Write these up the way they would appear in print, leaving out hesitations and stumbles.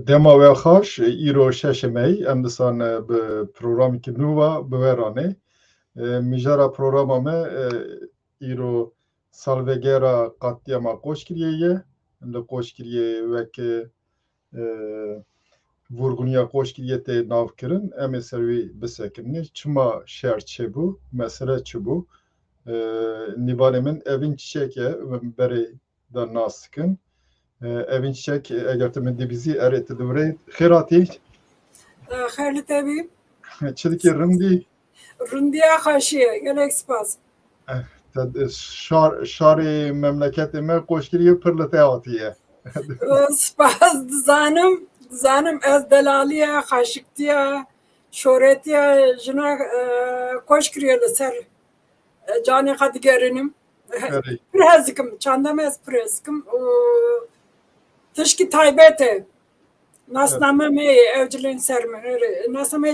Dema we xaş îro şeşemey em disan bi programekî nû ve bi we ranê. Mijara programa me îro salvegera qatiyama Qoşkiriyê ye. Li Qoşkiriyê wekî vurguniya Qoşkiriyê tê navkirin. Em ê ser wî bisekirinê. Çima şer çêbû, mesele çi bû? Nîvanê min evîn çiçek e, berê de nas dikin. Evin çiçek eğer te min dibîzî erê tu diwirê xêr hatî? Xêr li te bî. Çi dikê rindî? Rindiya xweşî ye, gelek spas. Şarê memleketê me Qoşkiriyê pir li te hatiye. Spas dizanim ez delaliya, xweşiktiya, şoretiya jina Qoşkiriyê li ser canê xwe digerinim. Pir hez dikim, çanda me ez pir hez dikim. Tişkî taybet e. Nasname me evcilên ser me. Nasname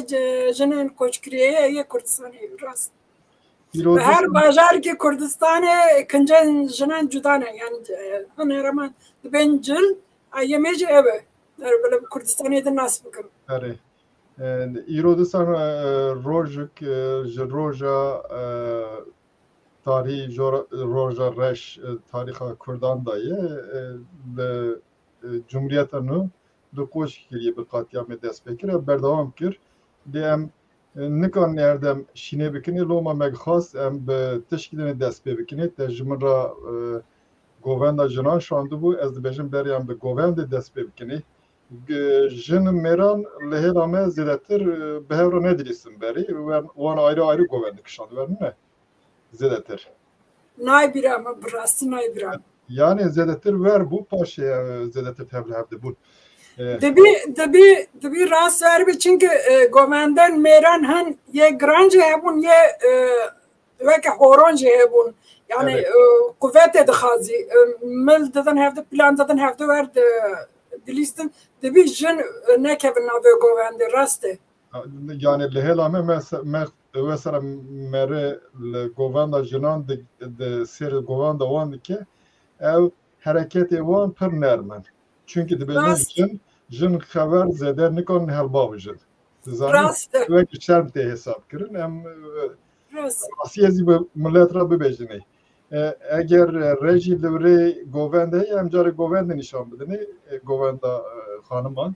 jinên Qoşkiriyê ye Kurdistanê rast. Her bajarekî Kurdistanê kincên jinan cuda ne. Yani hûn dibên cil yemê jî ev e. Kurdistanê de nas bikim. Îro disan rojek ji roja tarî roja reş tarixa Kurdan da ye li Cumhuriyeta nû di Qoşkiriyê bi qatiyamê dest pê kir berdewam kir. Lê em nikan erdem şînê bikinê loma me xas em bi tişkîlênê dest pê bikinê te ji min re govenda jinan şandibû ez dibêjim berê em bi govendê dest pê bikinê. Jin mêran li hêla me zêdetir bi hev re nedilîstin berê wan ayrı ayrı govend dikişandî ne? Zêdetir. Naybîra me bi rastî naybîra. Yani zêdetir ver bû paşê zêdetir tevlî hev dibûn. Dibî rast verbi çünkü govenden mêran hin yê giran jî hebûn yê weke horon jî hebûn. Yani kuvvetê dixwazî mil didin hevdî plan didin hevdî wer dilîstin dibî jin nekevin navê govendê rast e. Yani li hêla me wesera mere li govenda jinan di serê govenda wan dike ew hereketê wan pir nerm in. Çünkü dibêjin jin xewer zêde nikarin helba bijin. Wekî şerm tê hesab kirin em rasiyê zî bi millet re bibêjinê. Eger rejî li wirê govend heye em carê govendê nîşan bidinê govenda xaniman.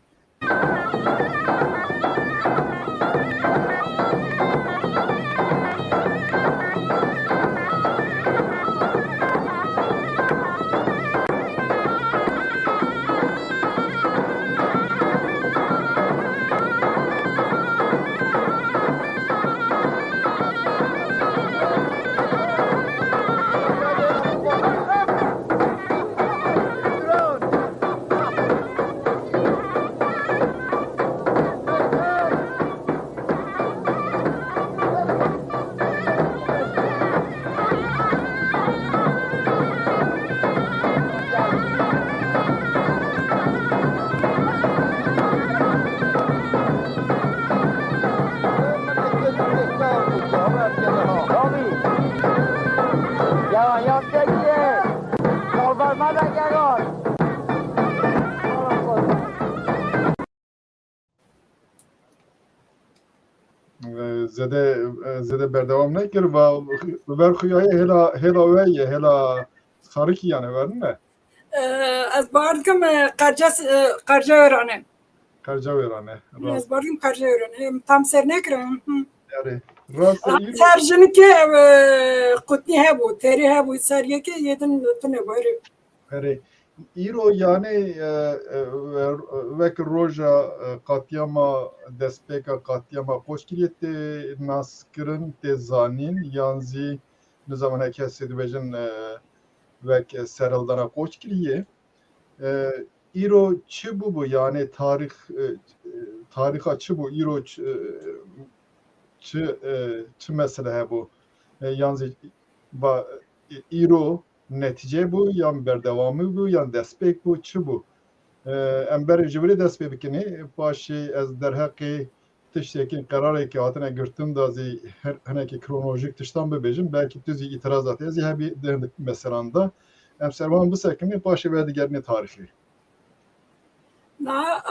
Zede berdevam nekir ve verxuyayê hêla we ye hêla xarikî yani verin ne? Ez bardikim qerca wêranê. Qerca wêranê. Ez bardikim qerca wêranê. Tam ser nekirim. Ser jinikê qutnî hebû, terî hebû ser yekê yedin tune barê. Herê. îro yani vek roja katiyama destpêka katiyama koçkiriyê tê naskirin tê zanîn yan zî ne zamaneke hesê dibêjin vek serhildana koçkiriyê îro çi bû yani tarixa çi bû îro çi mesele hebû yan zî îro netice bû yan berdewamî bû yan destpêk bû çi bû em berê ji birê dest pê bikinê paşê ez derheqê tiştekî qerarekî hatine girtin da zî hinekî kronolojik tiştan bibêjim belkî tu zî îtirazat heye zî hebî di hindik meselan da em servan bisekinê paşê ve digerinê tarîxê Na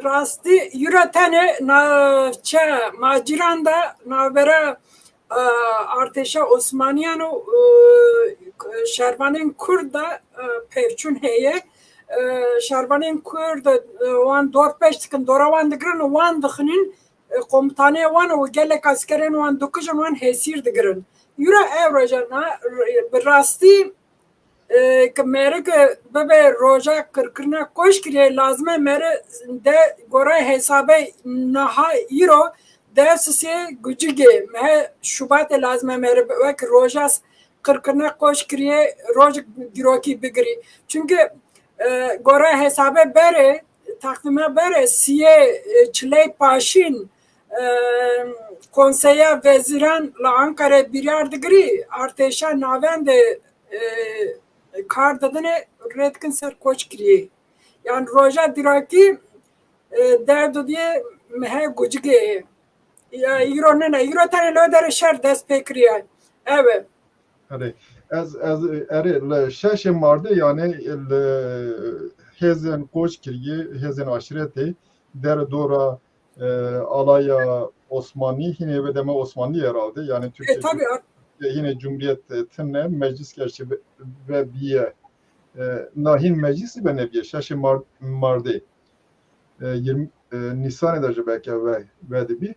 rastî yura tenê navçe maciran de navbera artêşa Osmaniyan û şervanên Kurd de pevçûn heye şervanên Kurd wan dorpêş dikin dora wan digirin û wan dixinin komutanê wan û gelek askerên wan dikujin wan hêsîr digirin yura ev roja bi rastî که میره که ببه روژه کرکرنا کوش کریه لازمه میره ده گوره حسابه نها ایرو ده سسی گجگه مه شوبات لازمه میره وک روژه کرکرنا کوش کریه روژ دیروکی بگیری چونکه گوره حسابه بره تقویمه بره سیه چلی پاشین کنسیه وزیران لانکاره بیریار دگری ارتشا ناوند kar dadine redkin ser koç kiriye. Yani roja diraki derdo diye mehe gucige. Ya euro ne euro tane lo der şer dest pekriye. Evet. Hadi ez le şeşe marde yani hezen koç kiriye hezen aşireti der dora alaya Osmani yine ve deme Osmanlı herhalde yani Türkiye. Tabii. Yine Cumhuriyet'in meclis gerçi ve biye nahin meclisi ve nebiye şaşı marde 20 Nisan ederce belki ve de bir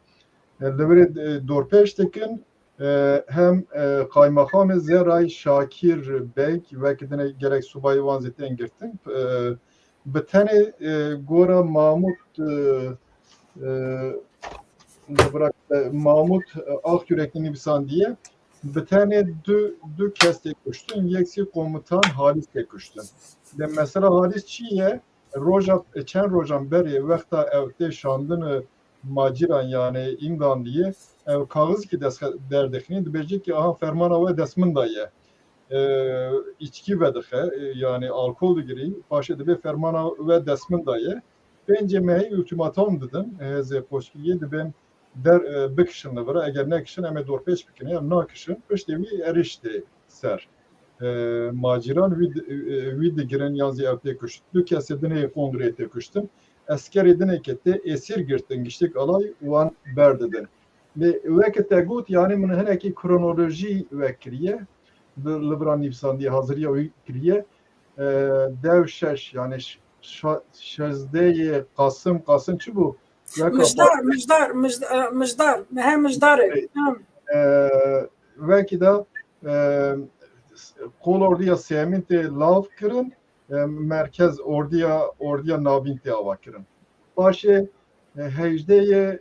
devre dorpeştekin hem kaymakam Zeray Şakir Bey ve kedine gerek subayı vanzetten girdim bir tane Gora Mahmut Akyürekli Nibisan diye bir tane dü kez tekuştun, yeksi komutan Halis tekuştun. De mesela Halis çiye roja çen rojan beri vekta evde şandını maciran yani İmran diye ev kağız ki derdekini dibecek ki aha fermana ve desmin dayı içki vedehe yani alkol giri başa dibe fermana ve desmin dayı bence mehi ultimatom dedim ze poşkiye de ben der bikişinle vara eğer ne kişin eme dorpeş bikine ya ne kişin piştevi erişti ser maciran vid giren yazı evde kuştu kesedine kongrete kuştum askeri dine kette esir girtin giştik alay uan berdedin ve vekete gut yani min heneki kronoloji vekriye libran nifsan diye hazırya vekriye dev şeş yani şezde Kasım çi bu Müjdar. Hem müjdarı. Belki de kol orduya semin te lav kırın merkez orduya navin te ava kırın. Başı hecdeye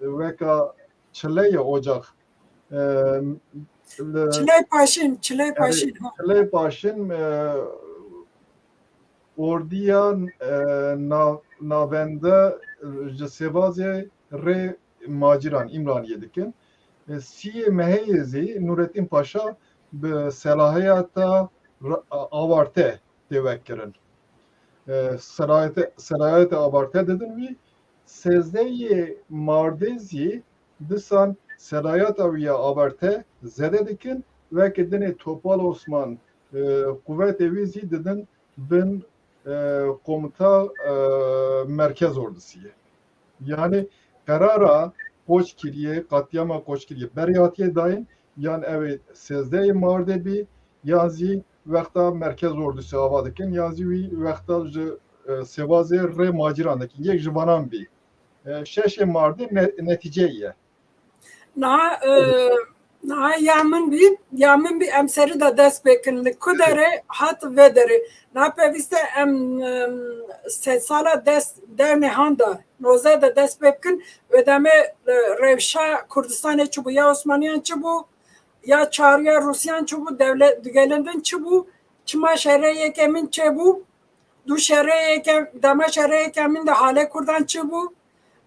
veka çileye ocak Çiley paşin ordiya navende sevazê rê maciran İmraniye dikin. Siye meheyezî Nurettin Paşa bi selahiyata avarte tevekirin. Selahiyata avarte dedin mi? Sezdeyê mardezî disan selahiyata viya avarte zede dikin ve kedine Topal Osman kuvvet-i vizî dedin bin komuta merkez ordusuya. Yani karara koç kiriye, katliama koç kiriye. Beriyatiye dain yani evet sezde mardebi yazı vekta merkez ordusu avadıken yazı vekta sevaze re macirandaki yek jivanan bi. Şeşe marde neticeye. Na Yamin bir emseri de dest bekin kudere hat vedere na peviste se sala dest devne handa noze de dest bekin ve deme revşa Kurdistan'e çubu ya Osmaniyan çubu ya Çarya Rusyan çubu devlet dügelenden çubu çıma şereye kemin çubu du şereye kem dama şereye kemin de hale kurdan çubu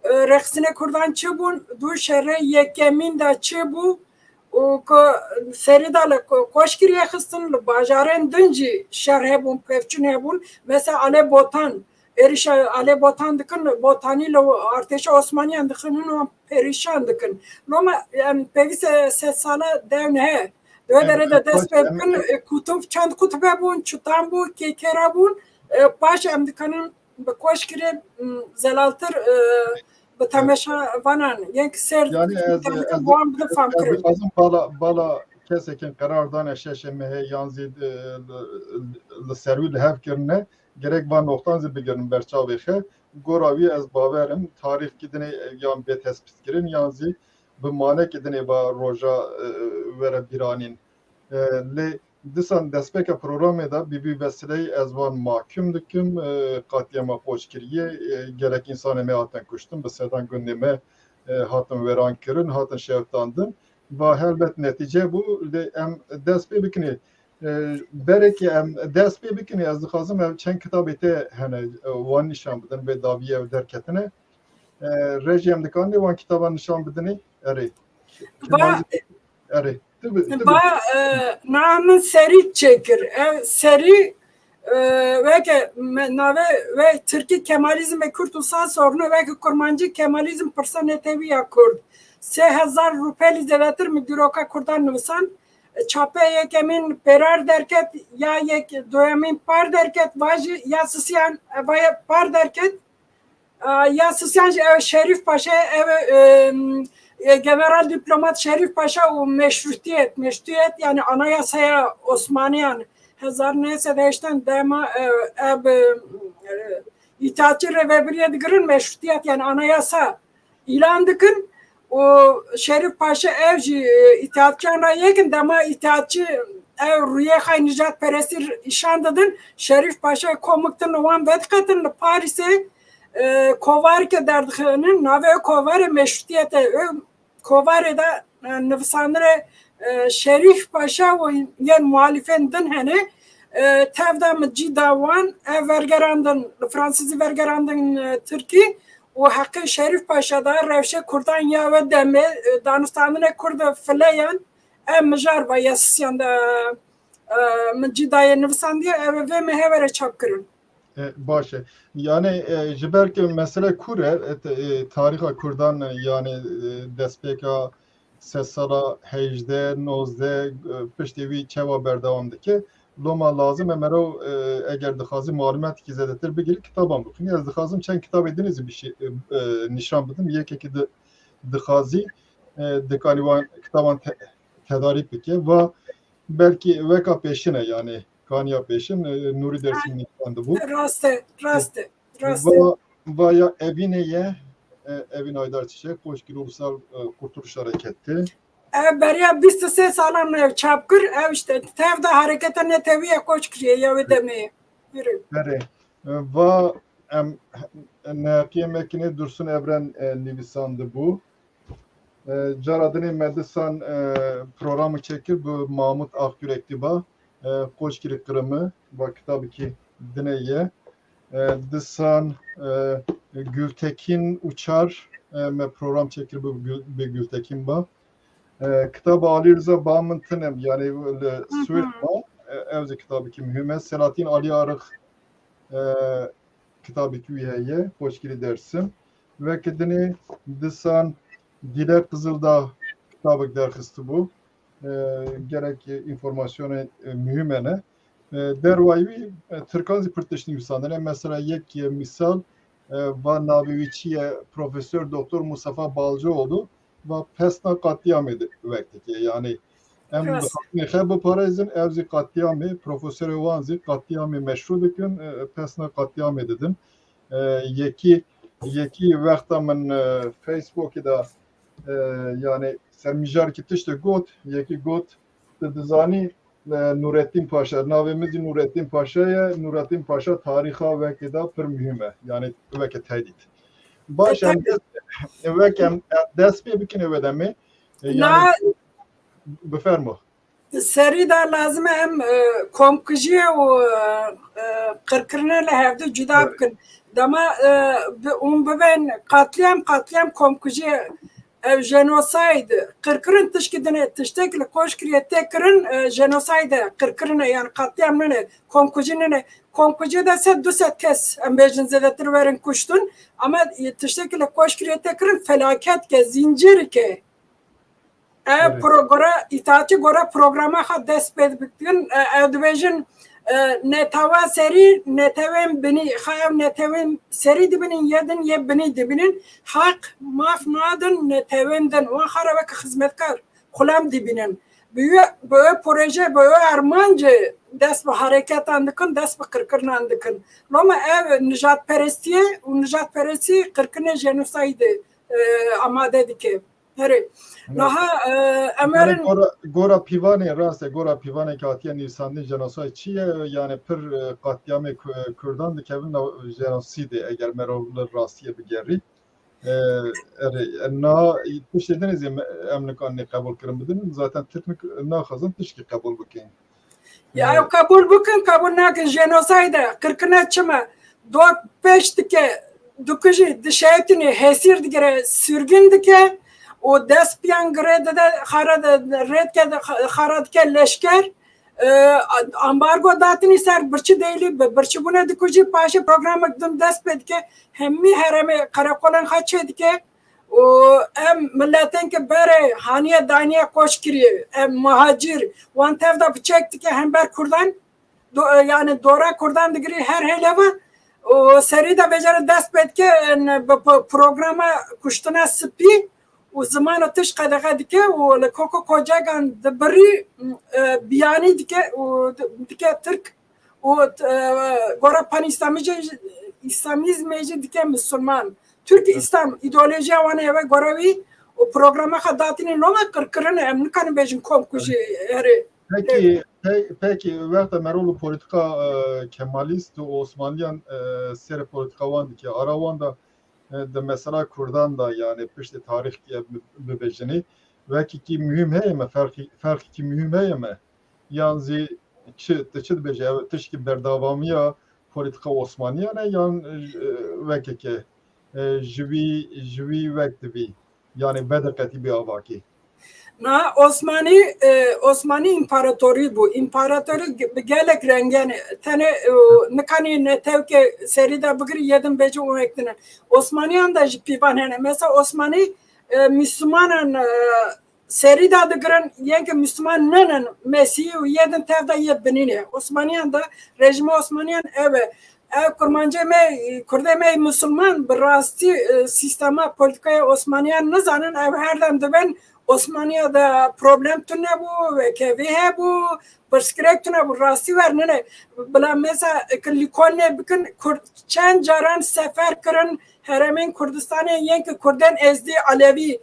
reksine kurdan çubun du şereye kemin de çubu o ko seridale koşkiriye xistin bajarên din jî şer hebûn pevçûn hebûn mesela ale botan êrişa ale botan dikin botanî li artêşa Osmaniyan dixinin wan perîşan dikin noma em pevî sed sala dew nehe dê derê de dest pê bikin kutûb çend kutûb hebûn çûtan bû kêkera bûn paş em dikanin bi koşkirê zelaltir bi temeşa vanan yenk ser wan bi fam kirin azim bala kesekin karardan şeşeme yanzî li serû li hev kirine gerek van noktan zî bigirin berçavê xe gora wî ez bawerim tarîx kidinê yan bê tespît kirin yan zî bi manekê dinê va roja were bîranîn lê disan destpêka programê da bî vesileyê ez van mahkum dikim qatiyema xweşkiriyê gelek insanê me hatin kuştin bi sedan gundê me hatin weran kirin hatin şewtandin va helbet netîce bû lê em dest pê bikinê berekî em dest pê bikinê ez dixwazim ev çend kitabê te hene wan nîşan bidin vê davî ev derketine rejî em dikanê wan kitaban nîşan bidinê erê erê namın seri çekir seri ve nave ve Türkiye Kemalizm ve Kürt ulusal sorunu ve Kurmancı Kemalizm personetevi ya Kurd 3000 rupeli zelatır müdüroka Kurdan nüvisan çapı yekemin perar derket ya yek doyamin par derket vajı ya sısyan par derket ya sısyan Şerif Paşa General Diplomat Şerif Paşa o meşrutiyet yani anayasaya Osmaniyan hezar neyse deşten dema itaatçı revebiriye digirin meşrutiyet yani anayasa ilan dikin o Şerif Paşa evci itaatçı anayekin dema itaatçı ev rüye hay nicat peresir işan dedin Şerif Paşa komuktan ovan vedkatın Paris'e kovar ke derdixinin nave kovar meşrutiyete kovarê de nivîsandirê Şerîf Paşa û yên muhalîfên din hene tev de min cîda wan ev wergerandin li Fransîzî wergerandin Tirkî û heqê Şerîf Paşa da rewşe Kurdan ya we demê danistanê Kurd fileyan em mijar ve yasisyan de min cîdayê nivîsandiye ev vê me hevere çap kirin باشه yani ji ber ki mesele kur e tariha Kurdan yani destpêka sed sala 18 piştî wî çawa berdewam dike loma lazim emero eger dixwazî malumatekî zêdetir bigirî kitaban bixwînî ez dixwazim çend kitabê dinêzî bir şey nîşan bidim yekekî dixwazî dikanî wan kitaban tedarîk bike ve belki veka pêşine yani Kanya peşin Nuri dersinin nişandı bu. Raste. Vaya Evine'ye Evin Aydar Çiçek Koşkili Ulusal Kurtuluş Hareketi. Beriya 23 salan ev çapkır ev işte tevde harekete ne teviye koşkiriye ya ve demeye. Beri. Va Nakiye Mekine Dursun Evren nivisandı bu. Caradini Medisan programı çekir bu Mahmut Akgürek diba. Koşkiri Kırımı ve tabii ki dineye disan Gültekin Uçar program çekir bu Gültekin ba kitabı Ali Rıza Bağımın Tinem yani Suud ba evzi kitabı ki mühime Selahattin Ali Arık kitabı ki üyeye Koşkiri dersim ve kedini disan Dilek Kızıldağ kitabı derkıstı bu gerek informasyonu mühimene dervayı Türkan Zipırtışını misalene mesela yek misal ve naviviçiye Profesör Doktor Mustafa Balcıoğlu ve pesna katliam vekteki yani em bu parazin evzi katliamı Profesör Vanzi katliamı meşru dikin pesna katliam dedim yeki vekta min Facebook'da yani sermijar ki tişte got yeki got dizani Nurettin Paşa navimiz Nurettin Paşa'ya Nurettin Paşa tariha ve keda pır mühime yani veke tehdit. Baş em veke dest bir bikin ödemi yani befermo. Seri da lazım hem komkujiye o kırkırına lehevde cüda bıkın. Dama ben katliam komkujiye jenosaydı. Kırkırın tışkidine tıştekli koşkiriye tekırın jenosaydı. Kırkırına yani katliamına komkujine komkujiye de se duset kes embejin zedetir verin kuştun ama tıştekli koşkiriye tekırın felaket ke zincir ke gora itaatçı gora programa ha dest bedbükün evdivejin netava seri netevem beni hayam netevem seri dibinin yedin ye beni dibinin hak maf nadın netevenden o harabek hizmetkar kulam dibinin böyle proje böyle armancı dest bu hareket andıkın dest bu kırkırın andıkın ama ev nijat peresti kırkırın jenosaydı amade dike Heri. Daha Ömer'in gora pivane raste gora pivane katiyen insanlı jenosay çiye yani pır katliamı Kürdan dikevin jenosiydi eğer merovlar rastiye bir geri na tuş dediniz ya emlik anne kabul kırmadın zaten teknik na kazan tışki kabul bakayım. Ya kabul bakın kabul nakin jenosayda kırkına çıma 4-5 dike dukuji dişeytini hesir dikere sürgün dike o despiyan grede de harad ke leşker ambargo datini ser birçi değili birçi buna dikuji paşa program ekdim desped ke hemmi hereme karakolan haçed ke o em milletin ke bere haniye daniye koş kiriye em muhacir wan tevda bıçekti ke hember kurdan yani dora kurdan digri her heleva o seri de beceri desped ke programa kuştuna spi o zaman atış kadar dike o koko kocagan da bari biyani dike o dike Türk o gora pan İslamizmci dike Müslüman Türk İslam ideoloji avana eve goravi o programa kadatini noma kırkırın emni kanı bejin komkuji eri. Peki vekte merolu politika Kemalist Osmanliyan seri politika van dike aravan da de mesela Kurdan da yani pişti tarih diye mübecceni ve ki mühim heyme fark ki mühim heyme yani çı beje tışki berdavamiya politika Osmanlıya ne yan ve ki jivi vekti yani bedekati bir avaki. Na Osmanlı İmparatorluğu bu. İmparatorluğu gelek rengeni. Tane nikani ne tevke seride bugri yedim bece o ektine. Osmanlı'yan da jipivan hene. Mesela Osmanlı Müslümanın seride adı giren yenge Müslümanın Mesih'i yedin tevda yedbenini. Osmanlı'yan da rejimi Osmanlı'yan kurmancı kurdeme Müslüman bir rasti sistema politikaya Osmanlı'yan ne zanın herden de ben Osmanlı'da problem tüne bu ve kevihe bu başkirek tüne bu rasti ver ne bula mesela likonne bükün çen caran sefer kırın heremin Kurdistan'a yenki Kurden ezdi Alevi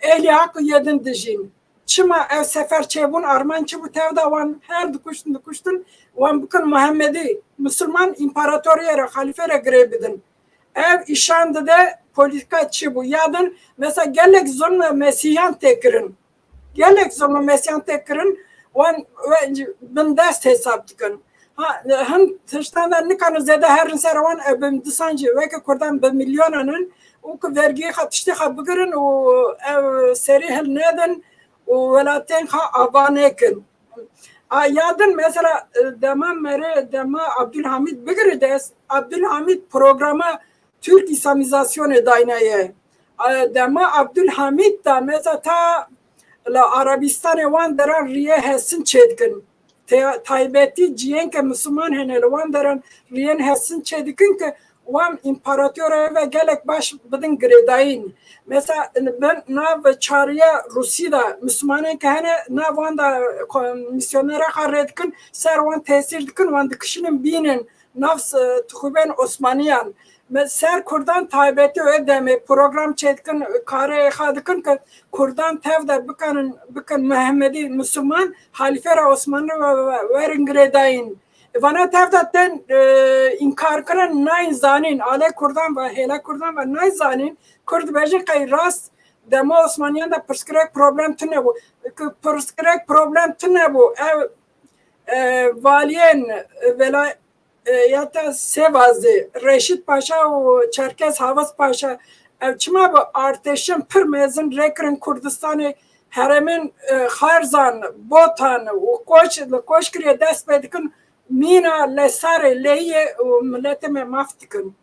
ehli hakkı yedin dijin çıma ev sefer çebun Armançı bu tevda van her dukuştun van bükün Muhammedi Müslüman imparatoriye halifere grebidin ev işandı da politikacı bu yadın mesela gelek zorla Mesihyan tekirin gelek zorla Mesihyan tekirin ben dest hesap tıkın hem tıştanlar ne kanı zede herin servan ebim disancı ve ki kurdan bir milyonanın o ki vergiye katıştı ha bugürün o seri hel neden o velaten ha avanekin yadın mesela dema Abdülhamid bugürü des Abdülhamid programı Türk İslamizasyon edaynaye. Dema Abdülhamid da mesela ta Arabistan'e van deran riye hesin çedkin. Taybeti ciyen ke Müslüman henel van deran riyen hesin çedkin ki van imparatora ve gelek baş bidin gredayin. Mesela ben na çağrıya Rusya'da Müslümanın ki hene na van da misyonera harretkin ser van tesir dikin van dikişinin binin nafs tuhuben Osmaniyan. ser Kurdan taybeti ödemi program çetkin kare xadıkın ki Kurdan tevde bıkın Muhammedi Müslüman halifera Osmanlı ve verin gredayin. Vana tevde ten inkar kıran nay zanin ale Kurdan ve hele Kurdan ve nay zanin Kurd bejin kay rast demo Osmaniyan da pırskrek problem tüne bu. Pırskrek problem tüne bu. Valiyen velayeta Sevazı, Reşit Paşa ve Çerkez Havas Paşa çima bu arteşin pır mezun rekrin Kurdistan'ı heremin Harzan, Botan ve Koşkiriye dest bedikin mina lesare lehiye milletime maftikin.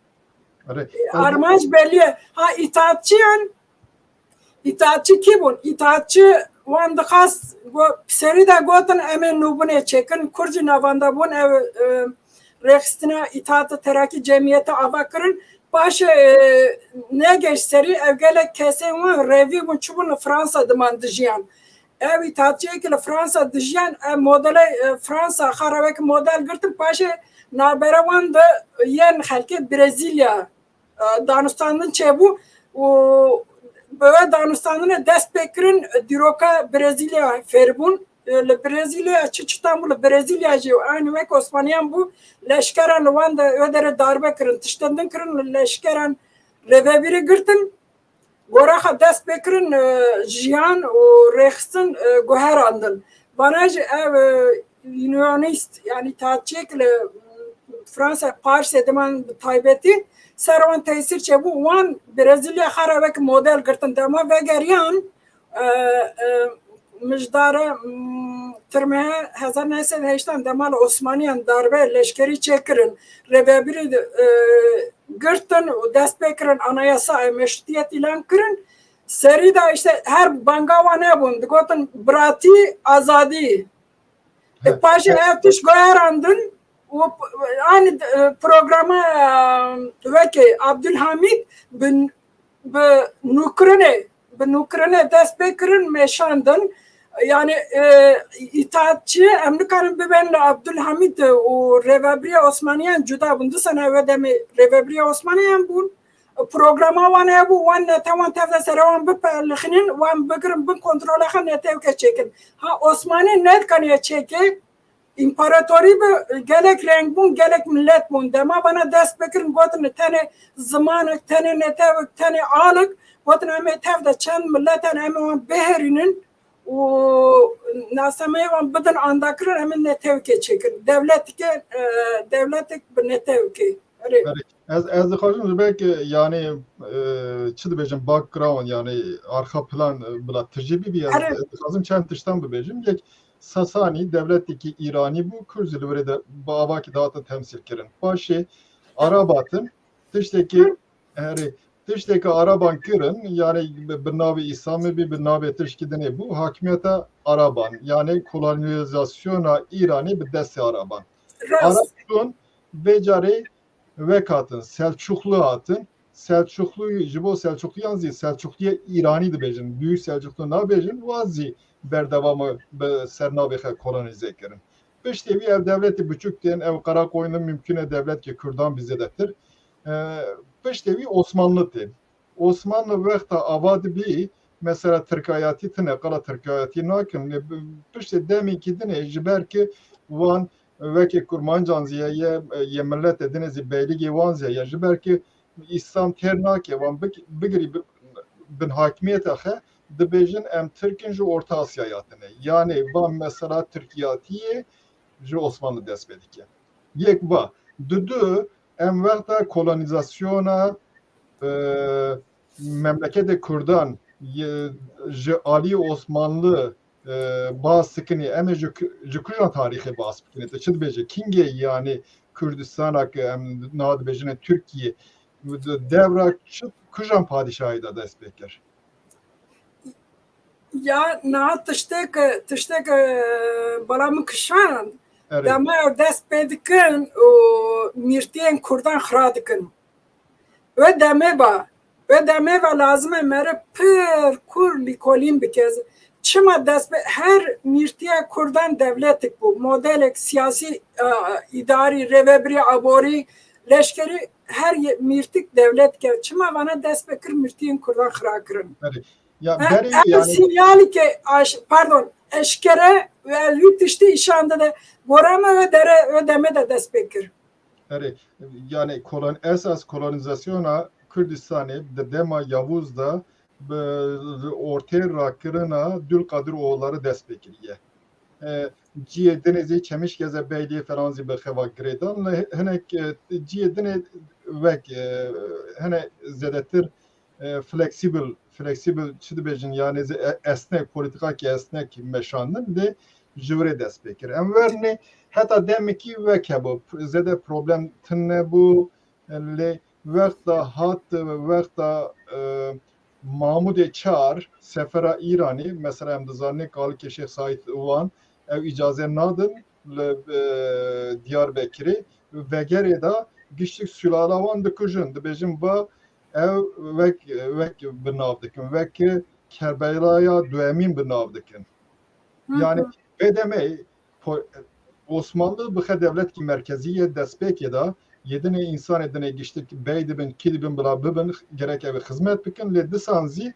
Armanç belli. Ha itaatçı ki bu? İtaatçı wan dikhas seri de gotin emin nubune çekin Kurdi navanda bun ev rekstina itaat teraki cemiyeti avakirin baş ne geç seri ev gelek kesen wan revi bun çubun Fransa diman dijiyan ev itaatçı ki Fransa dijiyan ev modele Fransa xaravek model girtin baş nabere wan da yen halki Brezilya Danistan'ın çebu o böyle Danistan'ın dest bekirin diroka Brezilya ferbun Brezilya çıçtan Brezilya jiyo aynı vek Osmaniyan bu leşkeran wanda ödere darbe kirin tiştendin kirin leşkeran revebiri girtin goraha dest bekirin jiyan o rexsin goher andın vanaj ev unionist yani taatçekle Fransa Paris edeman taybeti Servan tesir çebu wan Brezilya xaravek model girtin dema vegeriyan mijdara tirmehe 1980 demal Osmaniyan darbe leşkeri çekirin revebiri girtin dest bekirin anayasa meşrutiyet ilan kirin seri da işte her bangava ne bun digotin brati azadi paşa ev tiş goyarandın aynı programa veki Abdülhamid bin Nukrine dest bekirin meşandın yani itaatçı emnikanın bibenle Abdülhamid o Revebriye Osmaniyan juda bundu sana ödemi Revebriye Osmaniyan bun programa vane bu vanne tamam tevde seravan bipelixinin van bekirin bin kontrole xan netevke çekin ha Osmani net kanıya çeki İmparatori bu gelek renk bun gelek millet bun dema bana dest bekirin gotin tane zamanı tane netevk tane alık gotin eme tevde çend milletten eme wan beherinin o nasameye wan bidin andakirin eme netevke çekin devletik bir netevke Ez dixwazim belki yani çi dibêjim background yani arka plan bila tecrübi bir ez dixwazim çend tiştan bibêjim yek Sasani devletteki İrani bu Kürt zilveri de bağvaki dağıtı temsil kirin. Başı Arabat'ın tişteki Araban kirin yani bir navi İslam'ı bir navi tişkidini bu hakimiyete Araban yani kolonizasyona İrani bir desti Araban. Arap'ın becari vekatın Selçuklu atın Selçuklu jibo Selçuklu yanzi Selçuklu'ya İrani de bejin büyük Selçuklu na bejin vazi berdevamı sernavê kolonize kirin. Piştî ev devleti buçuk den ev Karakoyun'un mümküne devlet ki Kürdan bizedetir. Piştî Osmanlı tê. Osmanlı vekta avad bi mesela Türkayati tine kala Türkayati nakin piştî demî ki dine ji ber ki wan vekî kurmancan ziye ye millet ediniz beyligê wan ziye ji ber ki İslam ter nake wan bigirî bin hakimiyeta xe dibêjin em Tirkin ji Orta Asyaya tune. Yani van mesela Tirkiyatiye ji Osmanlı dest vedike. Yek va. Du em vekta kolonizasyona memlekete Kurdan ji Ali Osmanlı bazı sıkıntı em ji kujan tarihi bazı sıkıntı. Çi dibêje kinge yani Kürdistan'a em nad bêjine Türkiye devra kujan padişahı da dest bekler. Ya na tiştek balamı kışan dema dest bedikin o mirtiyen Kurdan xradikin ve deme lazım mere pır kur likolim bikez çima dest her mirtiye Kurdan devletik bu modelek siyasi idari revebri abori leşkeri her mirtik devlet ke çima bana dest bekir mirtiyin kurdan xırakırın. Ya beri yani sinyali ki pardon eşkere ve yurt işte işanda da borama ve dere ödeme de dest bekir. Yani esas kolonizasyona Kürdistan'ı de dema Yavuz'da ortaya rakırına Dülkadir oğulları dest bekiriye. Ciye denezi çemiş geze beyliği falan zibe xeva gredan henek ciye dene vek hene zedetir flexible çidi bejin yani esnek politika ki esnek meşanın de jüvre dest bekir. Enverni hatta demek ki veke bu zede problem tınne bu le vekta hat vekta Mahmud Çar sefera İrani mesela hem de zanne kal ki Şeyh Said Uvan ev icaze nadın Diyarbakır'ı ve gerida güçlük sülalavan dıkıjın dıbejin ba ev vek binavdıkın vek Kerbela'ya düemin binavdıkın. Yani bedeme Osmanlı bu devlet ki merkeziye despek ya da yedine insan edine geçtik beydibin kilibin bla bibin gerek evi hizmet bikin le disanzi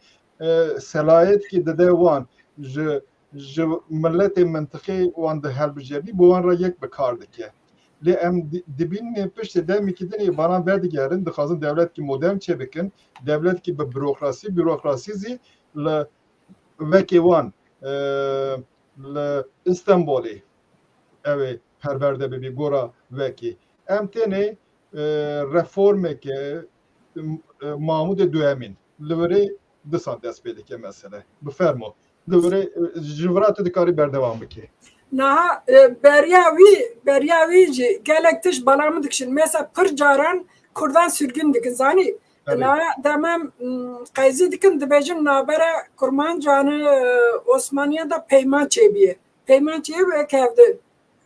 selayet ki de devan ji milleti mentıqi wan de helbijeri bu wan ra yek bikardı ki le em dibin pişte dem ki dine bana verdi gerin dixazın devlet ki modern çebikin devlet ki bürokrasi le veki wan le İstanbul'i evet perverde bir gora veki emtene reforme ki Mahmud Düemin livre disan dest bedike mesele bu fermo livre jivrat dikari berdevam ki na beryavi ji gelektiş balamı dikşin mesela pır caran kurdan sürgün dikin zani na demem qayzi dikin dibejin nabere kurman canı Osmaniye'de peyman çebiye peyman çebi ve kevdi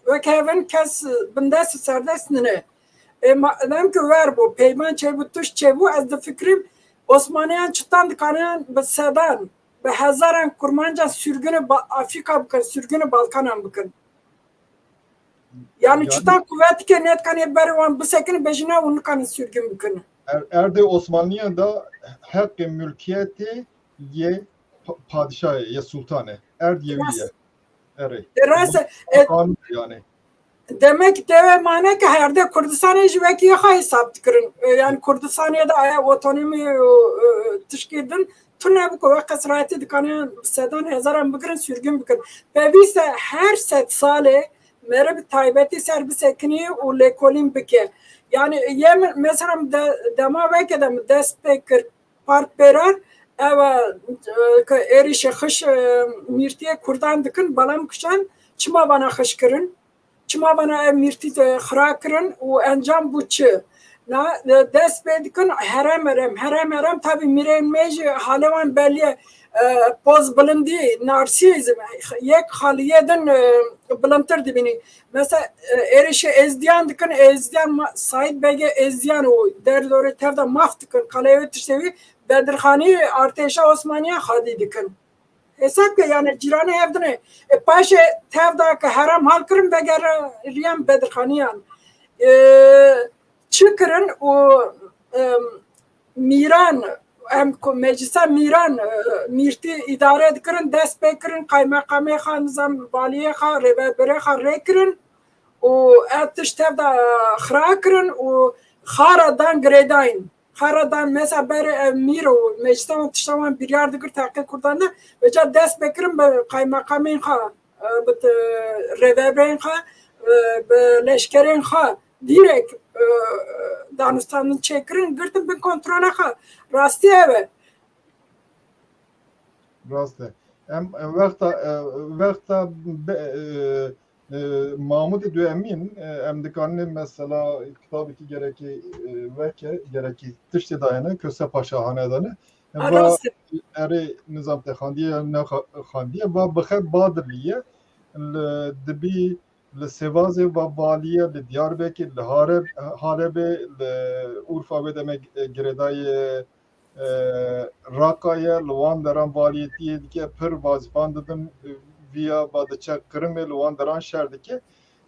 ve kevin kes bindesi serdesnine dem ki ver bu peyman çebi tuş çebu az da fikrim Osmaniye'nin çıtan dikanan besedan ve hezaran kurmanca sürgünü Afrika bıkın sürgünü Balkan'a bıkın yani çıtan kuvvet ki net kan beri bu sekini bejine onu kan sürgün bıkın erde Osmanlı'da hakkı mülkiyeti ye padişahı ye sultanı erdiyeviye evet yani demek deve mane ki herde Kurdistan'a jiveki hesap tıkırın yani Kurdistan'a da otonomi tışkirdin tune bu kova kasrati dikane sedan hezaran bıkırın sürgün bıkırın pevise her set sale mere bir taybeti serbisekini u lekolim bike yani yem mesela dema veke de despekir part berar eva erişe hış mirtiye kurdan dıkın balam kışan çıma bana hışkırın çıma bana mirti xırakırın u encam buçı na dest bedikin herem tabi mireyn meji halevan belli poz bilindi narsizm yek haliyeden bilantır dibini mesela erişe ezdiyan dikin ezdiyan Said Bey'e ezdiyan o derlore tevda maf dikin kalevet işlevi Bedirhani Arteşa Osmaniye hadi dikin hesap ki yani cirane evdine paşe tevda ki herem halkırın beger riyam Bedirhaniyan çıkırın o miran hem meclise miran mirti idare edikirin dest bekirin kaymakame kha nizam valiye kha rebere kha rekirin o etiş tevda xrakirin o xaradan gredayn xaradan mesela beri miro meclise tiştaman bir yardıgır takip kurdandı ve ca dest bekirin kaymakame kha bit rebere kha leşkerin kha direkt Danistan'ın çekirin gırtın bir kontrole kha rastı eve rastı em vekta Mahmud Düemin em dikanlı mesela tabii ki gereki veke gereki tişte dayanı Köse Paşa hanedanı ve eri nizam texandiye ne xandiye ve bıxet Badırliye dibi لسواز و والیه لدیاربکر لحالبه لورفا و demek گردای راکایه لوان دران والiyetiye dike pır vazifan dedim via badıçak kırım ve lüvan daran şerdeki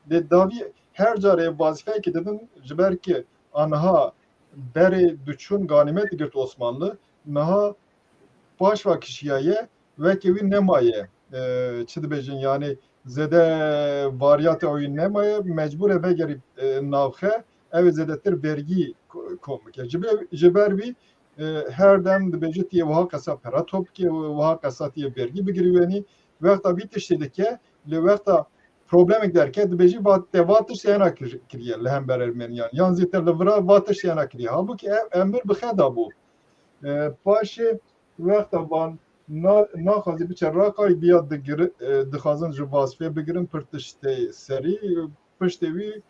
de davi her cariye vazife ki dedim jiber ki anha beri düşün ganimet girt Osmanlı naha baş ve kişiye ve kevi nemaye çidibejin yani zede varyat oyun nemaye mecbur eve gelip navxe ev zedetir vergi komik. Jiber bir her dem dibejit diye vaha kasa para top ki vaha kasa diye vergi bigiriveni ve tabi tiştedike le vekta problem derken dibeci vatış yana kiriye lehem berermeniyan yan ziter levra vatış yana kiriye halbuki emir bixeda bu paşe vekta van naxazi biçer rakay biya dixazin ji vasfê bigirin pir tiştê serî piştê wî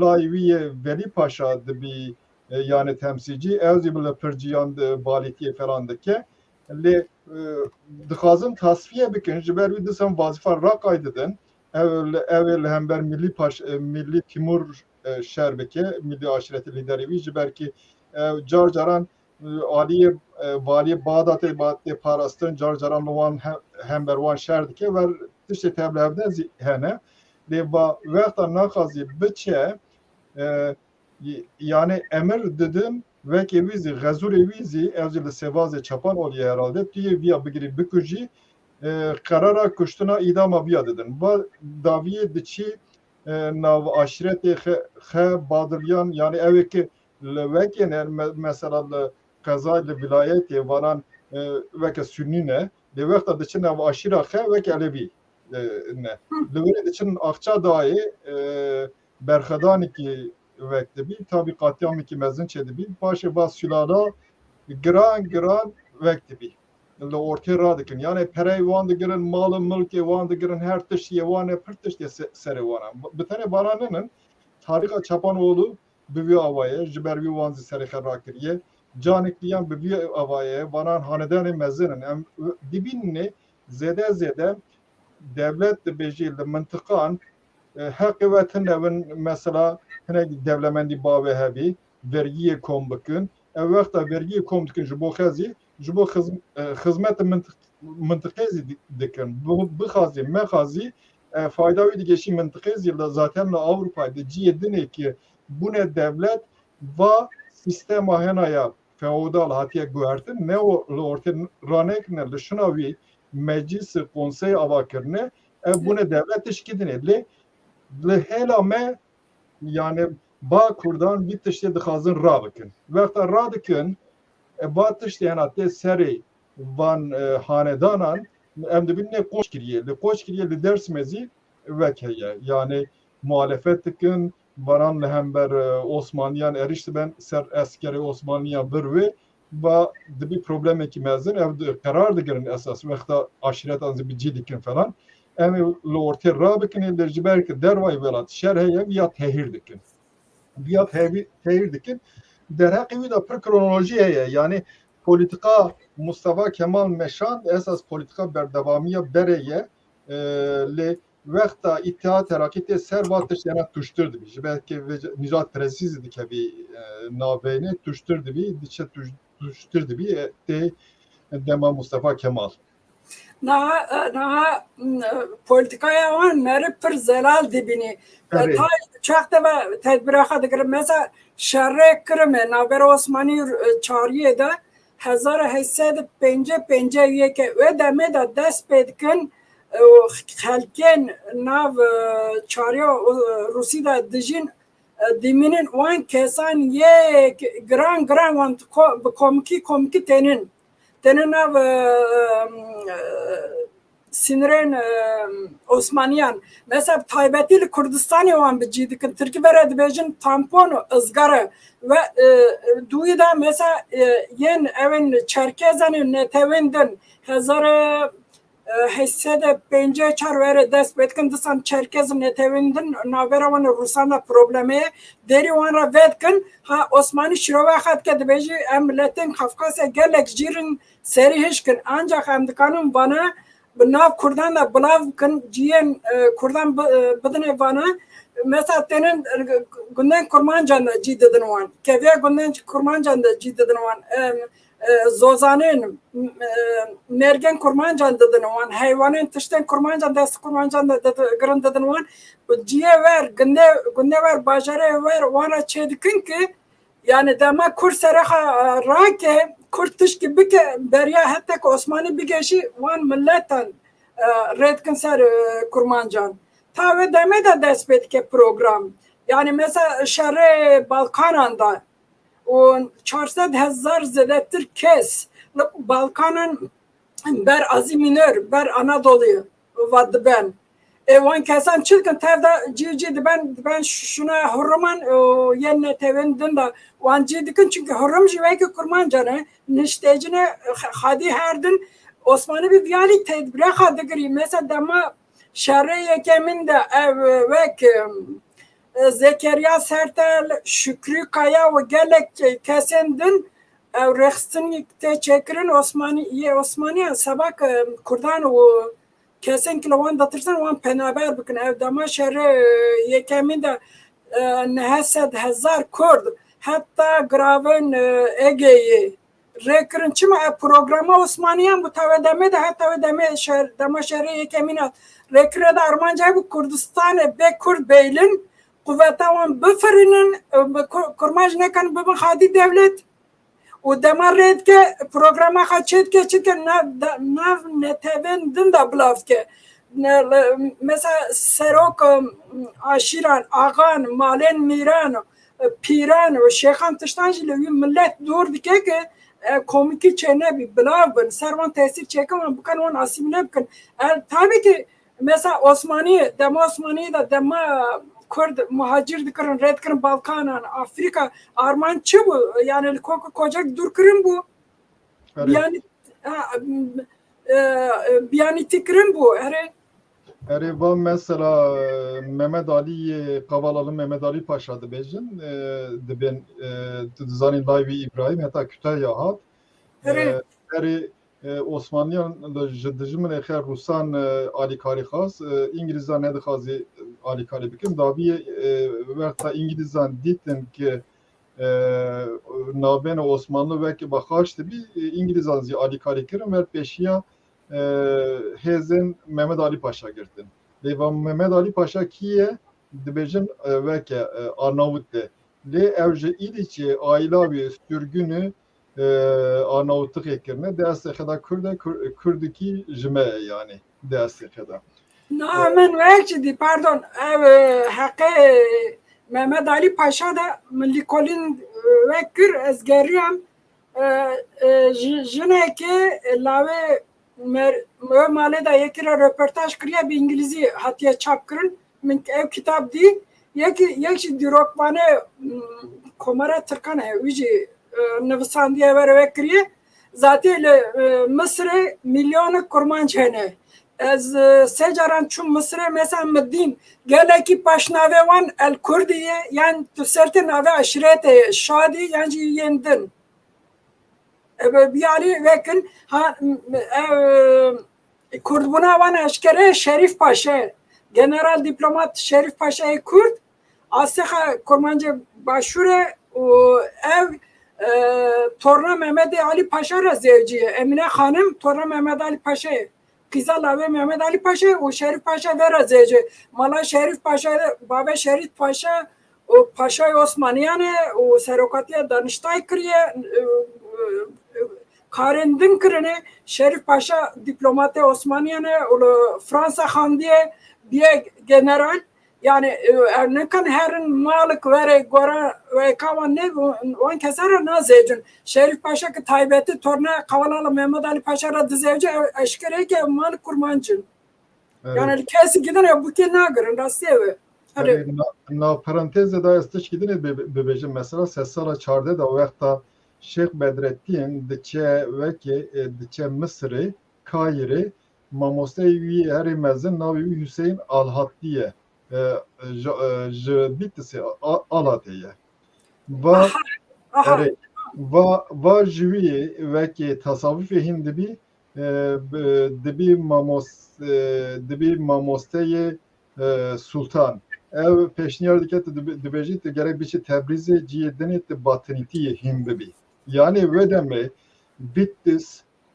layê wî yê Velî Paşa dibî yani temsilcî ew jî bila pir ciyan balîtiyê falan dike lê dixazin tasfiye bikin ji ber wî disan vazifa rakay didin ew li hember Millî Timur şer bike Millî Aşireti lideri wî ji ber ki car caran Aliye vali Bağdat'e parastin car caran wan hember wan şer dike ver tiştê teblevde hene lê vekta naxazî biçe yani emir didin vekê wî zî xezûrê wî zî ew jî li Sevazê çapan oluye herhalde tuyê vîya bigirî bikujî karara kuştina îdama vîya didin daviyê diçî nav aşiretê xe badiriyan yani evekî li vekê ne mesela li qezayê li vilayetê varan veke Sünnî ne lê vekta diçin nav aşîra xe veke Elevî ne li wê diçin Axça dayê berxedanekî vek dibî tabi qatiyamekî mezin çedibî paşê va sülala giran vek dibî li ortê radikin yani pereyê wan digirin malin milkê wan digirin her tiştiyê wan e pir tiştê serê wan bi tenê baraninin tarixa Çapanoğlu bi vî avayê ji ber wî wan zî serê xwe rakiriye canikliyan bi vî avayê varan hanedanê mezinin em dibînê zêde devlet dibêjî li mintiqan heqê ve tinevin mesela hinek devlemendî bavê hebî vergiyê kom bikin ev wexta vergiyê kom dikin ji bo xezî ji bo xizmetê mintiqê zî dikin bixazî mexazî fayda wî digeşî mintiqê zî zaten li Avrupayê di ciyê dinekî bûne devlet va sistema henaya feodal hatiye guhertin ne li ortê ranekirine li şina wî meclis konsey avakirine ev bûne devlet tişkîdinê li hêla me yani ba Kurdan vî tiştê dixwazin rabikin wexta radikin ba tiştê hena tê serê van hanedanan em dibîne qoş kiriye li qoş kiriye li Dêrsimê zî vek heye yani muhalefet dikin varan li hember Osmaniyan erişti ben ser eskerê Osmaniya bir wê ba dibî problemekî mezin ev karar digirin esas wexta aşiretan zî bi cî dikin falan em li ortê rabikin lê ji ber ki dervayê welat şer heye viya tehîr dikin viya tehîr dikin derheqê wî de pir kronolojî heye yani politika Mustafa Kemal Meşan esas politika berdevamiya berê ye lê wexta İttihat Terakî ser va tiştê tuştir dibî ji ber ki Nijat Prezîz dikevî navbeyne tuştir dibî diçe tuştir dibî tê dema Mustafa Kemal na politikaya wan meri pir zelal dibînî ta çaxte ve tedbiraxa dikirin mesela şerrê kirime navber Osmanî çariyê de 1855 ve demê de dest pê dikin xelkên nav çariya Rusî de dijîn dimînin wan kesan yê giran wan bi komikî tenin nav sinirên Osmaniyan mesela taybetî li Kurdistanê wan bi cî dikin Tirkî vere dibêjin tampon ızgara ve duyî de mesela yên evên Çerkezanê netewên din 1854 vere dest pê dikin disan Çerkez netewên din navbera wan Rusan de problemê derî wan re vê dikin ha Osmanî şîrove xwe dike dibêjî em milletên Kafkasya gelek jîrin serî hişkin ancak em dikanin vana bi nav Kurdan da bilav bikin ciyên Kurdan bidine vana mesela tenin gundên Kurmancan de cî didin wan keviya gundên Kurmancan de cî didin wan zozanên mergên Kurmancan didin wan heywanên tiştên Kurmancan dest Kurmancan de girin didin wan ciyê wer gundê wer bajarê wer wan re çê dikin ki yani dema Kur serha rake Kur tişki bike beriya hatta Osmanlı bir geçi van milletten redkin ser Kurmancan. Ta ve deme de despetke program. Yani mesela şerre Balkananda o 400,000 zedetir kes Balkanın ber Aziminör ber Anadolu'yu vadı ben. Wan kesan çılgın tevda civciv ben şuna hurman yenine tevindin da wan cidikin çünkü hurrum jiveki kurman canı niştecine hadi herdin Osmanlı bir viyali tedbire hadigri mesela dama şerre yekemin de ev vek Zekeriya Sertel Şükrü Kaya ve gelek kesendin ev rextin te çekirin Osmaniye sabak kurdan o kesin ki wan datırsan wan penaber bikin ev dama şerre yekemin de nehesed hezar Kurd hatta graven Ege'yi rekirin çima programa Osmaniye bu tavedeme de hatta vedeme dama şerre yekemin rekire de Armanca bu Kurdistan be Kurd beylin kuvvetawan bifirinin kurmaj nekan bibin hadi devlet و دمارید که پروگرام خواهد که nav netevendin da bulav ke mesela serok aşiran ağan malen miran piran ve şeyhan tıştan jile millet dur dike ki komiki çene bir bulav bin servan tesir çekim ama bukan on asimile bikin tabii ki mesela Osmaniye dema Osmaniye da dema Kurd muhacir dikirin, red kirin Balkanan, Afrika, Arman çı bu? Yani kocak dur kirin bu. Biyaneti kirin bu. Eri van mesela Mehmet Ali Kavalalı Mehmet Ali Paşa dibêjin dibên zanîn Layvî İbrahim heta Kütahya hat. Eri Osmaniyan ji dijmin xêr Rusan alîkarî xas İngilîzan nedixwazî alîkarî bikin davî wexta İngilîzan dîtin ki navbêne Osmanlı vekî baxaş dibî İngilîzan zî alîkarî kirin ver pêşiya hêzên Mehmet Ali Paşa girtin. Lêva Mehmet Ali Paşa kî ye dibêjin veke Arnavut de. Lê ev ji îdîçê aylavî sürgünü Arnavutluk kirine destexeda Kurdiki jime yani destexeda. Namen vekçidi pardon ev hakkı Mehmet Ali Paşa da Milli Kolin vekir ezgeriyem jineke lave male da yekira röportaj kiriye bir İngilizi hatiye çap kirin min ev kitap di yeki dirokvane komara Türkane uji nivsandiye verve kiriye zaten Mısır'ı milyonu kurman çene ez secaran çum Mısır'ı mesela Meddin geleki paşnave wan el Kurdiye yani tu serte nave aşirete şadi yani yendin biyali vekin Kurdbuna wan eşkere Şerif Paşa general diplomat Şerif Paşa'yı Kurd asıha kurmancı başure ev torna Mehmet Ali Paşa ra zevciye Emine Hanım torna Mehmet Ali Paşa kızala ve Mehmet Ali Paşa o Şerif Paşa vera zevci mala Şerif Paşa baba Şerif Paşa o Paşa Osmaniyane o serokatiye danıştay kiriye karendin kirine Şerif Paşa diplomate Osmaniyane o Fransa Han diye bir general yani ne kan herin malik vere gora ve kavan ne on kesara nazecin Şerif Paşa ki taybeti torna kavalala Mehmet Ali Paşa ra dizevci eşkere ki malik kurmancın yani kesi giden ya bu ki nagirin rastyevi na paranteze da estiş gidin bebejin mesela sesala çarde da vekta Şeyh Bedrettin diçe veki diçe Mısır'ı Kahire mamosteyi heri mezin navi Hüseyin Al-Hattiye bitisi alateye va jivi veki tasavvuf hindi bi dibi mamosteye sultan ev peşniyar dikkat dibejit gerek bir şey Tebrizi ciyedeni batıniti hindi bi yani ve deme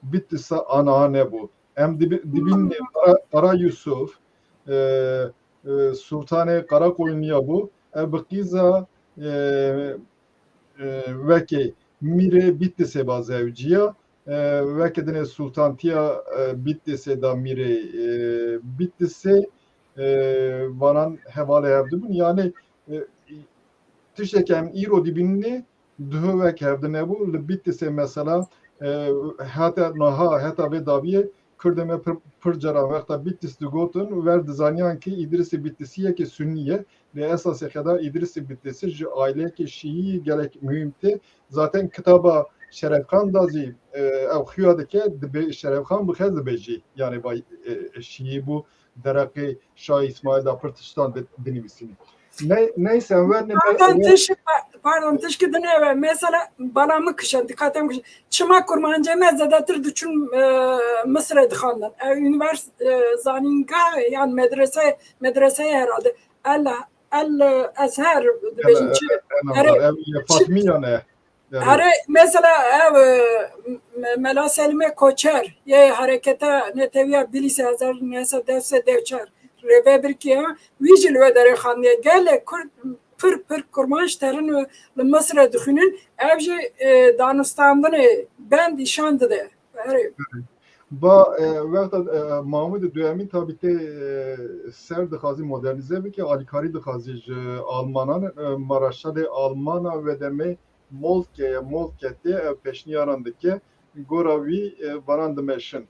Bitlis'e anane bu hem dibin Kara Yusuf Sultanı Karakoyunlu'ya bu Ebkiza veki mire Bitlis'e bazı evciya veki dine Sultantiya Bitlis'e da mire Bitlis'e varan hevale evdibun yani tiştekem îro dibinni duhu vek hevdine bu li Bitlis'e mesela hata naha heta ve daviye Kürdeme pır cara vekta Bitlis digotin ver dizanyan ki İdris-i Bitlisiye ki Sünniye ve esas kadar İdris-i Bitlisi ji aile ki Şii gerek mühimti zaten kitaba Şerefkan dazi ev xiyadike Şerefkan bu kez beji yani bay Şii bu deraki Şah İsmail da pırtıştan dinimizini. Neyse pardon teşekkür ederim. Mesela bana mı kışan dikkatim kışan. Çıma kurmancı mezzedetir düşün Mısır'a dıkandan. Üniversite zaninga yani medrese herhalde. El Azhar beşinci. Fatmiya ne? Mesela Mela Selime Koçer ye harekete neteviya bilise hazır neyse devse devçer. Reve bir ki vicil ve dere xandiye gele pır kurmanş terin Mısır'a düşünün evci Danistan'dan ben dişandı de. Ba vaqta Mahmud Duyemi tabi te ser dixazi modernize bi ki alikari dixazi Almanan Maraşa de Almana ve deme Molkete peşniyanandaki Goravi varandımeşin.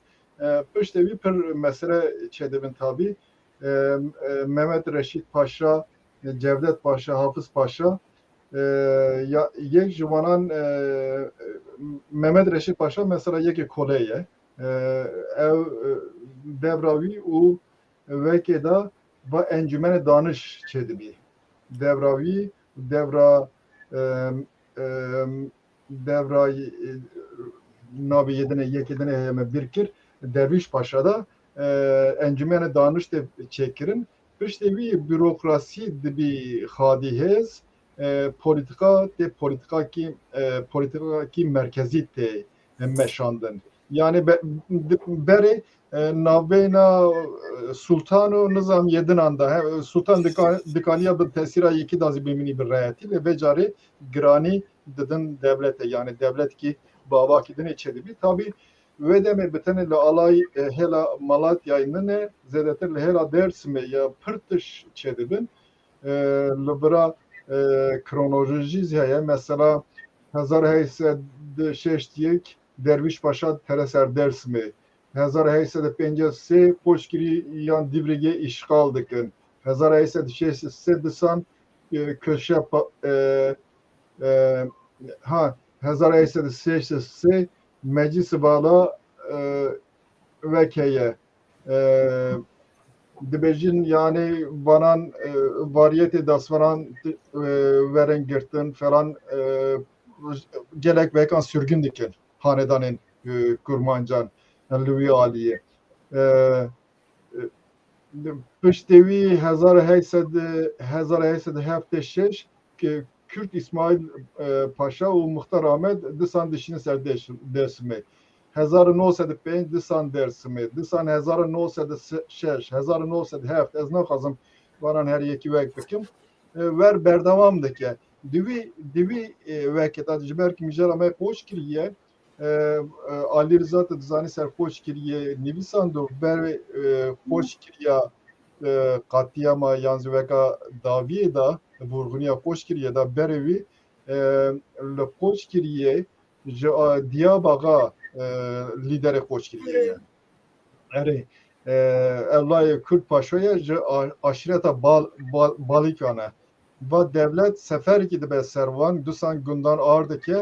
Piştevi pır mesele çedebin tabi Mehmet Reşit Paşa, Cevdet Paşa, Hafız Paşa yek jivanan Mehmet Reşit Paşa mesela yek koleye ev devravi u vekeda va encümene danış çedibi devravi devra nabi yedine yekidine yeme birkir Derviş Paşa'da encümene danış de çekirin işte bir bürokrasi de bir hadihez politika ki merkezi de meşandın yani beri navbeyna sultanu nizam yedin anda sultan dikaniya bir tesira iki dazi bimini bir rayeti ve becari grani dedin devlete yani devlet ki baba ki dine çedibi tabi ve deme bitene le alay hela Malatya'nın ne zedetir le hela Dersim'e ya pırtış çedibin libra kronoloji zihaya mesela Hazar Heysed şeştiyek Derviş Paşa tereser Dersim'e Hazar Heysed pencesi poşkiri yan divrige işgal dikin Hazar Heysed şeştiyek disan köşe Hazar Heysed şeştiyek meclisi bağla vekeye dibejin yani varan variyete dasvaran veren girtin falan gelek vekan sürgün dikin hanedanın kurmancan Lüvi Aliye piştevi Hazar Heysed hefte şeş ki Kürt İsmail Paşa u Muhtar Ahmet disan dişini ser dersime 1905 disan dersime disan 1906 1907 ez naxazım varan her yeki vek bikim ver berdavamdaki divi veket adjiber ki mijara me poş kiriye Ali Rıza Tzani ser poş kiriye nivisan do ber poş kiriya katiyama yanzu veka daviye da vurguniya poş kiriye da berevi le poş kiriye Diyarbakır lideri poş kiriye yani Evlay Kürt Paşa'ya aşireta balikana ve devlet sefer gidibe servan dusan gündan ağırdaki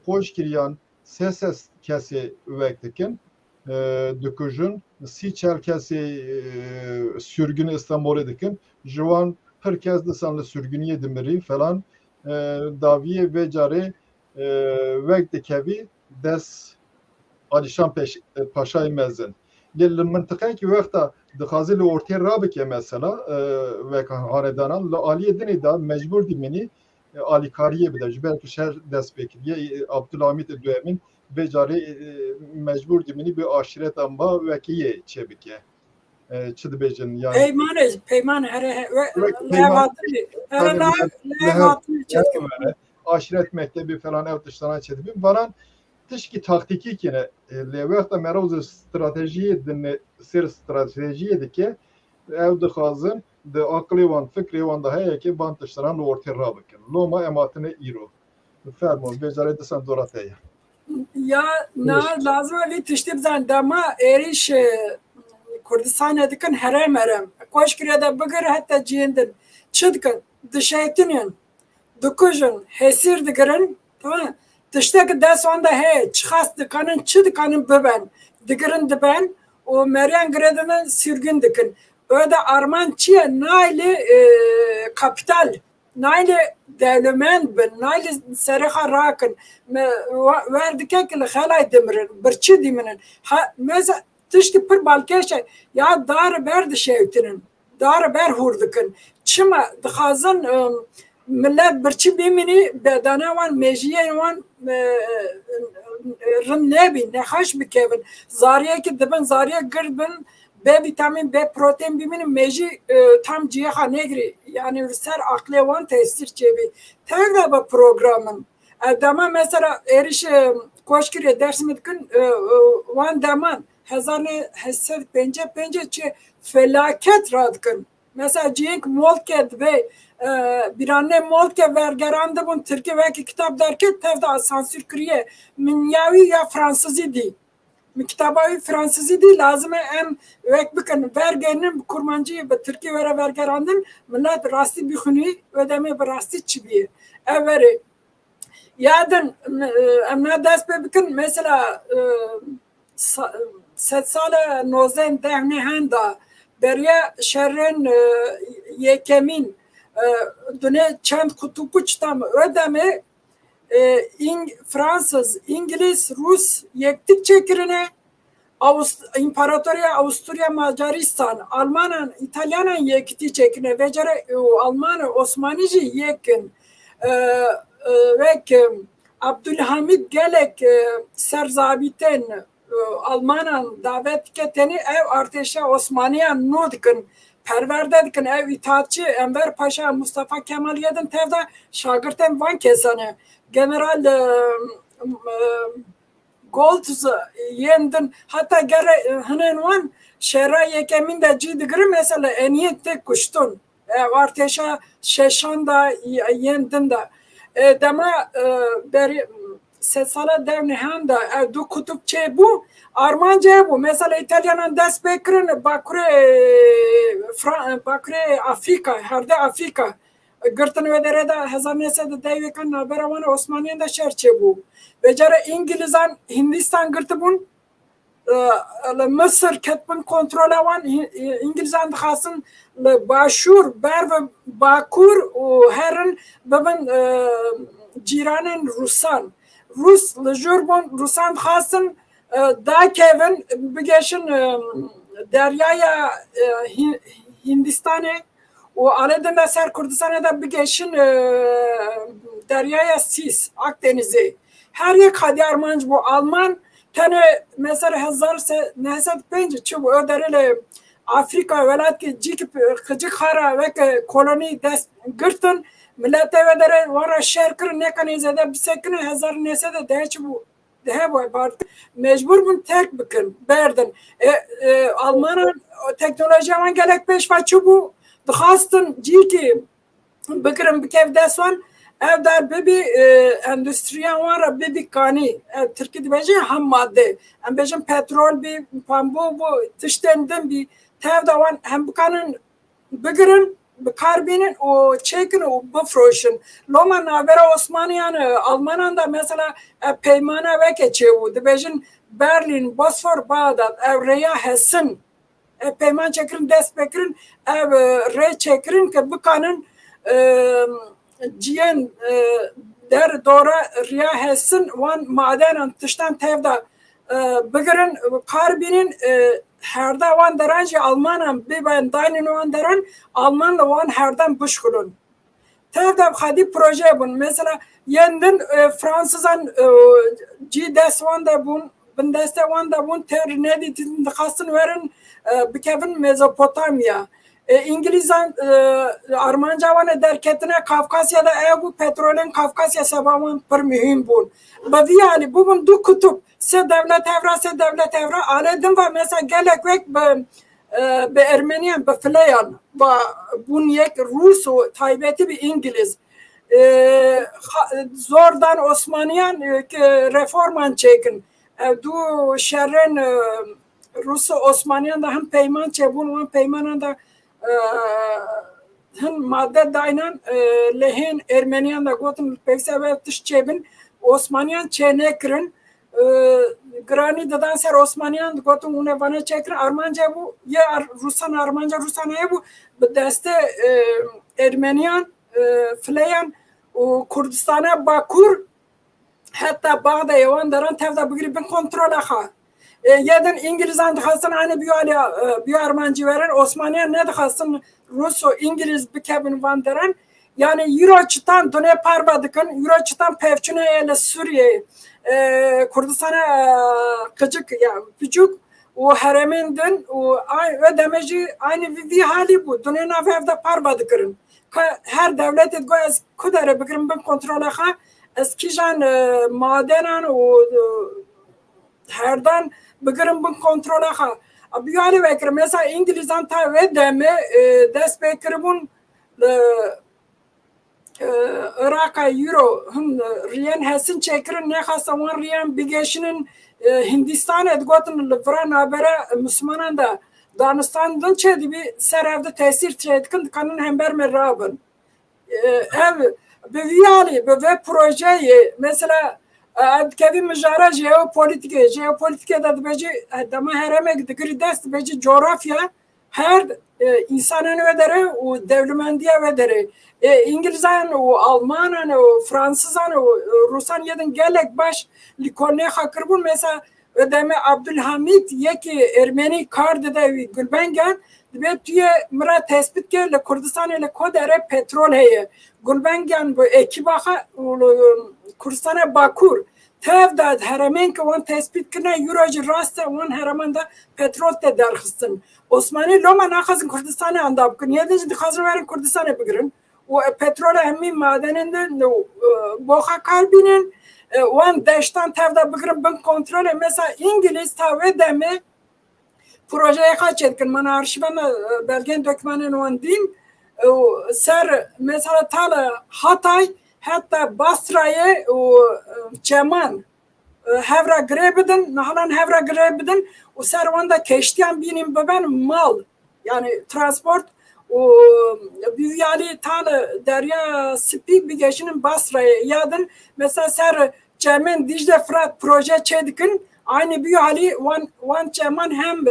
poş kiriyan ses kesi vektikin düküjün si çerkesi sürgün İstanbul'a dikin juan herkes disanlı sürgünye dimiri falan daviye ve cari vekti des Alişan Paşa'yı mezen. Gel mıntıkaya ki vekta dıkazili ortaya rabike mesela ve hanedanan Aliye dini da mecbur dimini Ali Kariye bile belki şer destekliye Abdülhamit Döemin becari mecbur dimini bir aşiret amba vekiye çebike çıdıbecin yani peyman aşiret mektebi falan ev dışlarına çedibim. Varan tişki taktiki kine levekta meroz stratejiye dinle sir stratejiye dike ev dixazin de akli wan fikri wan da heye ki ban dışlaran ortaya rabikin. Loma ematine iro. Fermo beceredi sen dorateye. Ya na lazım ali tiştib zan dama eriş Kurdistan'a dikin herem herem. Koşkiriye de bigir hatta ciyindin. Çıdkın, dışaytinin, dukujun, hesir digirin, tamam. Tişteki ders onda he, çıkas dikanın, çıdkanın biben. Digirin diben, o Meryem Gredinin sürgün dikin. Öyle arman çiye naili kapital, naili devlemen bin, naili seriha rakın. Verdike ki halay demirin, birçi deminin. Mesela tişti pır balkeşe ya dar ber dişevtinin, dar ber hurdikin. Çima dixazin millet birçi bimini bedane wan mejiye wan rin nebin, nexaş bikevin. Zariye ki dibin, zariye girbin, B vitamin, B protein biminin meji tam ciyeha negri. Yani ser akli wan tesir çebi. Tevde bu programın. Dama mesela eriş koşkiriye dersimi dikin wan daman. Hezarne hesed pence çi felaket radkın. Mesela cink molke ve bir anne molke vergerandı bun Türkiye ve kitap derken tevde asansür kriye min yavi ya Fransızı di. Mi kitabavi Fransızı di lazım em vek bikin vergenin kurmancı ve Türkiye ve vergerandın millet rasti bixuni ödeme bir rasti çibiye. Evveri yadın emna ders bikin mesela set sale nozen dehne handa beriye şerren yekemin döne çand kutupuç tam ödeme Fransız, İngiliz, Rus yektik çekirine İmparatoriya Avusturya Macaristan, Almanan, İtalyanan yekti çekirine vecere Almanı, Osmanici yekin ve Abdülhamid gelek serzabiten Almanan davet keteni ev arteşa Osmaniyan nudkin perverde dikin ev itaatçı Enver Paşa Mustafa Kemal yedin tevde şagirtem van kesane General Goltz yendin hatta gere hınen van şera yekemin de cidigiri mesela eniyette kuştun ev arteşa şeşanda yendin de dema beri sesala devnihan da du kutupçe bu Armanca bu mesela İtalyanın ders bekrin Bakre Afrika herde Afrika gırtın ve derede hezar nesede devyekan naberavanı Osmaniye'nin de şerçe bu becere İngilizan Hindistan gırtı bun Mısır ketbin kontrol avan İngilizan dıxasın başur ber ve bakur herin bebin ciranın Rusan Rus lejürbon Rusan xasın da kevin bigeşin deryaya Hindistan'e o aledinde ser Kurdistan'a da bigeşin deryaya Sis Akdeniz'e her yek hadi Armanc bu Alman tane mesela hazar nesed penci çubu öderele Afrika velat ki cikip kıcık hara ve koloni dest gırtın millete ve dere vara şerkir ne kanizede bisekine hazar nesede deç bu dehe bu part mecbur bun tek bikin berdin Almanın teknoloji aman gelek peş façu bu dıxastın ciki bikirim bikev desvan evdar bebi endüstriyan var bebi kani Türkiye bece ham madde em bejim petrol bi pambu bu tiştendim bi tevdavan hem bikanın bigirin karbinin o çekin o bufroşun Loma navera Osmaniyan Almananda mesela peymana ve keçevu dibejin Berlin Bosfor Bağdat evreya hesin peyman çekirin dest bekirin ev re çekirin ki bikanın ciyen der doğra riya hesin wan maden tıştan tevda bigirin karbinin herda wan deranji Almanan biben daynin wan deran Almanla wan herdan buşkulun tevda hadi proje bun mesela yendin Fransızan ci des wan da bun bin deste wan da bun ter nedi dıxasın verin bikevin Mezopotamya İngilizan Armanca ve derketine Kafkasya'da bu petrolün Kafkasya sebabın bir mühim bun. Badi yani bugün du kutup se devlet evra aledim ve mesela gelek vek be Ermeniyan be Fleyan ve bun yek Rus o taybeti bir İngiliz zordan Osmaniyan reforman çekin. Du şerren Rus Osmaniyan da hem peyman çebun hem peymanan da hin madde daynan lehin Ermeniyan da gotum pek sebeptiş çebin Osmaniyan çene kirin grani dadan ser Osmaniyan gotum une bana çekirin Armanca bu ya Rusan Armanca Rusanaya bu deste Ermeniyan Fleyan Kurdistan'a Bakur hatta Bağda yavan daran tevda bugri ben kontrol aha. Yedin İngiliz'den dıxasın aynı bir Armancı veren Osmaniye ne dıxasın Rus İngiliz bir kebin van daran yani Euro çıtan döne parbadıkın Euro çıtan pevçüne ele Suriye Kurdistan'a kıcık yani küçük o haremindin o ödemeci aynı bir hali bu döne nafevde parbadıkın her devlet etgo az kudere bugün ben kontrol aha eskijan madenen o herdan bugün ben kontrol aha. Bir yani bekir mesela İngiliz'den ta ve deme dest bekirimun Irak'a Euro hım riyan hesin çekirin ne hasaman riyan bigeşinin Hindistan edgotun livran habere Müslümanan da Danistan'dan çedi bir serevde tesir çedkin kanın hember merabın. Ev bir projeyi mesela kevin müjara jeopolitike da beci dama hereme digri dest beci coğrafya her insanın vedere o devlemendiye vedere İngilizan o Almanan o Fransızan o Rusan yedin gelek baş likone hakırbun mesela ödeme Abdülhamid yeki Ermeni kardı da Gülbengen ve tüye mıra tespit ke le Kurdistan ile kodere petrol heye Gülbengen bu ekibaha Kurdistan'a Bakur tevda heremen ki on tespit kine Eurocı rasta on heremanda petrol te derxistin Osmani loma nakazın Kurdistan'a andabkın yedinci dikazın verin Kurdistan'a bigirin o petrol emmi madeninden boğa kalbinin on deştan tevda bigirin ben kontrol mesela İngiliz tavve demi projeye kaç etkin bana arşivana belgen dokümanın on din ser mesela tala Hatay hatta Basra'ya Çeman hevra grebedin nahalan hevra grebedin o servanda keştiyan binim ben mal yani transport o büyüyali tala derya spik bir geçinin Basra'ya yadın mesela ser Çemen Dicle Fırat proje çedikin aynı büyüyali one Çeman hem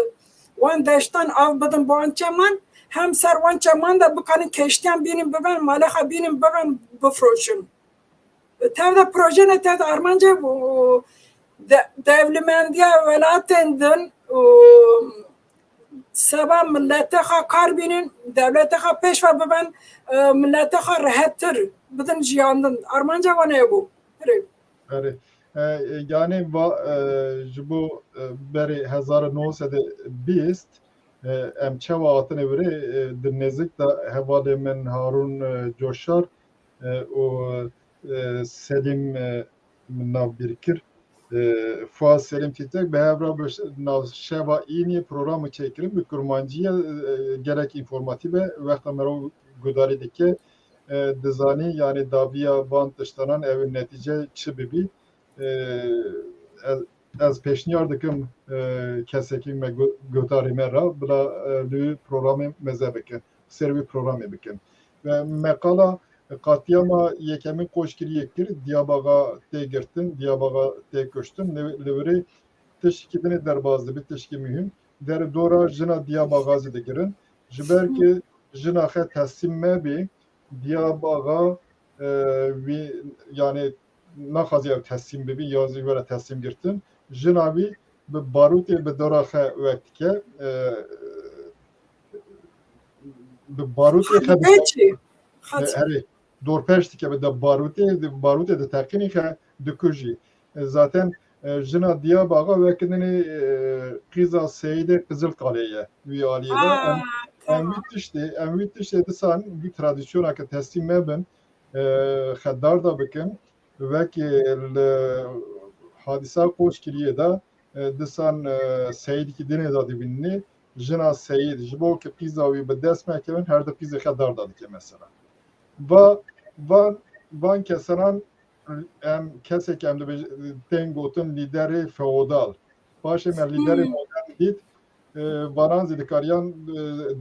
one deştan avbadın bu one Çeman hem ser one Çeman da bu kanı keştiyan binim ben malaka binim ben bufroşun tevde proje ne tevde Armanca bu devlemendiye velatendin seba millete ha karbinin devlete ha peşve ben millete ha rahattır bidin jiyandın Armanca va ne bu? Evet. Yani bu beri 1920 em çeva atın evre dinlezik da hevale men Harun Coşar o Selim nav birikir Fuat Selim Titek behevra nav şeva ini programı çekirim bir kurmancıya gerek informatibe ve kamera gudarideki dizani yani dabiya bant dışlanan evin netice çıbibi az peşniyar dikim kesekim ve gudarime ra bula lü programı mezebeke servi programı bikin ve mekala Katiyama yekemi koşkiri yektir Diyarbakır'a te girtin Diyarbakır'a te köştüm levri teşkidini derbazdı bir teşki mühim der dora jina Diyarbakır'a de girin jiber ki jina he teslimme bi Diyarbakır'a yani nakazı teslim bi yazı göre teslim girtin jina bi baruti be dora he vektike baruti he Dorpeştik ya da baruti de takini ki dökücü. Zaten jina Diyarbakır ve kendini Kıza Seyide Kızılkale'ye üye aliyede em wî tiştê disan wî tradisyoneke teslim mebin xeddar da bikin wekî li hadîsa Koçkiriyê de disan Seyîdekî dinê da dibînî jina Seyîd ji bo ku pîza wî bi dest nekevin her di pîzê xeddar da dike mesela. Van kesanan em kesek em tên gotin lîderê feodal. Paşê me lîderê modern dît varan zî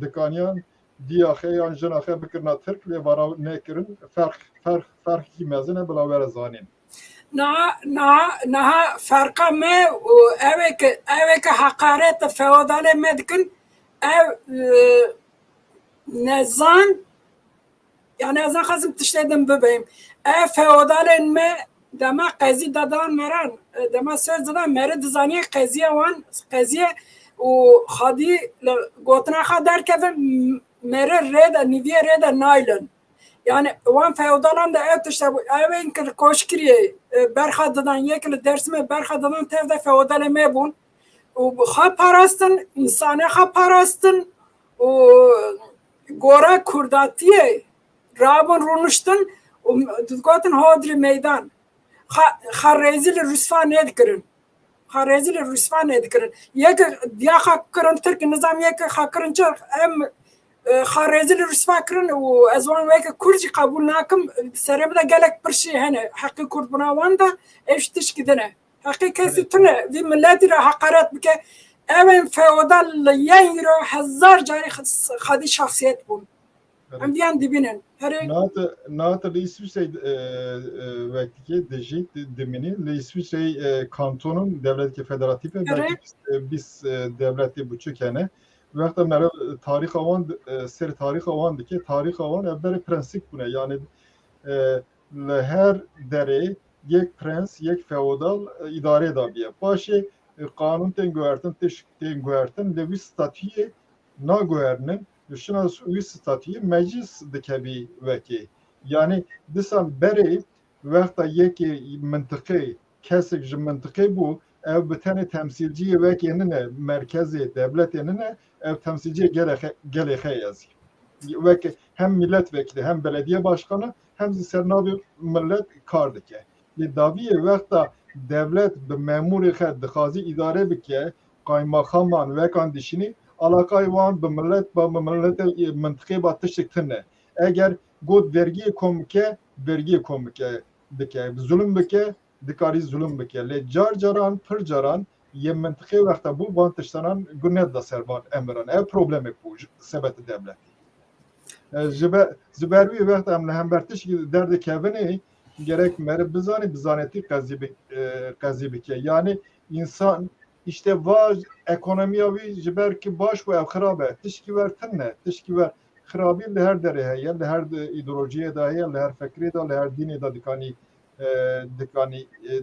dikaniyan diya xê yan jina xê bikirina Tirk lê vara nekirin ferqî mezin e bila were zanîn. Niha ferqa me û eveke heqaret feodalê me dikin ev nezan yani ez naxwazim tiştê din bibêjim ev feodalên me dema qezî dadan meran dema söz didan merê dizaniye qeziya wan qeziye û xadî li gotina xwe derkevin merê rê de nîviye rê de naylin. Yani wan feodalan da ev tişte bû evên ki li Koçkiriyê berxa didan yekî li Dêrsimê berxa didan tev de feodalê me bûn û xwe parastin însanê xwe parastin û gora kurdatiyê rabin rûniştin û digotin hodrî meydan xwe rêzî li Rûsva nedikirin xwe rêzî li Rûsva nedikirin yekî diya xwe kirin Tirk nizam yekî xwe kirin Çirk em xwe rêzî li Rûsva kirin û ez wan weke Kurd jî qebûl nakim serê bide gelek pirşî hene heqî kurdbûna wan da ev ji tişkî din e heqî kesî tune vî milletî re heqaret bike evên feodal li yên îro hezar carî xwedî şexsiyet bûn em diyan dibînin herê Nata li İsviçreyê vektikê dijî dimînî li İsviçreyê kantonun devleteke federatif e belkî bîst devletê biçûk hene wexta mere tarixa wan ser tarixa wan dike tarixa wan ev berê prensîk bûne yani li her derê yek prens yek feodal îdarê dabiye paşê qanûn tên guhertin tişk tên guhertin li wî statûyê naguherinin şina wî statûyê meclis dikevî wekî yani disan berê wexta yekê mintiqê kesek ji mintiqê bû ev bi tenê temsîlciyê wekê nine merkezê devletê nine ev temsilciye gelê xê yazî wekî hem milletvekili hem belediye başkanı hem zî sernavê millet kar dike lê daviyê wexta devlet bi memûrê xwe dixwazî îdare bike qaymaxaman wekan dişînî alaqayê wan bi millet bi milletê mintiqê ba tiştek tune eger got vergiyê kom bike vergiyê kom bike dike zulm bike dikarî zulm bike lê car caran pir caran yê mintiqê wexta bû van tiştanan gunet da ser van emiran ev problemek bû sebetê devletê ji ber wî wexta em li hember tişkî derdê kevinê gerek mere bizanetî qezî bike yani insan işte var ekonomiya wî ji ber ki baş û ev xirab e tişkî wer tune tişkî wer xirabî li her derê heye li her îdeolojiyê de heye li her fikrê de li her dînê de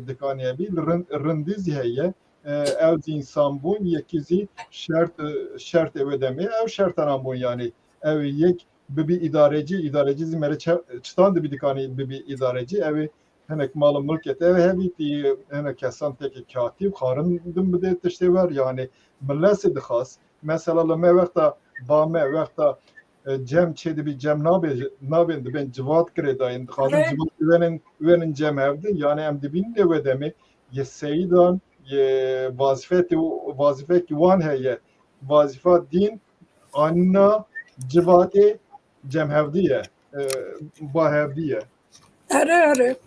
dikanî bî li rindî zî heye ev zî însan bûn yekî zî şert ew demê ev şertanan bûn yani ew yek bibî îdarecî zî mere çitan dibî dikanî bibî îdarecî ew hinek mal milket ev hevîtî hinek kesan teke katîb xarin din bide tiştê wer yani milletê dixwaz mesela li me wexta bame wexta cem çê dibî cem nabên dibên civat kirê dayên dixwazin civat wênin cem hevdin yani em dibînin lê we demê yê seyîdan yê vazîfekî wan heye vazîfa dîn anîna civatê cemhevdî ye bahevdî ye here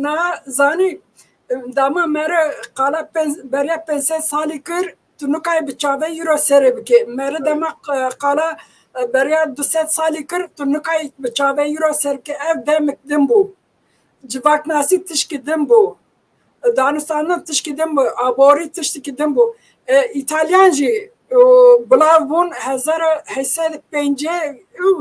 na zanî dema mere qala beriya 5 salî kir tu nikayê bi çavê îro serê bikê mere dema qala beriya 200 salî kir tu nikayê bi çavê îro ser bikê ev demek din bû civaknasî tişkî din bû danistanin tişkî din bû aborî tiştekî din bû İtalyan jî bilav bûn 1805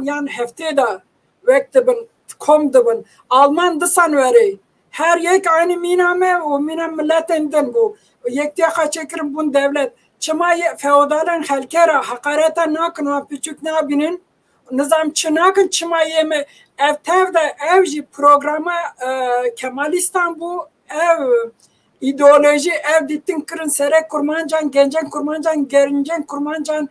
yan heftê de wek dibin kom dibin Alman disan werê her yek aynı mîna me û mîna milletên din bû yektiya xwe çêkirin bûn devlet çima feodalên xelkê re heqareta nakin wan piçûk nabînin nizam çi nakin çima yê me ev tev de ev jî programa Kemalîstan bû ev ideoloji ev dîtin kirin serê kurmancan gencên kurmancan gerincên kurmancan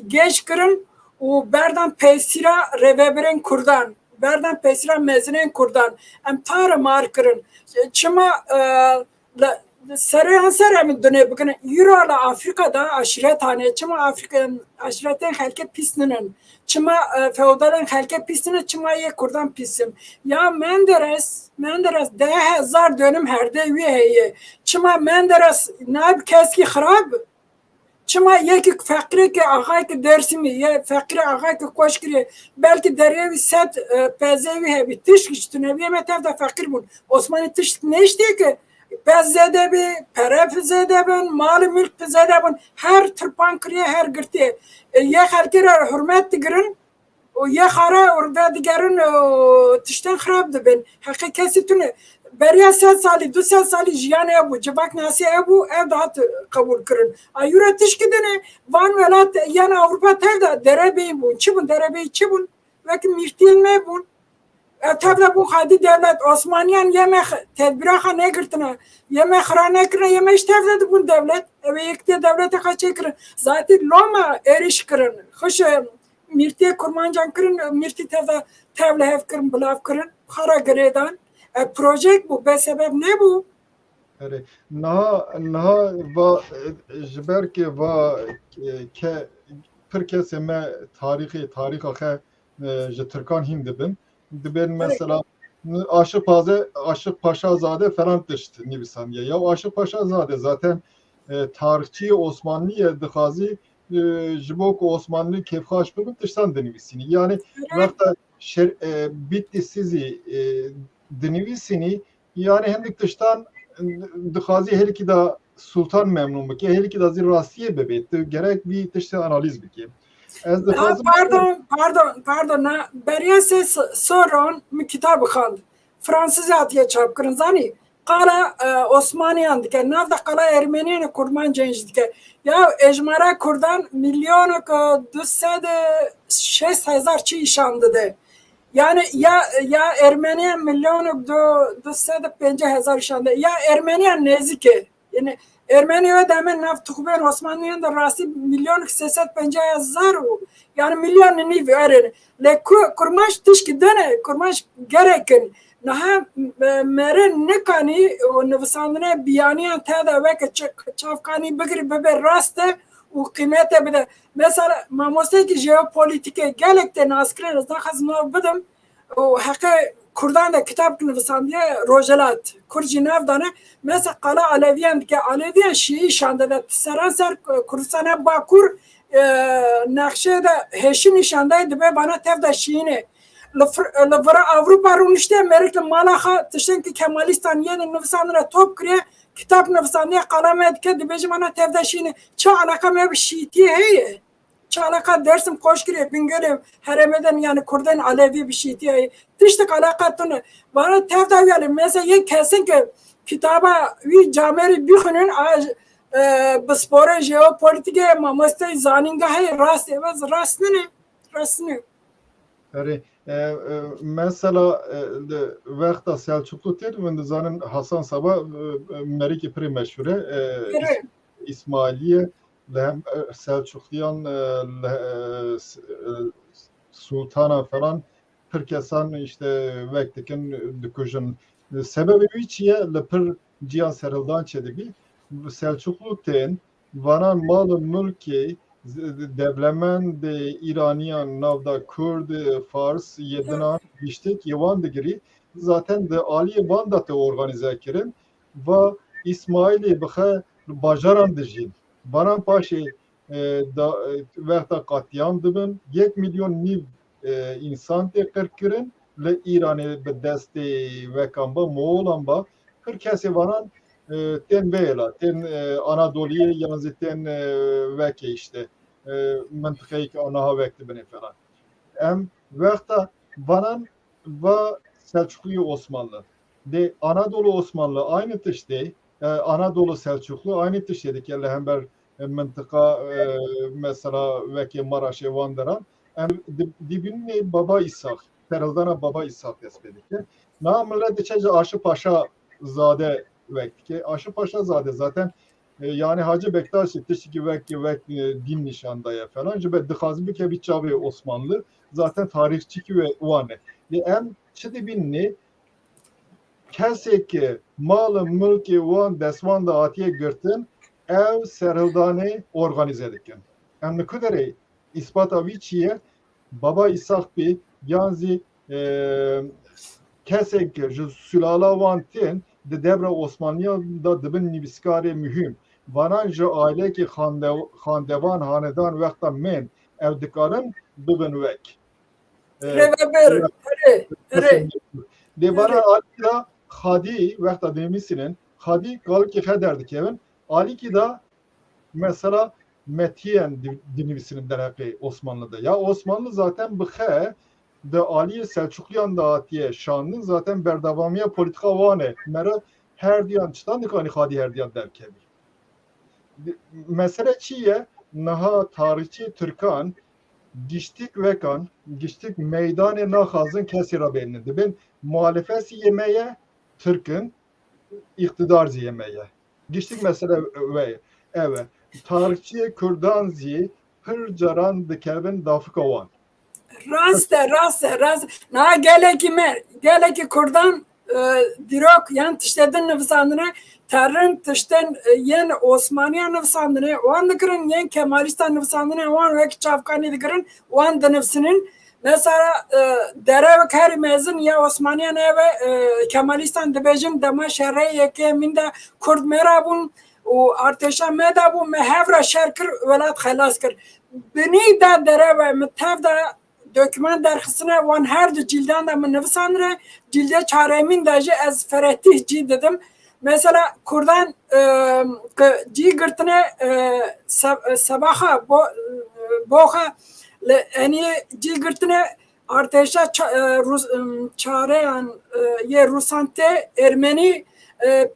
geç kırın o berdan pesira reveberin kurdan berdan pesira mezinen kurdan em tar markırın çıma Sarıyan sarı döne bugün Euro'la Afrika'da aşiret tane çıma Afrika'nın aşiretten halket pisninin çıma feodalın halket pisninin çıma ye kurdan pisim ya Menderes de hezar dönüm herde üye çıma Menderes nab keski harab çıma yeki fakire ki ağay ki dersimi ye fakire ağay ki koşkiri belki deryevi set pezevi hebi tiş güçtüne bir metev de fakir bun Osmanlı tiş ne işte ki Pezede bi, pere pezede bin, mali mülk pezede bin, her tırpan kriye, her gırtiye. Ye herkere hürmet digirin, o ye hara orada digerin tişten xarab dibin. Hakikati tune. Beriya 3 sali, 2 sali jiyan ebu, cebak nasi ebu, ev daha kabul kırın. Ayura tişkidine, van velat, yani Avrupa tevda, derebeyi bun, çibun, derebeyi çibun, veki mirtiyen me bun. Tabii bu hadi devlet Osmaniyan yemek tedbiraha ne girtine yemek xrane kırın yemek tevledi bu devlet ve yekte devlete kaçı kırın zaten Roma eriş kırın hoş mirti kurmancan kırın mirti tevle hev kırın bulav kırın para gredan proje bu be sebep ne bu? Evet. Naha va jiber ki va ke pir kese me tarihi ji Türkan him dibin. Dibin mesela Aşık Paşazade falan tişt nivîsandiye. Ya Aşık Paşazade zaten tarihçi Osmanlı'ya dixwazi ji bo ku Osmanlı kevxaş bibin tiştan dinivîsînî. Yani vekta bitti sizi dinivîsînî yani hendik tiştan dixwazi her iki da Sultan memnun bike, her iki da zî rastiye bibêt. Gerek bir tiştê analiz bike. Pardon. Beriye ses soron mi kitabı kaldı. Fransızca diye çap kırın zani. Kala Osmaniyan dike. Navda kala Ermeniyan kurman cenç dike. Ya ejmara kurdan milyonu 206 çi işandı de. Yani ya Ermeniyan milyonu 250 işandı. Ya Ermeniyan nezike. Yani Ermeniye demen naf tukben Osmanlı'nın da rasi milyon 350,000 yani milyon ni verin. Le kurmaş tişki dene kurmaş gerekin. Naha meren nekani o nefsandine biyaniyan tada ve çavkani bigri bebe raste o kıymete bile. Mesela mamostaki jeopolitike gelekte naskren azdan hazno bidim o hakkı Kurdan da kitap nivîsandiye rojelat. Kurci navdane mesela qala Aleviyan ki Aleviyan Şii şanda da seranser Kurdistana Bakur nakşe de heşin nişandaydı be bana tevda Şiine. Lavra Avrupa runişte Amerika malaha tişten ki Kemalistan yeni nivîsandine top kriye kitap nivîsandiye qalamet ke dibeci bana tevda Şiine. Ça alaka me bir Şiitiye heye. Çalaka dersim koşkiri bingöre heremeden yani Kurdan Alevi bir şey diye tiştik alakatını bana tevda yani mesela ye kesin ki kitaba vi cameri bixunun bspora jeopolitike mamastay zaninga hay rast evaz rastını. Yani mesela vekta Selçuklu termin zanen Hasan Sabah meriki pri meşhure İsmailiye hem Selçukluyan Sultana falan Pirkesan işte vektikin düküjün sebebi içiye lepir cihan serıldan çedibi Selçuklu ten varan malı mülki devlemen de İraniyan navda Kurd Fars yedinan iştek yavan digiri zaten de Ali Vandat'ı organize kirin ve İsmaili bıha bajaran dijin Baran paşe vekta katliam dibin 1 milyon niv insan tekrar kirin le İran'ı be desti vekamba Moğolan ba kır kesi varan ten beyla ten Anadolu'ya yalnız ten veke işte mıntıkayı ki anaha vekti beni falan. Em vekta varan ve Selçuklu Osmanlı de Anadolu Osmanlı aynı tişte Anadolu Selçuklu aynı tiştedik yani hember mıntıka mesela veki Maraş'e vandıran dibini Baba İshak Terildana Baba İshak tespit edildi. Namıla deçece Aşı Paşa Zade vekti. Aşı Paşa Zade zaten yani Hacı Bektaş tişki vek din nişandaya falan jibe dixazim bike bir çavi Osmanlı zaten tarihçi ki ve uane em çidi binni keseki malı mülki wan desvan da atiye girtin ev serhildane organize dikin em ne kadar ispat aviçiye baba İshak bi yanzi kesek ji sülala wan tên di devra Osmaniya da dibin nivîskarê mühim vanan ji ailekî xandevan hanedan wexta min ev dikarin bibin wek. Reveber. Lê vana alî xadî wexta demîsinin xadî galikî xe derdikevin alîkî da mesela metiyen dinivîsinin derheqê Osmanlı'da. Ya Osmanlı zaten bi xe de Aliye Selçukluyan da atiye şanın zaten berdavamiye politika vane. Mera her diyan çıtan dikani xadi her diyan derkebi. Mesele çiye naha tarihçi Türkan giştik vekan, giştik meydanı nahazın kesira beynindi. Ben muhalefesi yemeye Türk'ün iktidar yemeye. Giştik mesela ve evet. Tarihçi Kürdan zi hır caran dikevin dafika van. Rast. Na geleki Kurdan dirok yan tiştedin nefsandına tarın tişten yen Osmaniye nefsandına wan dikirin yen Kemalistan nefsandına wan vek çavkani dikirin wan da nefsinin mesela derevek her mezun ya Osmaniye ne ve Kemalistan dibejin dema şerre yeke minde Kurd merabun و ارتشا مدا بو مهاورا شرکر ولات خلاص کر بنی دا دره و متف دا دکمان در خصنه وان هر دو جلدان دا من نفسانره جلده چارمین دا جه از فرهتیح جی dedim. Mesela Kurdan جی گرتنه sabaha boha yani جی گرتنه ارتشا çareyan ye Rusante Ermeni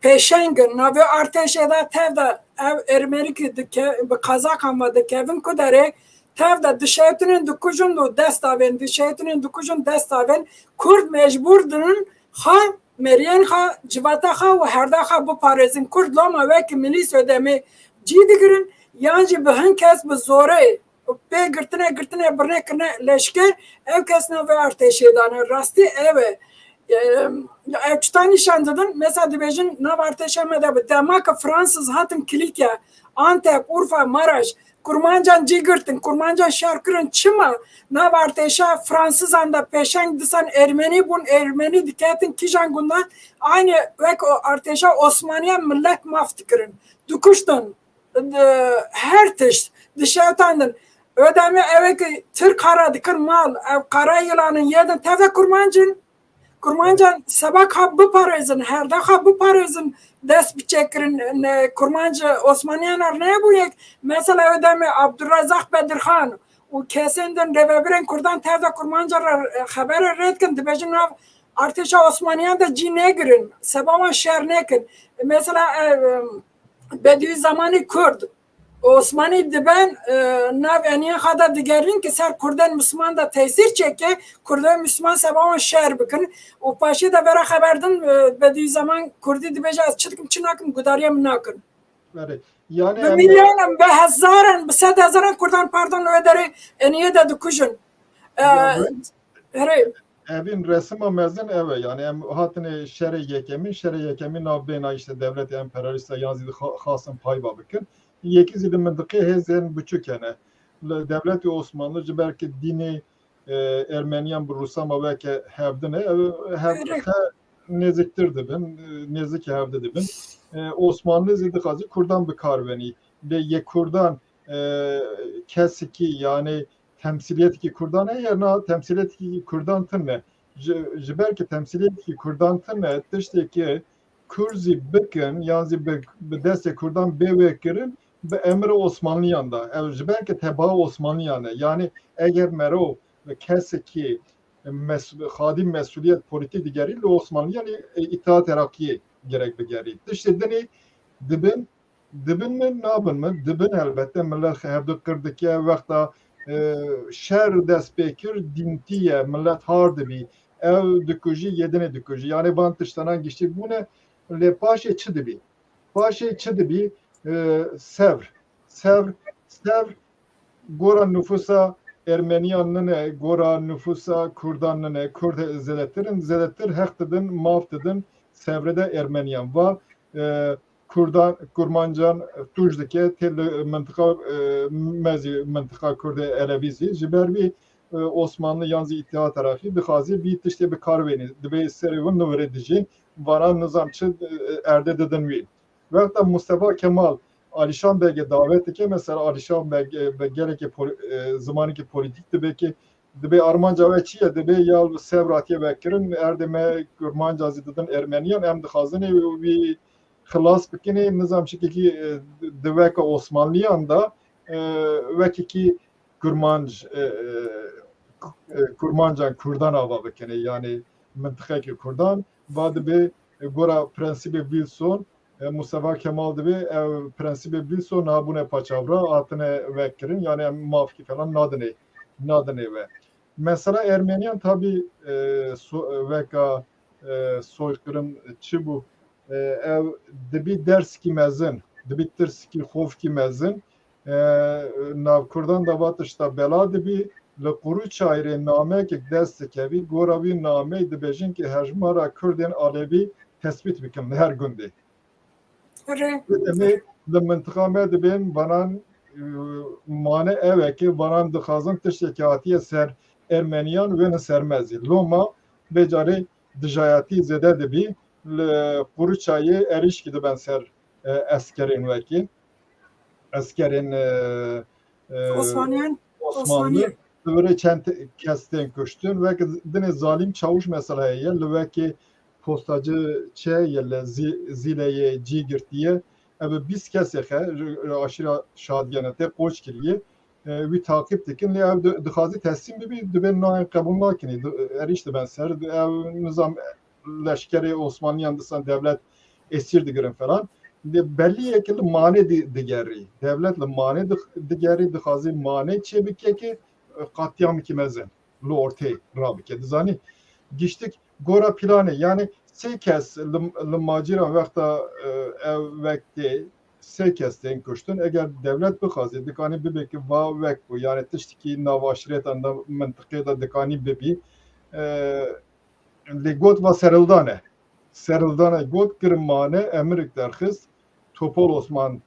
peşengin navi arteşeda tevda ev Ermenik Kazak hamada Kevin Kudere tevda dışarıtının dukujun destaven dışarıtının dukujun destaven Kurd mecburdunun ha Meriyen ha civata ha ve herda ha bu parezin Kurd lama ve ki milis ödemi cidigirin yancı bihin kes bu zore pe girtine birne kine leşker ev kesne ve arteşedanı rasti eve Çutan nişanlıdın mesela dibejin nav arteşemede bu demak Fransız hatın Kilikya, Antep, Urfa, Maraş, Kurmancan Cigirtin, Kurmancan Şarkırın Çıma nav arteşa Fransız anda peşeng disan Ermeni bun Ermeni diketin kijangundan aynı vek arteşa Osmaniye millet maftikirin. Dukuştun her tiş dışarıtandın. Ödemi eveki Türk hara dikir mal ev kara yılanın yedin teve Kurmancan sabah bu parazın, her dakika bu parazın dest biçekirin Kurmanca Osmaniyanar ne bu yek? Mesela ödemi Abdurrazak Bedirhan o kesenden revebiren Kurdan tevda Kurmancalar haber redkin dibejin av arteşa Osmaniyan da cine girin. Sabah şer nekin. Mesela Bediüzzamanı Kurd Osmanlı diben naveniye kadar digerin ki ser Kurdan Müslüman da tesir çeke Kurdan Müslüman sabahın şer bakın o paşa da vera haberdin Bediüzzaman Kurdi dibece az çıtkım çınakım gudariyem nakın. Yani milyonum be hazaran be 100,000 Kurdan pardon öderi eniye de dukujun. Evin resim mezun eve yani em hatine şere yekemin nabena işte devlet emperyalist yazdı hasım pay babıkın. Yeki zidi mıntıkı hezen buçuk yani. Devlet-i Osmanlı belki dini Ermeniyan bu Rusama belki hevdine neziktirdi ben. Nezik hevdidi ben. Osmanlı zidi kazı Kurdan bir karveni. Ve ye Kurdan kesiki yani temsiliyet ki Kurdan yerine temsiliyet ki Kurdan tınne. Belki temsiliyet ki Kurdan tınne işte ki Kurzi bakın yani bir destek Kurdan bevekirin be emre Osmanlıyan'da. Belki teba Osmanlıyan'da. Yani eğer mero ve keseki hadim mesuliyet politik digeriyle Osmanlıyan itaat terakkiye gerek bir geri. İşte dibin mi ne yapın mı? Dibin elbette millet hevdük kırdık ya vakta şer despekir dintiye millet hardı bir ev dükücü yedine dükücü. Yani bantıştanan geçti. Bu ne? Le paşe çıdı bir. Paşe çıdı bir Sevr. Sevr gora nüfusa Ermeniyanın ne, gora nüfusa Kurdanın ne, Kurd zelettir, hektidin, maftidin, Sevrede Ermeniyan va Kurdan, Kurmancan, Tujdike, tel mıntıka, mezi mıntıka Kurde Elevizi, jibervi Osmanlı yanzı İttihat tarafı, bixazi bir tişte bir karveni, dibe serivin növredici, varan nizamçı erde dedin. Ve hatta Mustafa Kemal Alişan Bey'e davet eke mesela Alişan Bey gerek zamanı ki politikti belki dibe Armanca ve Çiye dibe ya Sevratiye vekirin erdeme Kurmanca zidin Ermeniyan hem de hazine bir xılas bikini nizam şekiki diveka Osmanlıyan da ve ki Kurmancan Kurdan ava bikini yani mıntıkaki Kurdan va dibe gora prensibi Wilson Mustafa Kemal gibi prensibi bir son habune paçavra atine vekirin yani mafki falan nadine ve mesela Ermeniyan tabi veka soykırım çibu ev dibi ders ki mezin dibi ders ki hof ki mezin nav Kurdan da batışta bela dibi le kuru çayre name ki dest kevi goravi name dibejin ki hejmara Kürden Alevi tespit bikin her günde. Demek le mıntıkame dibin banan mane eveki banan dixazın tiştekatiye ser Ermeniyan ve sermezi. Loma becari dijayati zede dibi le kuruçayı eriş gidi ben ser askerin veki. Askerin Osmanlı böyle kesten köştün ve dine zalim çavuş meseleye leveki postacı yelle zileye cigirtiye abi biz keseke aşırı şadyanete koç kiliye bir takip dikin le ev dıxazi teslim bir ben nain kabul lakini erişti ben ser nizam leşkeri Osmanlı yandısan devlet esir digirin falan belli yekili mane digeri devletle mane digeri dıxazi mane çebike ki katliam ki mezen lo ortay rabike dizani geçtik gora planı yani sekes maciran vakta vakti sekes'ten köştün eğer devlet bixazi dikani bibeki va vek bu yani tiştiki navaşiretan da mıntıkada dikani bibi ligot va serildane got kırmane emrik derxiz Topol Osman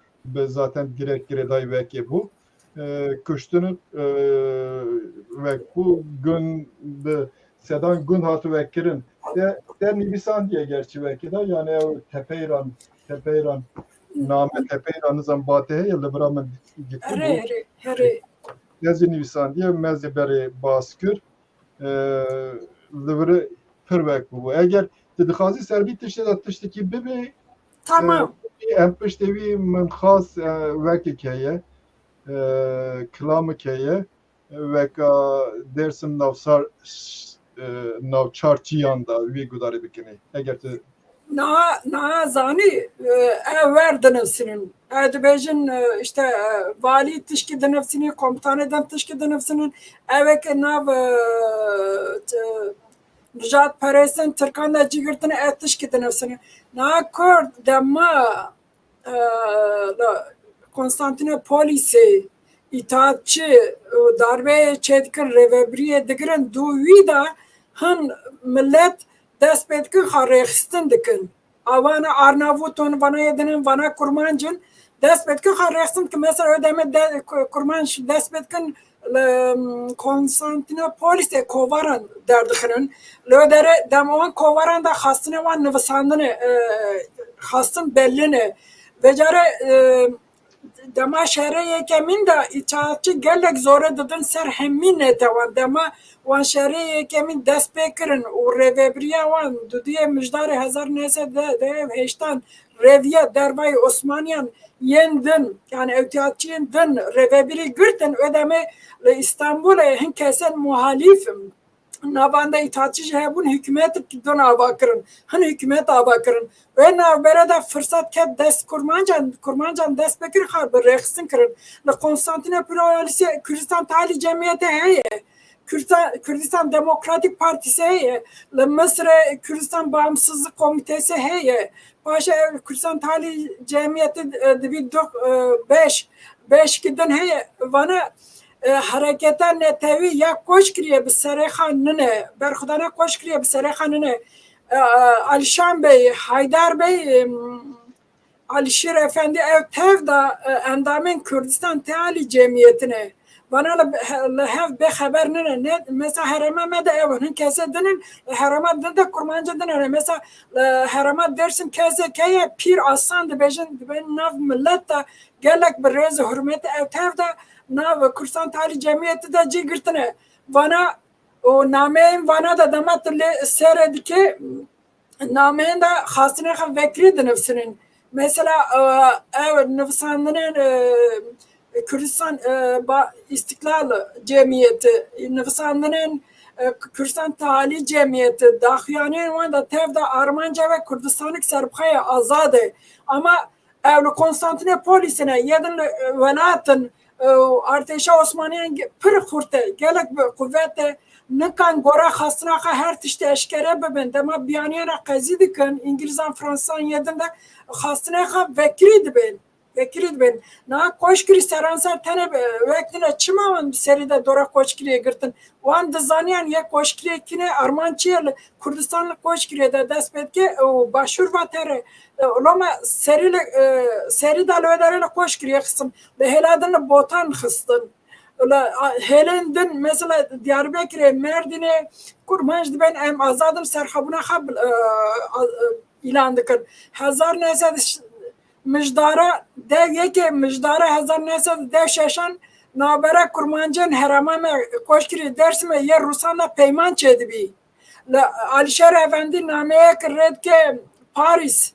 zaten direkt gireday veki bu köştünün ve bu gün sedan gün hatı vekirin der Nibisan diye gerçi belki de yani Tepeyran name Tepeyran'ı zambatehe ya lebramın gitti bu Nezi Nibisan diye mezi beri baskür lebri pırvek bu eğer dedikazi serbi tişteki bibi tamam empiştevi min khas vekikeye klamı keye veka dersim navsar navçarçıyanda vi gudarı bikini eğer na zani verdi nefsinin edebejin işte vali tişki nefsini komutan eden tişki nefsinin evek nav Nijat Paresin Türkan da cigirtini tişki nefsini na Kurd dema Konstantinopolis'i itaatçı darbe çetkin revebriye digirin duvi da hın millet dest petkin xarexistin dikin. Avana Arnavutun, vana yedinin, vana Kurmancın dest petkin xarexistin ki mesela ödeme Kurmanç dest petkin Konstantinopolis'e kovaran derdikinin. Lödere demoğun kovaran da hastine van nıvısandını hastın bellini. Vecare dema şehre yekemin de içaatçı gelek zora dedin ser hemmin etevan dema wan şehre yekemin dest pekirin u revebriya wan dudiye müjdarı hazar nese de heştan reviye derbay Osmaniyan yendin yani evtiyatçıyın din revebri gürten ödeme İstanbul'a hin kesen muhalifim navanda itaatçı hebun hükümet don avakırın. Hani hükümet avakırın. Ve navberada fırsat ket dest kurmancan dest bekir harbi reksin kırın. Le Konstantinopolis'e Kürdistan tali cemiyeti heye. Kürdistan Demokratik Partisi heye, Mısır Kürdistan Bağımsızlık Komitesi heye, Paşa Kürdistan Tali Cemiyeti bir 5 gidin heye, bana hareketen netevi ya koş kiriye bir serexanine, berxudana koş kiriye bir serexanine, Alişan Bey, Haydar Bey, Alişir Efendi ev tev da endamın Kürdistan Teali Cemiyetine bana hev be haber ne mesela harama da evinin kesedinin harama da kurmancı denen mesela harama dersin kese keye pir asan de bejin ben nav millet da gelek bir rez hürmeti ev tev da nav Kürdistan Teali Cemiyeti de cigirtine bana o nameyin bana da damat seyrediki nameyin de hasine vekri nefsinin mesela nüfusandının Kürdistan İstiklal Cemiyeti, nüfusandının Kürdistan Tali Cemiyeti, Dahyani'nin da tevda Armanca ve Kürdistanlık Serbxaya azade. Ama evli Konstantinopolis'ine yedin velatın Arteşa Osmaniye'nin pır kurte, gelek kuvvete Nikan gora xastnaka her tişte eşkere bebin dema biyaniyana qezi dikin İngilizan Fransan yedinde xastnaka vekri dibin na koşkiri seransar tane vektine çımaman bir seride dora koşkiriye girtin wan dizaniyan ye koşkiriye kine Armançiyel Kürdistanlı koşkiriye de despetke başur vatere loma seri dalvedarıyla koşkiriye xısın de heladını botan xıstın Helendin mesela Diyarbakır'a Mardin'e kurmanj ben em azadım serhabuna hab ilan dikir. Hazar nesed mijdara de yeke mijdara hazar nesed de şeşan nabera kurmancın herama me koşkiri dersime yer Rusanla peyman çedibi. Alişer Efendi nameye kırred ke Paris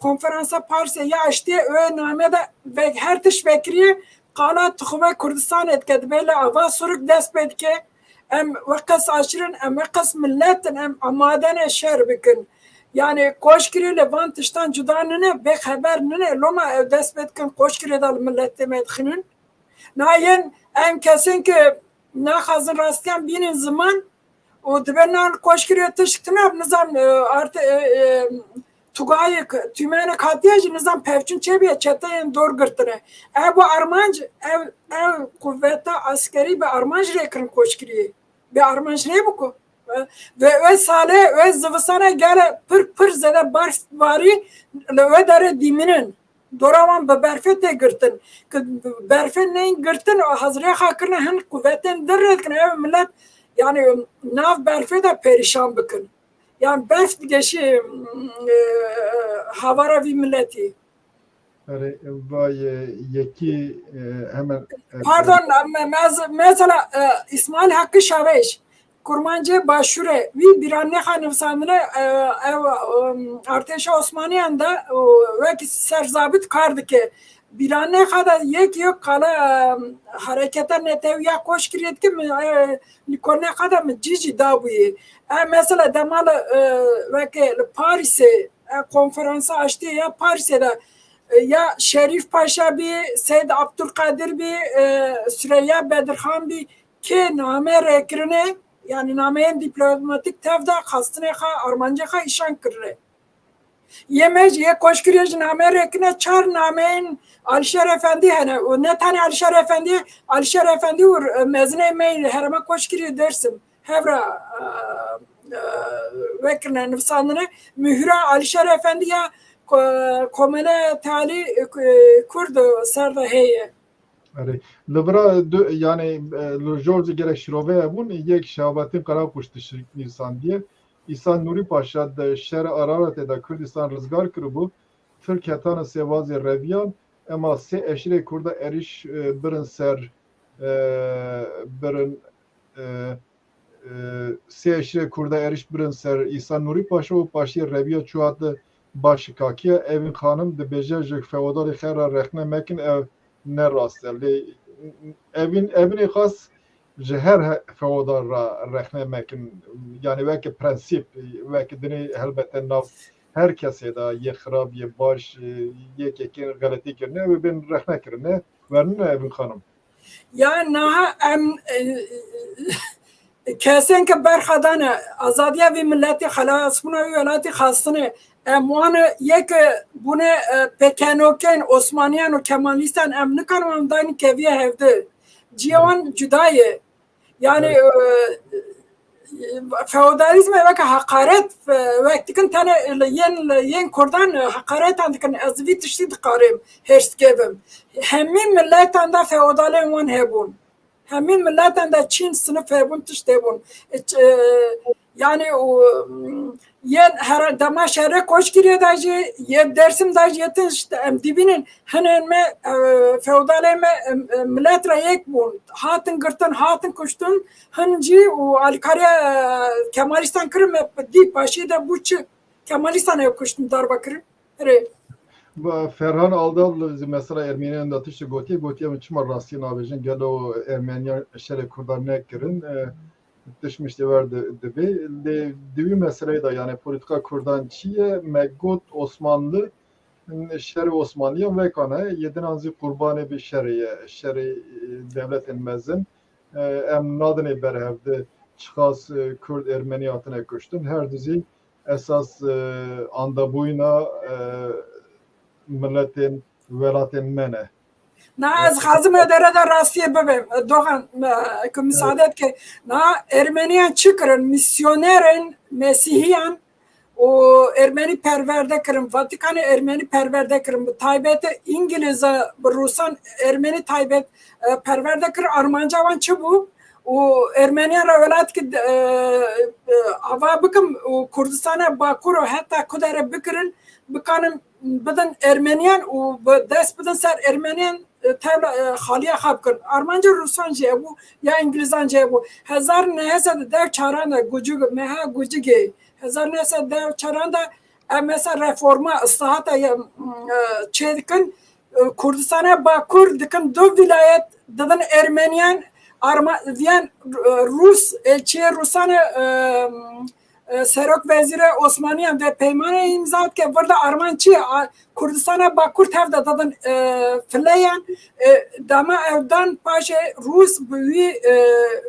konferansa Paris'e ya açtı öyle namede ve her tiş bekriye Kala tıkıva Kürdistan etket böyle ava suruk dest bedke em vakas aşırın em vakas milletin em amadene şer bikin yani koşkiri levantıştan cudanını be haber ne loma ev dest bedkin koşkiri dal millette medxinin nayen em kesin ki na hazın rastyan binin zaman o dibenen koşkiri tışkına nizam artı Tugayık, tümene katiyacı nizam pevçün çebiye çeteyen doğru gırtına. Bu Armanc, kuvvete askeri bir Armanc rekrin koşkiriye. Bir Armanc ne bu ku? Ve sale, ve zıvısana gele pır zede bari, ve dere diminin. Doravan be berfete gırtın. Berfen neyin gırtın, hazırya hakırına hen kuvvetten dirretkin. Millet, yani nav berfete perişan bıkın. Yani berf geçi havara bir milleti. Yani vay yeki hemen Pardon mesela İsmail Hakkı Şaveş kurmancı başure bir anne hanım sandığına Arteşa Osmaniye'nde ve serzabit kardı ki bir anne kadar yek yok kala harekete neteviya koş kiriyet ki ne kadar mı cici da bu mesela demalı ve Paris'e konferansı açtı ya Paris'e ya Şerif Paşa bir Seyyid Abdülkadir bir Süreyya Bedirhan bir ki name rekrine yani nameyen diplomatik tevda kastine Armanca işan kırre yemez ye koşkiriyaj name rekine çar nameyen Alişer Efendi hani ne tane Alişer Efendi vur mezne meyin herama koşkiriye dersim hevra vekrine nüfsandını mühra Alişer Efendi ya komene tali kurdu serda heye. Yani libra yani George gerek şirove bun yek şabatin kara kuştu şirk insan diye İhsan Nuri Paşa da şer ararat eda Kürdistan rızgar kırıbu Türkiye'tan sevazı reviyan ama se eşire kurda eriş birin ser birin se eşire kurda eriş birin ser İhsan Nuri Paşa o paşi reviya çuatı başı kakiye evin hanım de bejejek feodali khera rexne mekin ev ne rasteli evin khas her feodal rexne mekin yani belki prensip belki dini elbette nav herkese de ye xarab ye baş ye kekin galati kirne ve ben rexne kirne verin evin hanım yani naha em kesin ki berxadane azadiya ve milleti xalas buna velati xastine em wana yek bune pekenoken Osmaniyan ve Kemalistan em nikan dayni keviye hevde civan cudaye yani feodalizm ve hakaret vaktikin tane yen kurdan hakaret andikin azvi tişti dikarim herskevim hemin milletan da feodalen wan hebun hemin milletan da Çin sınıf hebun tişte bun yani yen her dama şehre koş giriyor dayıcı yen dersim dayıcı yetin işte em dibinin hemen me feodalen me millet rayek bun hatın gırtın hatın kuştun hanci o alkarya Kemalistan kırım dip başı da bu çı Kemalistan'a kuştun darba kırım Ferhan Aldal mesela Ermeniyan da tişi gotiye çimar rastiyên avêjin gelo Ermeniyan şerê Kurdan nekirin tişmişti verdi dibe divî meseleyê da yani politika Kurdan çiye me got Osmanlı şerê Osmanlıya vekane yedin anzî qurbanê bir şerê devletên mezin em nadinê berhevde çıkas Kurd Ermeni hatine kuştun her dizî esas andabûyna milletên welatên me ne. Na az xazım edere de rastiye bibim. Doğan ki müsaade et ki na Ermeniyan çıkırın misyonerin Mesihiyan o Ermeni perverde kırım Vatikan'ı Ermeni perverde kırım taybete İngiliz'e Rusan Ermeni taybet perverde kır Armancavan çubu o Ermeniyan velat ki hava bakım Kurdistan'a Bakuro hatta kudere bikirın bikanım بدن Ermeniyan o dest بدن ser Ermeniyan tevla xaliye xapkın. Armanca Rusan bu ya İngilizan bu. Hezar neyse dev çaranda gucu meha gucuge. Hezar neyse dev çaranda mesela reforma ıslahata çedikin Kurdistan'a Bakur dikin dö vilayet dedin Ermeniyan diyen Rus elçiye Rusan'ı Serok Veziri Osmaniyan ve peymane imzat ki burada Armançı Kurdistan'a Bakur tevde dadın fileyen dama evden paşe Rus büyü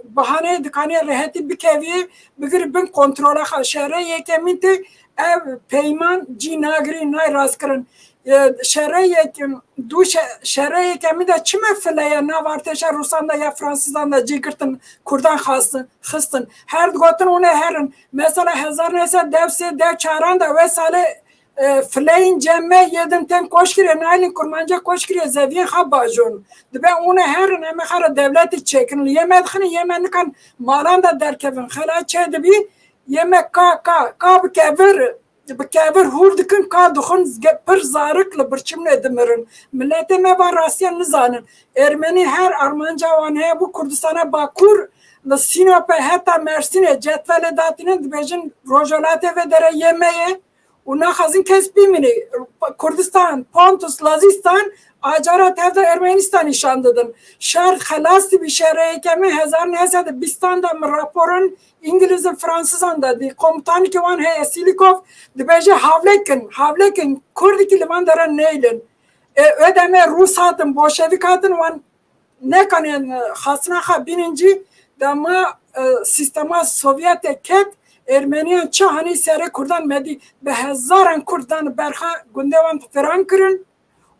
bahane dikane reheti bikevi bigir bin kontrola şehre yekeminti ev peyman cinagri nay raskırın şehre yekim du şehre yekemi de çime fileyen ne var teşe Rusan da ya Fransızdan da cigirtin Kurdan xıstın her gotun onu herin mesela hezar neyse dev çaran da vesale fileyin cemme yedin ten koşkire nailin kurmanca koşkire zeviyen xabajon dibe onu herin eme xara devleti çekin yemedxini yemenlikan malan da derkevin xela çe dibi yemek ka bikevir hur dikin ka duxun pir zarıklı birçimle dimirin millete me var rasyan nizanin Ermeni her Armanca wan heye bu Kurdistan'a Bakur Sinop'e hatta Mersin'e cetvele datinin dibejin rojolate ve dere yemeye ona xazin kes bimini Kurdistan, Pontus, Lazistan acara tevde Ermenistan işandadın. Şer xelasi bir şehre kemi hezar neyse Bistan'da raporun İngiliz'e Fransız'an da di komutanı ki van heye Silikov dibeje havlekin Kurdiki liman deren neylin ödeme Rus hatın Bolşevik hatın van ne kanın hasna bininci dama sistema Sovyete ket Ermeniyan çahani sere Kurdan medi be hezaran Kurdan berha gündevan Frankırın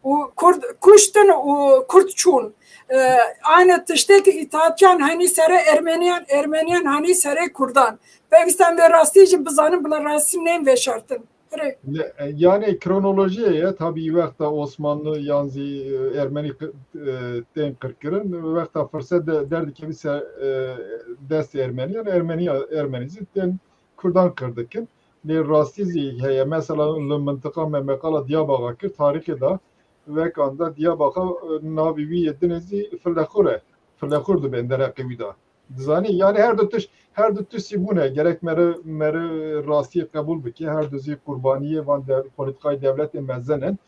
o Kurd kuştun o Kurd çun aynı tıştaki itaatçan hani sere Ermeniyan hani sere Kurdan Pakistan ve rastici bizanın bula rasim neyim ve şartın yani kronolojiye tabii vakta Osmanlı yanzi Ermeni den kırkırın vakta fırsat derdi ki biz dest Ermenizi den Kurdan kırdıkın le rastizi heye mesela mıntıka memekala Diyarbakır tarihi da vekanda Diyarbakır nabivi yedinezi fırlakurdu bendere kıvida Dizani yani her dötüş bune gerek meri rasti kabul biki her düzi kurbaniye van politikayı devlet mezenen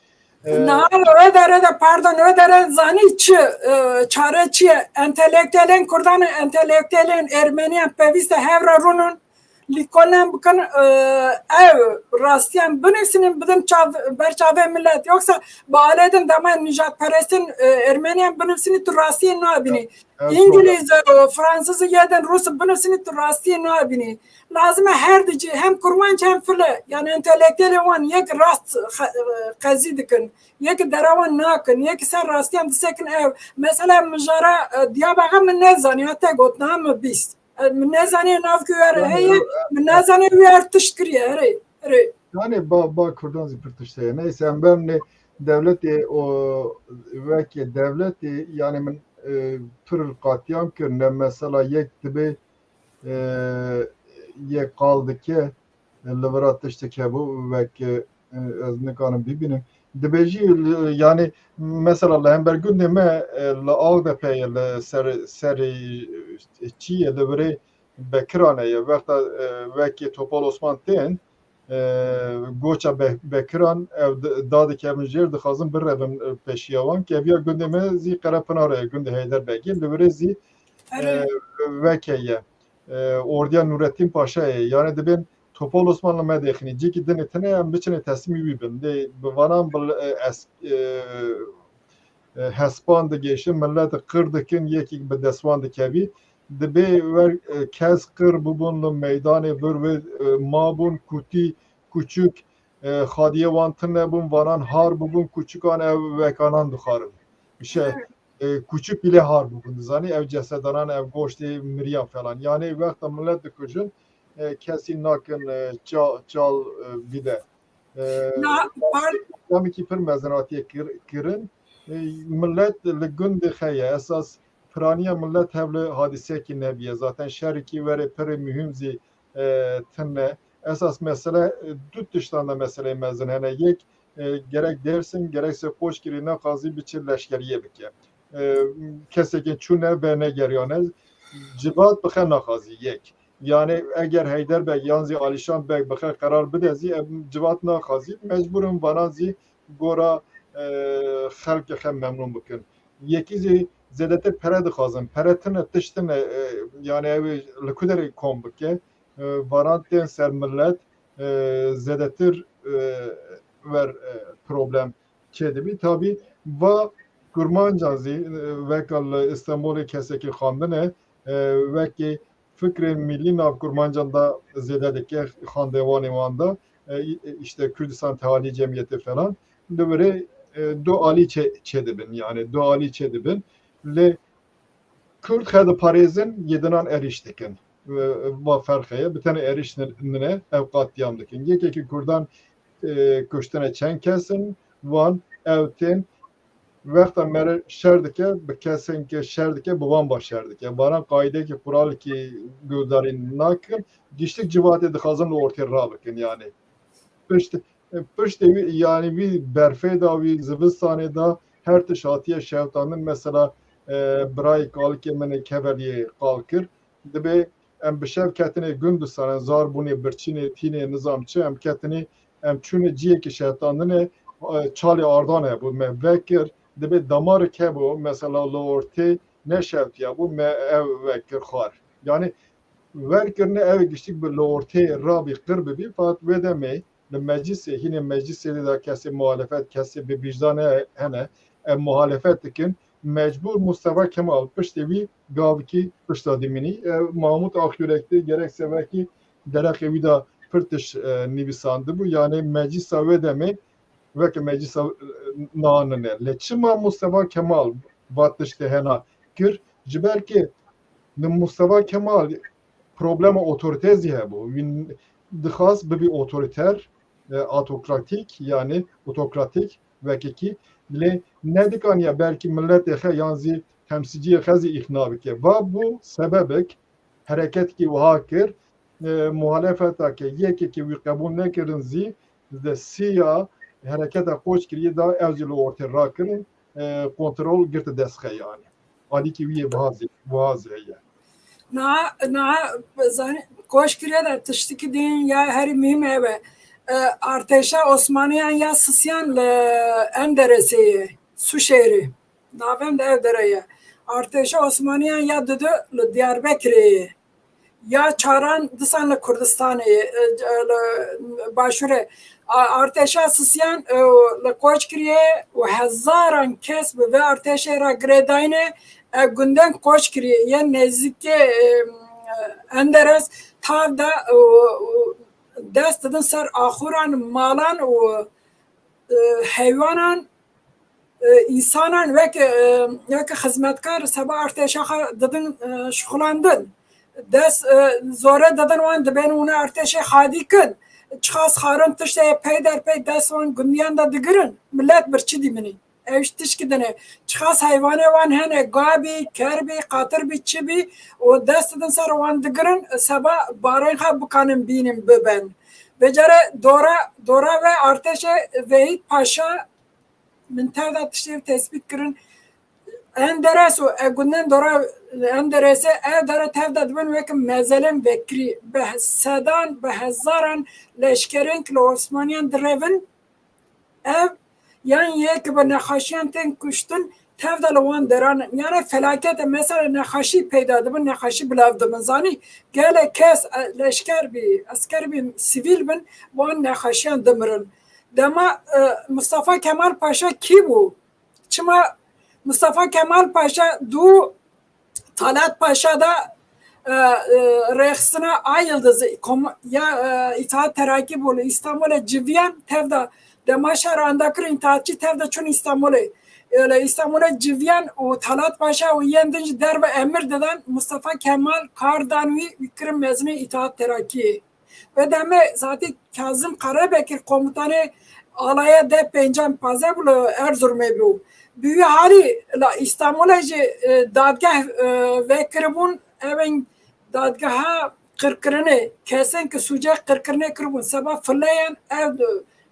ödere zani çareçi entelektüelen Kurdan entelektüelen Ermeniyan peviste hevra runun Likolen bıkan ev rastiyan bunun bidin berçave millet yoksa bağledin daman nijat perestin Ermeniyan bunun tu rastiyan nabini. İngiliz, Fransız yeden Rus bunun tu rastiyan nabini. Lazım her dici hem kurmanç hem file yani entelektüel wan yek rast qazi dikin yek darawan nakin yek ser rastiyan disekin ev mesela mijara Diyarbakır min nezani hatta gotna mı bist من نزنی ناف کویر هی من نزنی ویر تشکریه هری yani ba Kurdan zıpırtıştı. Neyse ben ne devleti o veki devleti yani min tür katliam kırne mesela yek tibi yek kaldı ki liberat işte ki bu veki özne kanım bibinin dibeci yani mesela hem bergünde me la ağda pey la ser çiye devre bekrane ya vekta veki Topal Osman ten goça bekran ev dadı kemjer de xazım bir revim peşiyavan ki ev ya günde me zi Karapınar'a günde Heyderbegi devre zi vekeye orduya Nurettin Paşa'ya yani de ben Topal Osmanlı medexini ciki denetine em biçine teslimi bibin de bavanan hespan de geçin millet kırdıkin yeki be desvan de kebi de be ver kez kır bubunlu meydanı bir ve mabun kuti küçük hadiye vantın bun varan har bubun küçük an ev vekanan dukarım bir şey küçük bile har bubun zani ev cesedanan ev goşti miryan falan yani vakta millet de küçün kesin nakın çal bir de tabii ki pir mezenatiye kirin millet ligün de xeye esas Piraniye millet hevle hadise ki nebiye zaten şeriki vere piri mühimzi tınne esas mesele düt dıştan da mesele mezenene yek gerek dersin gerekse koç girine kazi biçir leşkeriye bike keseke çune ve ne geriyane civat bıxe nakazi yek yani eğer Heyderbeg yanzi Alişan Beg bıxe karar bidezi civat nakazi mecburun vanazi gora خلق خم ممنون بکن یکی زیادت پره دخوازم پره تنه تشتنه yani لکودر کم بکه varantın ser millet zedetir ver problem çedebi tabi va kurmancazi vekal İstanbul'u keseki kandine veki fikri milli nav kurmancanda zededeki kandevani vanda işte Kürdistan Tehali Cemiyeti falan böyle do ali çedibin yani do ali çedibin le Kürt xadı Parizin yedinan eriştikin va farkıya bir tane erişnine ev katliamdikin yekeki Kurdan kuştuna çen kesin van evtin vaqta mere şerdike be kesin ki şerdike buvan başerdike bana kaide ki kural ki gödarin nakın dişlik civatı dixazın ortaya rabikin yani pişti yani bir berfeda bir zivistanı da her tişatiye şevtanın mesela برای کالی که من کبری کال کرد دبی ام بشر کتنی گندستان زار بونی برچینی تینی نظام چه ام کتنی ام چونه جیه که شیطانه چالی آردانه بود من وکر دبی دمار که بود مثلا لورتی نشفت یا بود من او وکر خار yani verkirne eve geçtik bir lorte rabi kırbi bir fat ve demeyi meclise yine meclise de kesi muhalefet kesi bir vicdanı hene muhalefet dikin mecbur Mustafa Kemal piştevi gavki piştadimini Mahmut Akyürek'te gerekse belki derekevi de pırtış nivisandı bu yani meclis ve demek ve ki meclis nanene leçima Mustafa Kemal vatışte hena kir belki Mustafa Kemal problema otoritezi he bu dixas bir otoriter autokratik yani otokratik ve ki le nedikan ya belki millet ehe yanzi temsilciye xazi ikna bike ve bu sebebek hareket ki vahakir muhalefeta ki yeki ki kabul nekirin zi de siya hareketa koç kiriye da evcili ortaya rakirin kontrol girti deske yani ali ki viye vazi ya na zani koç kiriye da tıştiki din ya her mühim eve Arteşa Osmaniyan ya Sısyan Enderesi su şehri. Navem de Evdere'ye. Arteşa Osmaniyan ya Düdü Diyarbakır'ı. ya çaran disan Kurdistan'ı başure arteşa sisyan koç kiriye ve hezaran kes ve arteşa ra gredayne günden koç kiriye yani nezike enderes tavda dest edin ser ahuran malan ve hayvanan insanan ve ki hizmetkar sabah arteşa dedin şukulandın dest zora dedin wan ben onu arteşa hadikin çıkas harın tişte peyder pey dest wan günyan da digirin millet birçi dimini evş tişkidine çıkas hayvanı wan hene gabi kerbi qatır bi çibi o dest edin ser wan digirin sabah barın ha bukanın binim beben becere dora ve arteşa vehit paşa من تادا تشتري تثبيت كرن اندرس و اگونن دورا اندرسه اداره تادا دبن وکم مزلم بکری به صدان به هزاران لشکرین کل عثمانیان درون ev yani یک به نخاشیان تن کشتن تادا لوان دران yani felaket mesela نخاشی پیدا دبن نخاشی بلاو دبن زانی گله کس لشکر بی asker بی سیویل بن وان نخاشیان دمرن Dema Mustafa Kemal Paşa ki bu? Çıma Mustafa Kemal Paşa du Talat Paşa da reaksiyona ay yıldızı ya İttihat Terakki bolu İstanbul'a civiyen tevda demaşar andakır İttihatçı tevda çün İstanbul'a öyle İstanbul'a civiyen o Talat Paşa o yendinci der ve emir deden Mustafa Kemal Kardanvi Vikrim Mezni İttihat Terakki ve deme zaten Kazım Karabekir komutanı alaya de pencam pazarlı Erzurum bu. Büyü hali İstanbul'a dadgah ve kırbun evin dadgaha kırkırını kesen ki sucak kırkırını kırbun sabah fırlayan ev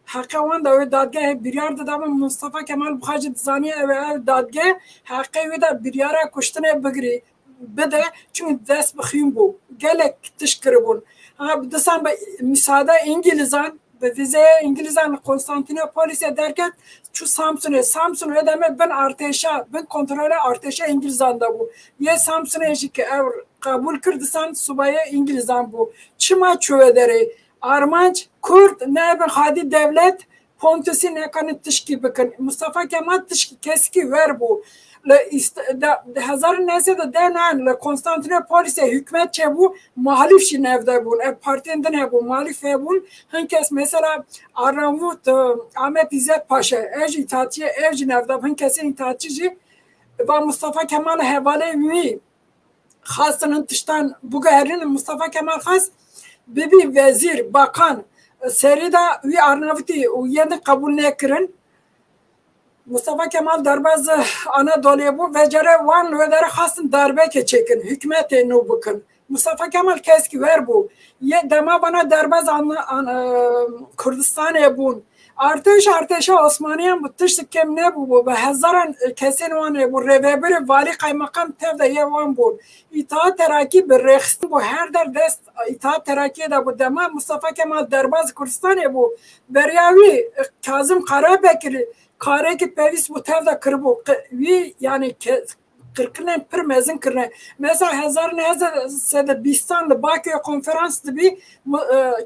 Hakkıvan da dadgah bir yerde da Mustafa Kemal Buhacı Zaniye ve ev dadgah hakkı da bir yere kuştuna bigri bede çünkü ders bakayım bu gelek tışkırbun ha desem müsaade İngilizan ve vize İngilizan Konstantinopolis'e derken şu Samsun'a ödeme ben arteşa ben kontrole arteşa İngilizan da bu ye Samsun'a eşik ev kabul kırdısan subaya İngilizan bu çıma çövederi Armanç Kürt ne ben hadi devlet Pontus'u ne kanı tışki bakın Mustafa Kemal tışki keski ver bu Hazar neyse de denen Konstantinopolis'e hükmet çebu muhalif şinevde bu partinden hebu muhalif hebun herkes mesela Arnavut Ahmet İzzet Paşa ev itaatçı ev cinevde herkesin itaatçıcı ve Mustafa Kemal hevale mi hasının dıştan bu gayrin Mustafa Kemal has bibi vezir bakan serida ve Arnavut'i uyyanı kabul ne kırın Mustafa Kemal Darbaz Anadolu'ya bu vecere van ve dere hasın darbe keçekin hükümete nu bakın Mustafa Kemal keski ver bu ye dema bana Darbaz Kürdistan'a bun arteşa Osmaniye bu tıştık kem ne bu hezaran kesin van bu reveberi vali kaymakam tevde ye van bu İttihat Terakki bir rekstin bu her der dest İttihat Terakki'ye de bu dema Mustafa Kemal Darbaz Kürdistan'a bu Beryavi Kazım Karabekir Kareki pevis bu tevda kırbu yani kırkınen pir mezin kırne mesela hezar ne sede bistanlı Bakü'ye konferanstı bir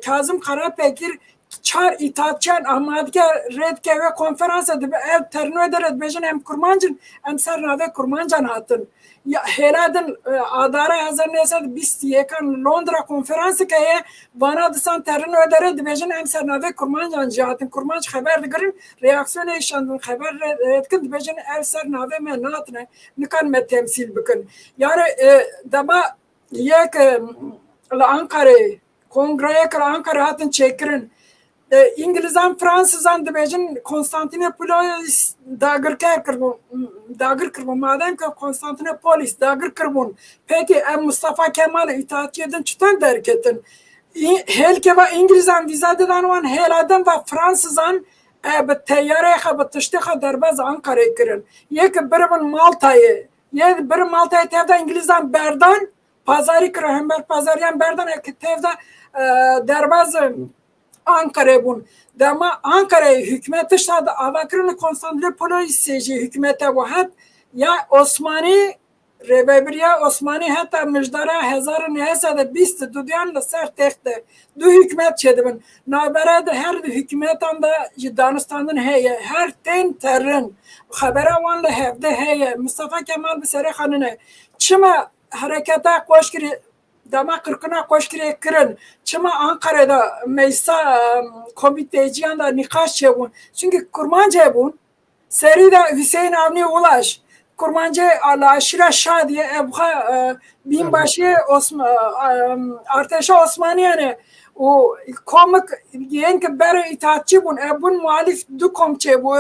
Kazım Karabekir çar itaatçan Ahmadike redke ve konferans edip ev terno eder bejin hem kurmancın hem sernave kurmancan hatın ya heladın adara hazır neyse biz yekan Londra konferansı kaya bana disan terno eder bejin hem sernave kurmancan cihatın kurmanç haber digirin reaksiyon eşandın haber etkin bejin ev sernave me natne nikan me temsil bükün yani dama yek Ankara kongreye kar Ankara hatın çekirin İngilizan Fransızan dibêjin Konstantinopolis dagir kirbûn madem ki Konstantinopolis dagir kirbûn peki em Mustafa Kemal itaatçiyedin çitan derketin helkeva İngilizan viza didan wan heladan ve Fransızan bi teyyare bi tiştîxa derbez Ankara'ya kirin yek biribin Malta'yı ye bir Malta'yı tevda İngilizan berdan pazarı kir hember pazaryan berdan tevda derbez Ankara bun. Dema Ankara'yı hükümeti şadı avakırını Konstantinopolis hükümete bu hat ya Osmani Rêveberiya Osmanî heta mijdara 1920 duyan li ser texte du hikûmet çêdibin. Navbera de her du hikûmetan da ji danistandan heye. Her tên terin. Xebera wan li hevde heye. Mustafa Kemal bi serê xanine. Çima hareketa koşkirî dema kırkına koşkirê kirin. Çima Ankara'da meclisa komiteciyan da nîqaş çêbûn. Çünkü kurmancê bûn. Serî de Hüseyin Avni Ulaş. Kurmancı alaşira şadiye ebha binbaşı Arteşa Osmaniyane o komik yenki beri itaatçı bun ebun muhalif du komçe bu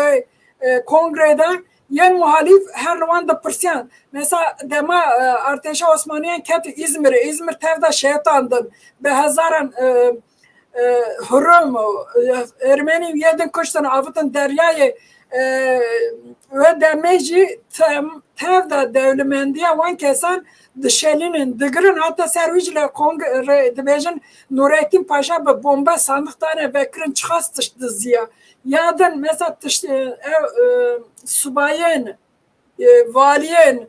kongrede yen muhalif her zaman da Persyan mesela dema Arteşa Osmaniyan ket İzmir tevda şeytandın be hazaran Hürrem Ermeni yedin kuştan avıtın deryayı ve demeci tevda devlemendiye wan kesan dışelinin dıgırın hatta servicile kongre dibejin Nurettin Paşa be bomba sandıktane vekirin çıkas tıştı ziya. Yadın mesela tıştı subayın valiyen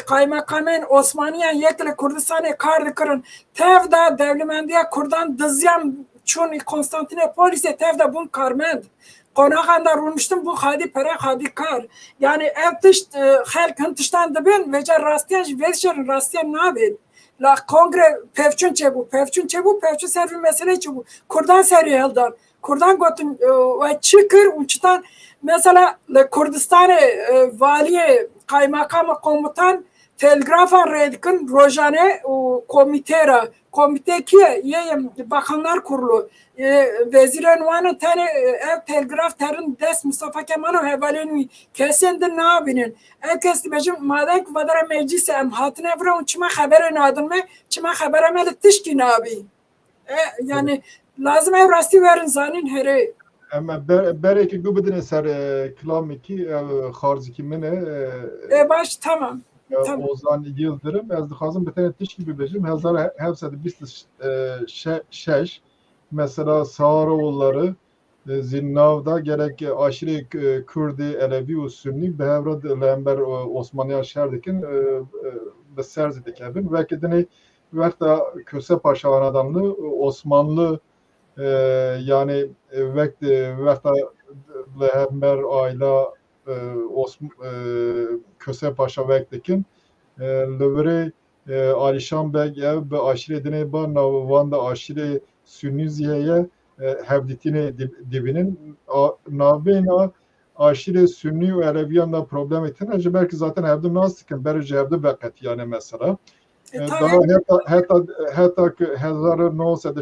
kaymakamın Osmaniyen yekle Kurdistan'e kar dikırın tevda devlemendiye Kurdan dızyan çun Konstantinopolis'e tevda bun karmend. Konağında rulmuştum bu hadi para hadi kar. Yani ev tışt halk hıntıştan da ben vece rastiyan veşerin rastiyan nabel. La kongre pevçün çebu pevçün servi mesele çebu. Kurdan seri eldan. Kurdan gotun ve çıkır uçtan mesela Kurdistan'ı valiye kaymakamı komutan telgrafa redkin rojane komite ki yeyim bakanlar kurulu veziren vanı tane ev telgraf terin des Mustafa Kemal'ı hevaleni kesendin ne yapının ev kesti becim maden ki vadara meclise em hatine vran çima habere nadın me çima habere melittiş ki nabi yani lazım ev rasti verin zanin here ama bereki gubidine ser klamiki xarziki mine baş tamam Ozan Yıldırım ez dixwazim bi tenê tişkî bibêjim hevsed bîst şeş mesela Sağroğulları Zinnav'da gerek aşırı Kürdi, Elevi û Sünni bi hevra li hember Osmaniya şer dikin bi ser zî dikevin vekî dinê wekta Köse Paşa hanedanlığı Osmanlı yani wekta li hember ayla Köse Paşa vektikin li Alişan Beg ev bi aşirê dinê ba wan da aşirê Sünni ziyeye hevdîtînê dibinin navbêna aşirê Sünni û Eleviyan da problem etine ji belki zaten hevdî nas dikin berê ji hevdî veqetiyane mesela daha heta 1906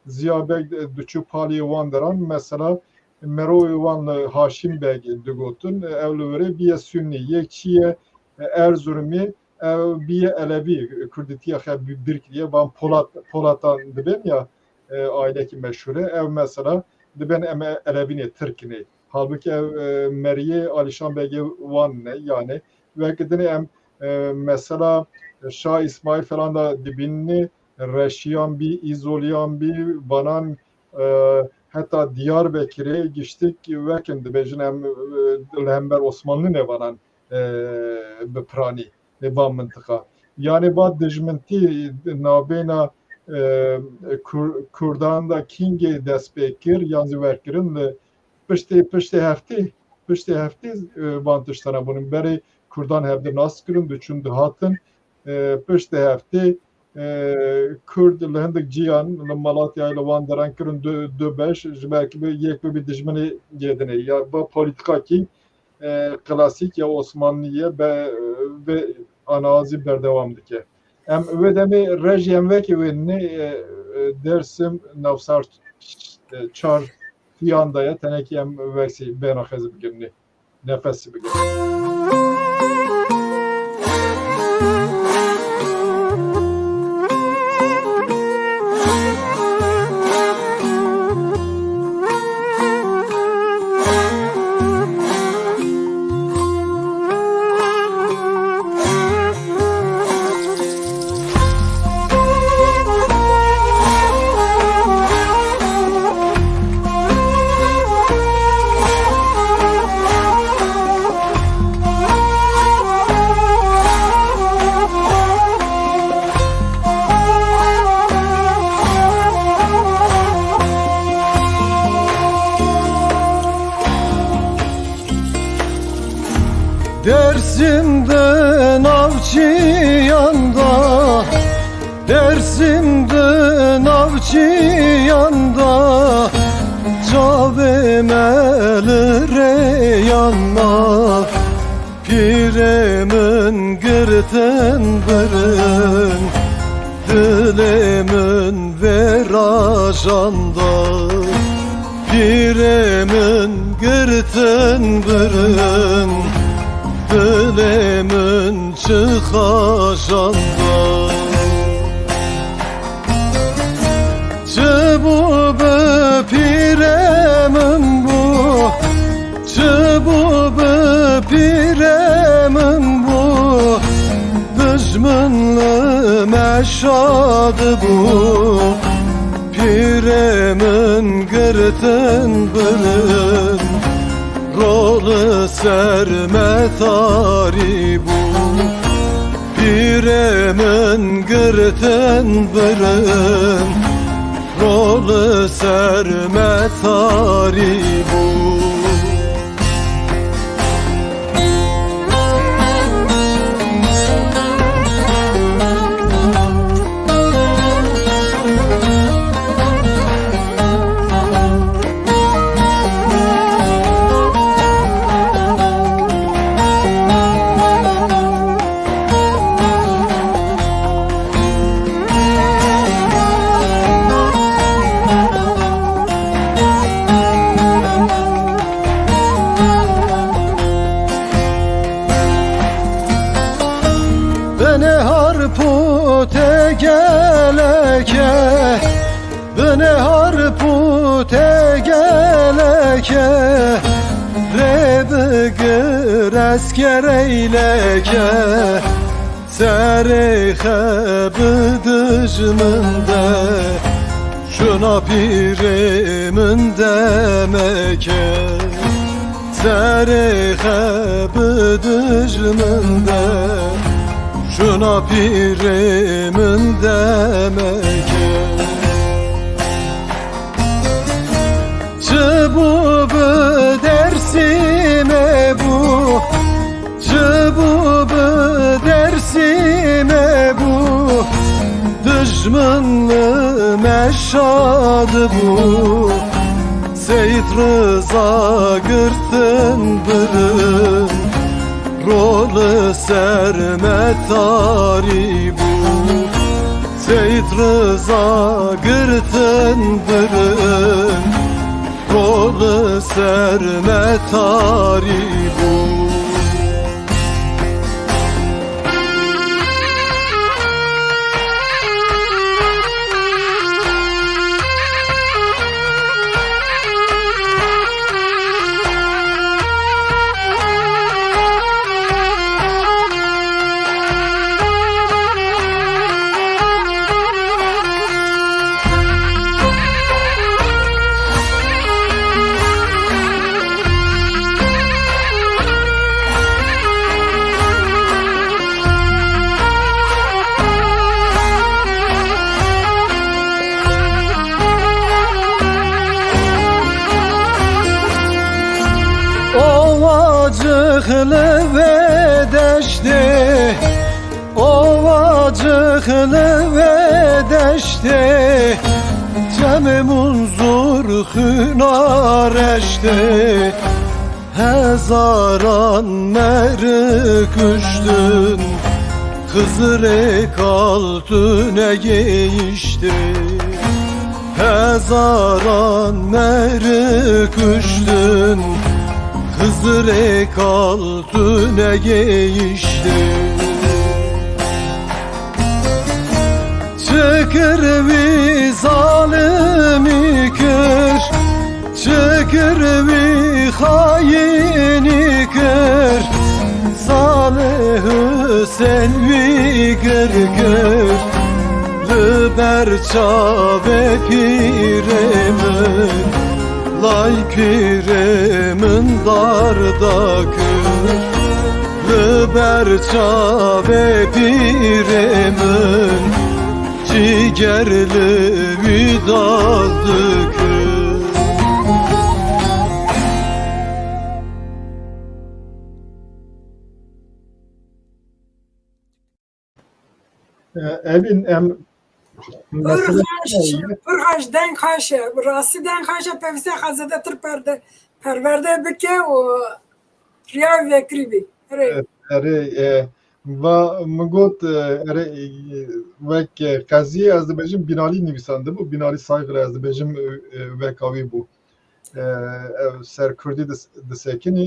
Ziya Beg diçû paliyê wan deran mesela Meroy wan Haşim Beg digotun ev li werê biye Sünni yek çiye Erzurumî ev biye Elevi Kurditiye xwe bir kiriye van Polat'tan dibin ya aileki meşhure ev mesela dibin em Elevinê Tirkinê halbuki ev Meriye Alişan Begê wan ne yani vekidine em mesela Şah İsmail falan da dibini Reşiyan bir İzoliyan bir banan hatta Diyarbakır'a geçtik vekin dibejin em hember Osmanlı ne banan bi prani ne ban mıntıka yani bad dijminti nabena Kurdan da King'e despekir yanzı verkirin pişte hefte bantıştana bunun beri Kurdan hevde nas kirin düşün dihatın pişte hefte Kurd li hindik ciyan li Malatyayê li wan deran kirin du beş ji belkî yek bir dijminê gedine ya bu polîtikakî klasîk ya Osmanlîye ve anazî berdewam dike em wê demê rejî em vekî wêne Dersim navsar çar fiyandaya tenekî em veksî bêhna xezî bigirinê nefesî bigirin Dersimden avcı yanda, Dersimden avcı yanda, Cavem elire yanma, Piremin gırten birin, Dilimin verajanda, Piremin gırten birin, Dilimin çıkajanda. Cıbubı piremin bu, Cıbubı piremin bu, Düşmanlı meşadı bu, Piremin gırten birin, Rolü serme tari bu, Piremin gırten birin, Rolü serme tari bu. Beni harpute geleke, Beni harpute geleke, Rebigir esker eyleke, Serihe bıdıcmında, Şuna pirimin demeke, Serihe bıdıcmında, Şuna pirimin demeke. Cıbubı dersime bu, Cıbubı dersime bu, Düşmanlı meşadı bu, Seyit Rıza gırtın birin, Rolü serme tari bu, Seyit Rıza gırtın birin, Rolü serme tari bu. Ovacıklı ve deşti, Ovacıklı ve deşti, Cemi munzur hünareşti, Hezaran meri küştün, Hızırı kaltüne giyişti, Hezaran meri küştün, Hızırı kaltüne giyişti. Çıkır vi zalimi kır, Çıkır vi haini kır, Salih Hüseyin vi gır gır, Lüber çave piremin, Lay piremin darda kır, Lüber çave piremin, Cigerli vidaldı kır. evin em mesela Pırhaş den kaşe, rası den kaşe pevse hazede tır perverde bike o riyav vekribi. و مگوت اره وک قضیه از دبیجم بینالی نویسنده بو بینالی سایغر از دبیجم وکاوی بو سر کردی دسکنی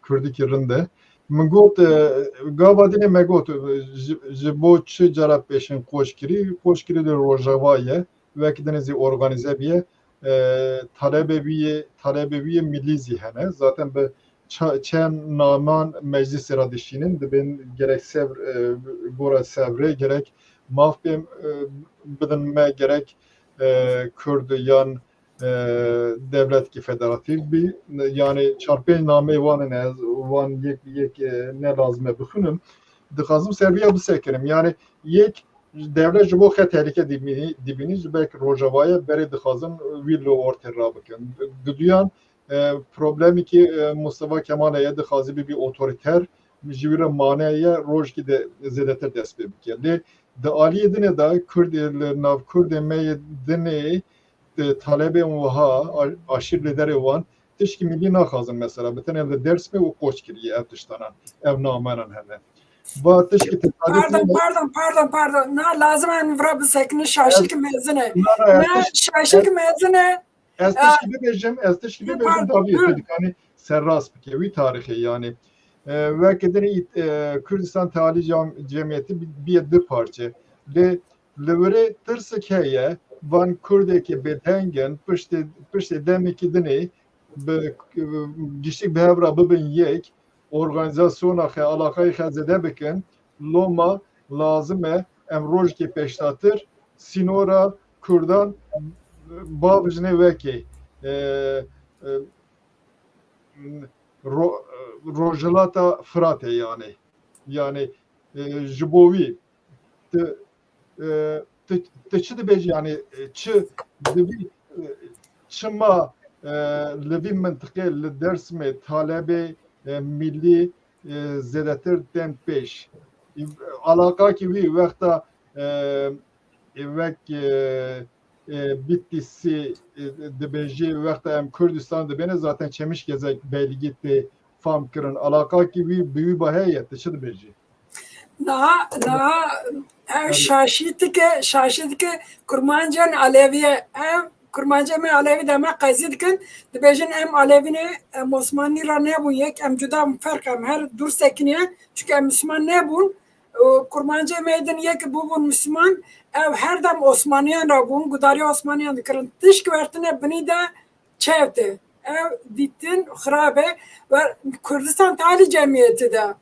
کردی کی رنده مگوت گاوادینه مگوت جبو چه جراب پیشن کوشکری در روجاوایه وک دنیزی ارگانیزه بیه talebe biye milli zihane zaten be çen naman meclis radişinin de ben gerek sevr gora sevre gerek mafbem bidinme gerek Kürdiyan devlet ki federatif bir yani çarpı name van yek ne lazım bıxınım dixazım serbiya bu sekirim yani yek devlet ji bo xe tehlike dibînî ji ber rojavaya berê dixwazin wî li ortê rabikin. Giduyan problemekî Mustafa Kemal ye dixwazî bibî otoriter ji wî re maneye rojkî de zêdetir dest pê bike. Lê di aliyê dinê de Kurdê nav Kurdê me yê dinê talebên wiha aşîr li derê wan tişkî millî naxwazin mesela bi tenê li Dêrsimê û koç kiriye ev tiştanan ev namenan hene. Pardon. Ne lazım en vra bisekini şaşık mezine. Ne şaşık mezine. Ez tişkî bibêjim davî yani serras bike wî tarixê yani weke dinê Kurdistan Tealî Cemiyeti bir di parçe lê li wirê tirsek heye van Kurdekî bêdengin piştê demekî dinê bi giştî bi hev re bibin yek organizasyona xe alaqayê xe zêde bikin loma lazim e em rojekê pêştatir sînora Kurdan babijine wekê rojhilata Firatê yani ji bo wî tu çi dibêjî yani çi divî çima li vî mintiqê li Dêrsimê talebê milli zêdetir tên pêş alaqakî wî wexta wek Bitlisî dibêjî wexta em Kurdistan dibêne zaten Çemişgezek Beyligî tê fam kirin alaqakî wî bi wî heye tu çi dibêjî ev şaşîtike kurmancan Aleviye ev kurmancamê Alevî deme qezî dikin dibêjin em Alevînê em Osmanî ra nebûn yek em cuda ferq em her dûr sekiniye çünkü em Müslüman nebûn kurmancamê din yek bûbûn Müslüman ev her dem Osmaniyan ra bûn gudariya Osmaniyan dikirin tişk wertine binî de çevtê ev dîtin xirabe ve Kurdistan Tealî Cemiyeti de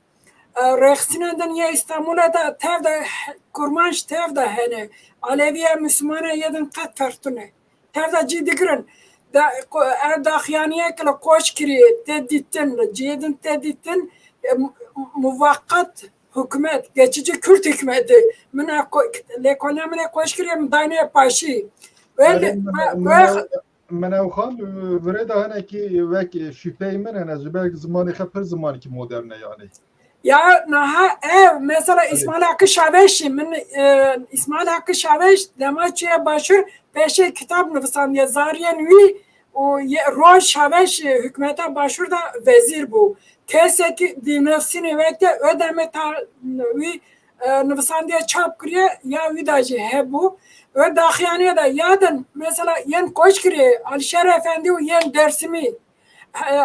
rexsînên ya İstanbul'a da tev de kurmanç tev de hene Aleviye Müslümana yedin qet fertune tev de cî dikirin ev daxiyaniye kile koç kiriye te dîtin cîdin te dîtin muvakkat hükümet geçici Kürt hükümeti min lêkolê min ê koç kiriye min daynê paşî من اوخان وره ده هنه کی وک شüphey min hene ji ber zimanê xe pir zimanekî modern e yani ya naha ev mesela İsmail Hakkı Şaveşi min İsmail Hakkı Şaveş demaçıya başır peşe kitap nivîsandiye zariyen wî roj Şaveş hükümete başır da vezir bu keseki dinefsini vekte ödeme wî nivîsandiye çap kiriye ya wî da jî hebû ve daxiyaniye de yadın mesela yen koç kiriye Alişer Efendi û yen Dêrsimî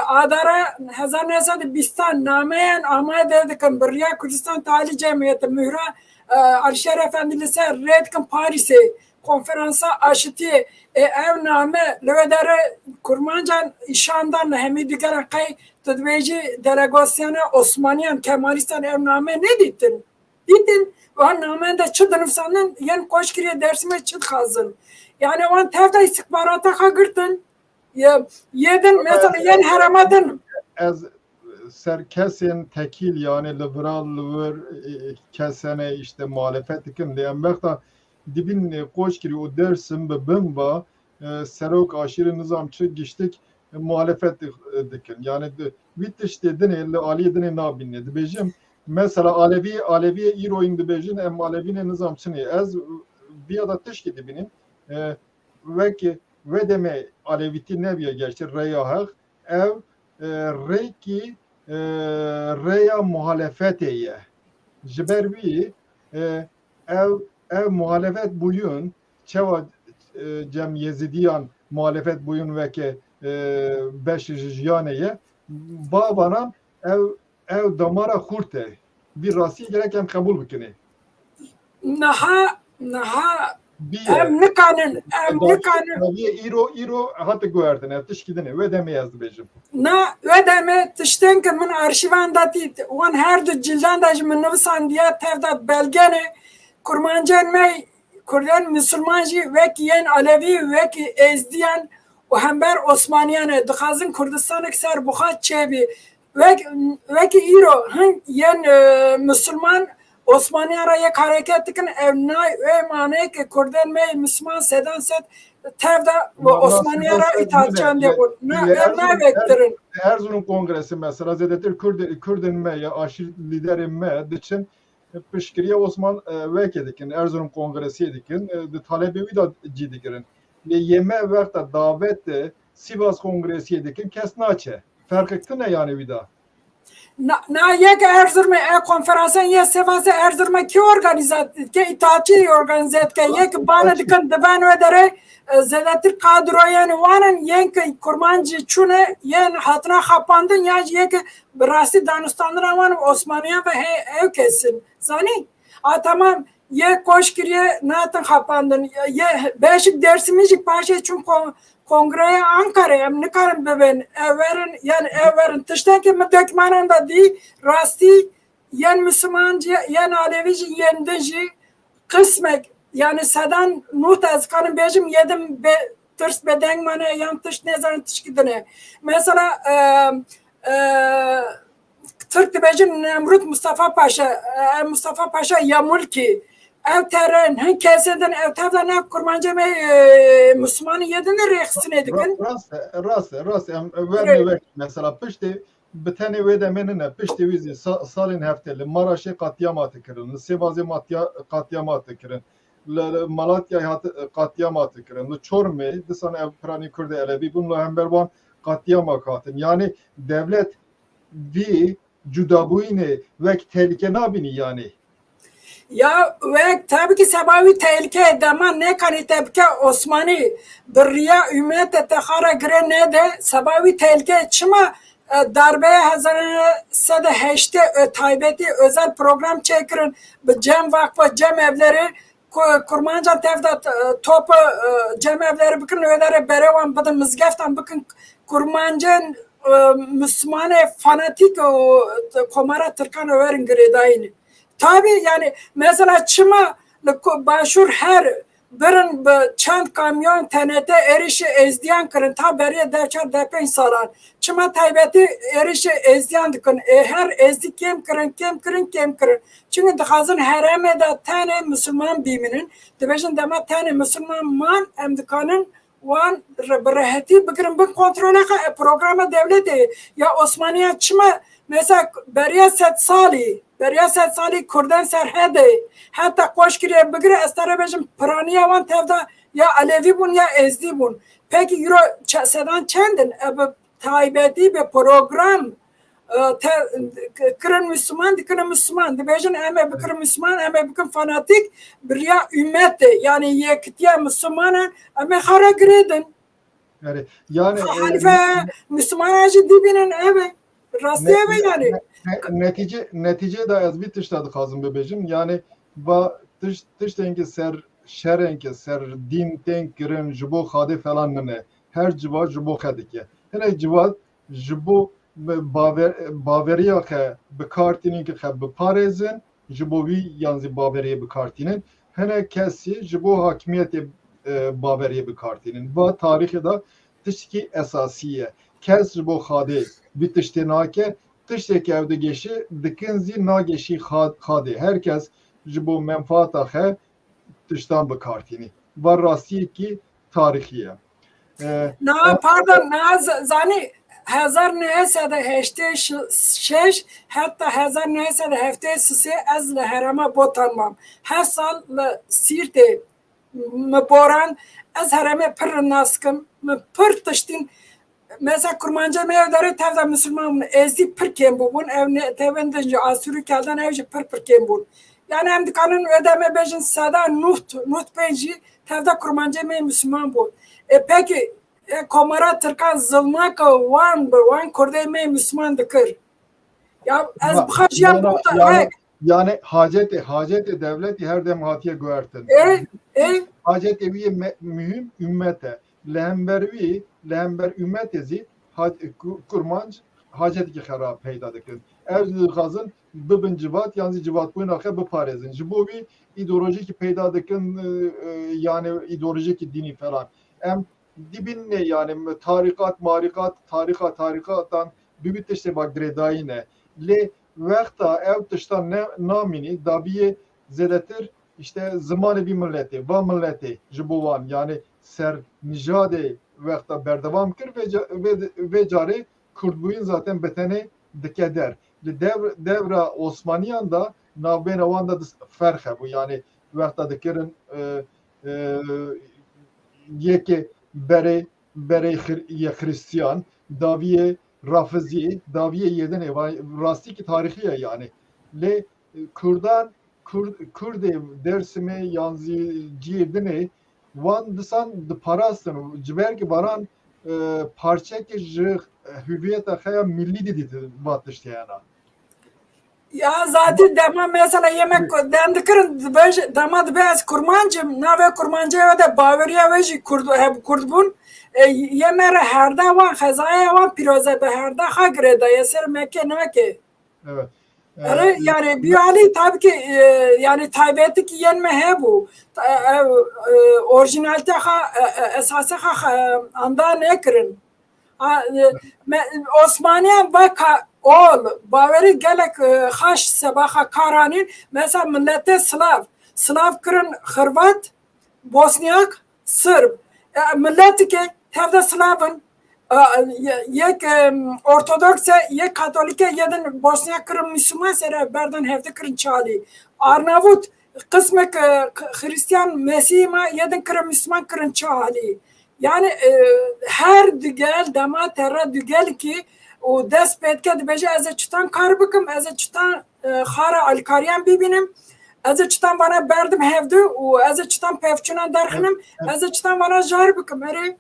adara 1920 nameyen amade dikin Birya Kurdistan Tealî Cemiyeti mühra Alişer Efendi li ser rê dikin Parîsê konferansa aşitiye ev name li ve dere kurmancan îşandan hemî digeran qey tu dibêjî delegasyona Osmaniyan Kemalistan ev name ne dîtin wan namen de çi dinivîsandin yen koç kiriye Dêrsimê çi dixwazin yani wan tev de istihbarata xwe girtin yedin mesela yen heramadın ez serkesên tekîl yani liberal kesene işte muhalefet dikin diyen vekta dibin koç kiriye û Dêrsim bi bin va serok aşîrê nizamçı giştik muhalefet dikin yani wî tiştê dinê li aliyê dinê nabîne dibêjim mesela Aleviye İro'yun dibejin em Alevine nizam çini ez bir da tişki dibinin ve deme Aleviti neviye geçti reya hak ev reyki reya muhalefeteye jiberbi ev muhalefet buyun çeva cem Yezidiyan muhalefet buyun ve ki beş jiyaneye babanam ev damara kurte bir rasi gereken kabul bikini. Naha em nikanin İro hatta gördün ev tişkidini ve deme yazdı bejim. na ve deme tişten ki min arşivan dati wan her du cildan da min nivsan diye tevda belgene kurmancan me Kurdan Müslümanji ve ki yen Alevi ve ki Ezdiyan و همبر عثمانیانه دخازن کردستان اکثر بخواد چه و که ایرو هنگ ین مسلمان عثمانیان را یک حرکت کن اونای و معنی که کردن می مسلمان سدان ست tevda ve Osmaniye ra itaatçande bu. Ne bektirin? Erzurum Kongresi mesela zedetir Kürdün me ya aşir liderin me için pişkiriye Osman vekedikin Erzurum Kongresi edikin de talebevi da cidikirin. Yeme vakta davette Sivas Kongresi edikin kesnaçe. Fark etti ne yani bir daha? Na yek Erzurum'a konferansa ye Sivas'a Erzurum'a ki organizat ki itaatçı organizat ki yek bana dikin divan ve dere zedetir kadroyan varan yen kurmancı çune yen hatına kapandın ya yek birası Danistan'dan var Osmaniye ve ev kesin. Zani? Tamam ye koşkiriye natın kapandın ye beşik dersimizlik parça çünkü kongreye Ankara'ya ne karın bebeğin evverin tıştaki mi dökmanında değil rasti yen Müslümancı yen Alevici yen Deci kısmek yani sadan nut azkanın bejim yedim tırs beden bana yan tış nezarın tış gidene mesela Türk bejim Nemrut Mustafa Paşa Yamulki ev teren hen keseden ev tavda ne kurmanca me Müslümanı yedin reaksiyon edikin. Rast verme mesela pişti bir tane ve de menine pişti vizi salin hefteli Maraş'ı katliamatı kırın, Sivas'ı katliamatı kırın, Malatya'yı katliamatı kırın, Çorum'u disan ev prani Kürde Alevi bununla hembervan katliamat katın. Yani devlet bir cudabuyne ve tehlike nabini yani. Ya ve tabii ki sebebi tehlike edemem ne kanı tabii ki Osmanlı Birliğe ümmete tehara göre ne de sebebi tehlike çıma darbeye hazırlanı sede heşte taybeti özel program çekirin cem vakfı cem evleri kurmanca tevda topu cem evleri bakın öyle berevan bakın mızgaftan bakın kurmancan Müslümanı fanatik komara Türkan överin gredayını. Tabii yani mesela çıma başvur her birin çand kamyon TNT erişi ezdiyan kırın ta beriye derçar depen saran çıma taybeti erişi ezdiyan dikın her ezdi kem kırın çünkü dikazın hereme de tane Müslüman biminin dibejin dema tane Müslüman man emdikanın wan raheti bikirin bin kontrole programa devleti ya Osmaniye çıma mesela beriye set sali Kurdan serhede hatta koşkiriye bigire estare bejim praniye van tevda ya Alevi bun ya Ezdi bun. Peki euro sedan çendin taybeti bir program kırın Müslüman dibejin eme bikir Müslüman eme bikir fanatik bir ya ümmette yani yektiye Müslümanın eme hara giredin. Yani Halife Müslüman acı dibinin eve rastlıya ve yani. Netice de az bir tışladı kazım bebecim. Yani va tıştenki şerenki ser din tenk giren jibo hadi falan ne. Her civa jibo hadike. Hele civa jibo Baveriya ke bi kartinin ki bi parezin jibovi yanzi Baveriya bi kartinin hele kesi jibo hakimiyeti Baveriya bi kartinin va tarihi da tışki esasiye kes jibo hadi bir tıştenake tışteki evde geçi dikinzi na geçi hadi herkes jibo menfaata he tıştan bi kartini var rasti ki tarihiye. Pardon zani 1986 hatta 1973 ez li herema botanmam. Her sal li Sîrtê me boran ez hereme pir naskim, me pir tiştîn mesela kurmanca me evdare tevda Müslüman ezî pir kêm bûbûn ev tevên din ji Asûrî keldan ev jî pir kêm bûn. Yani em dikanin ödeme bejin sada nuht pêjî tevda kurmanca me Müslüman bû. Peki Komara Türkan zılmak wan Kurdê me Müslüman dikir. Ya ez bixajiyan bu yani hacet devleti her dem hatiye güvertin. Hacet evi mühim ümmete. Lehember ümmetezi kurmanc hacet ki xera peyda dikin. Ev gazın bibin civat yani civat buyun axe biparezin. Ji bir ideoloji ki peyda dikin yani ideoloji ki dini falan. Em dibin ne yani tarikattan bir tişte bak dredayı ne. Le vekta ev tiştan ne namini dabiye zedetir işte zamanı bir milleti, va milleti jibovan yani ser nijade vekta berdevam kir ve cari Kurdbuyun zaten betene dikeder. Devra Osmaniyan da navbena wanda ferhe bu yani vekta dikirin yeke bere ye Hristiyan daviye Rafizi daviye yedene rasti ki tarihiye yani le Kurd dersime yanzi cirdine wan disan de parasın ciber ki baran parça ki hüviyeta khaya milli dedi batıştı yani. Ya zaten dema mesela yemek dendikirin dama bez kurmancım nave kurmancı ve Bavariya ve Kurdbun yemere her da var khazaya var piroze be her da hagreda yeser mekke nemeke. Evet. Yani bir hali tabii ki yani taybeti ki yenme he bu orijinalite esası anda ne kirin Osmaniye baka ol baveri gelek haş sebaha karanin mesela millete Slav kirin Hırvat Bosniyak Sırp milleti ki tevde Slavın yek Ortodoksa yek Katolike yedin Bosniyak kirin Müslüman sere berden hevde kirin çali Arnavut kısmek Hristiyan Mesih'ma yedin kirin Müslüman kirin çali yani her dügel dema terra dügel ki o dest petke dibece ez çıtan kar bıkım ez çıtan xara alkariyan bibinim ez çıtan bana berdim hevdu o ez çıtan pevçunan derxinim ez çıtan bana jar bıkım ere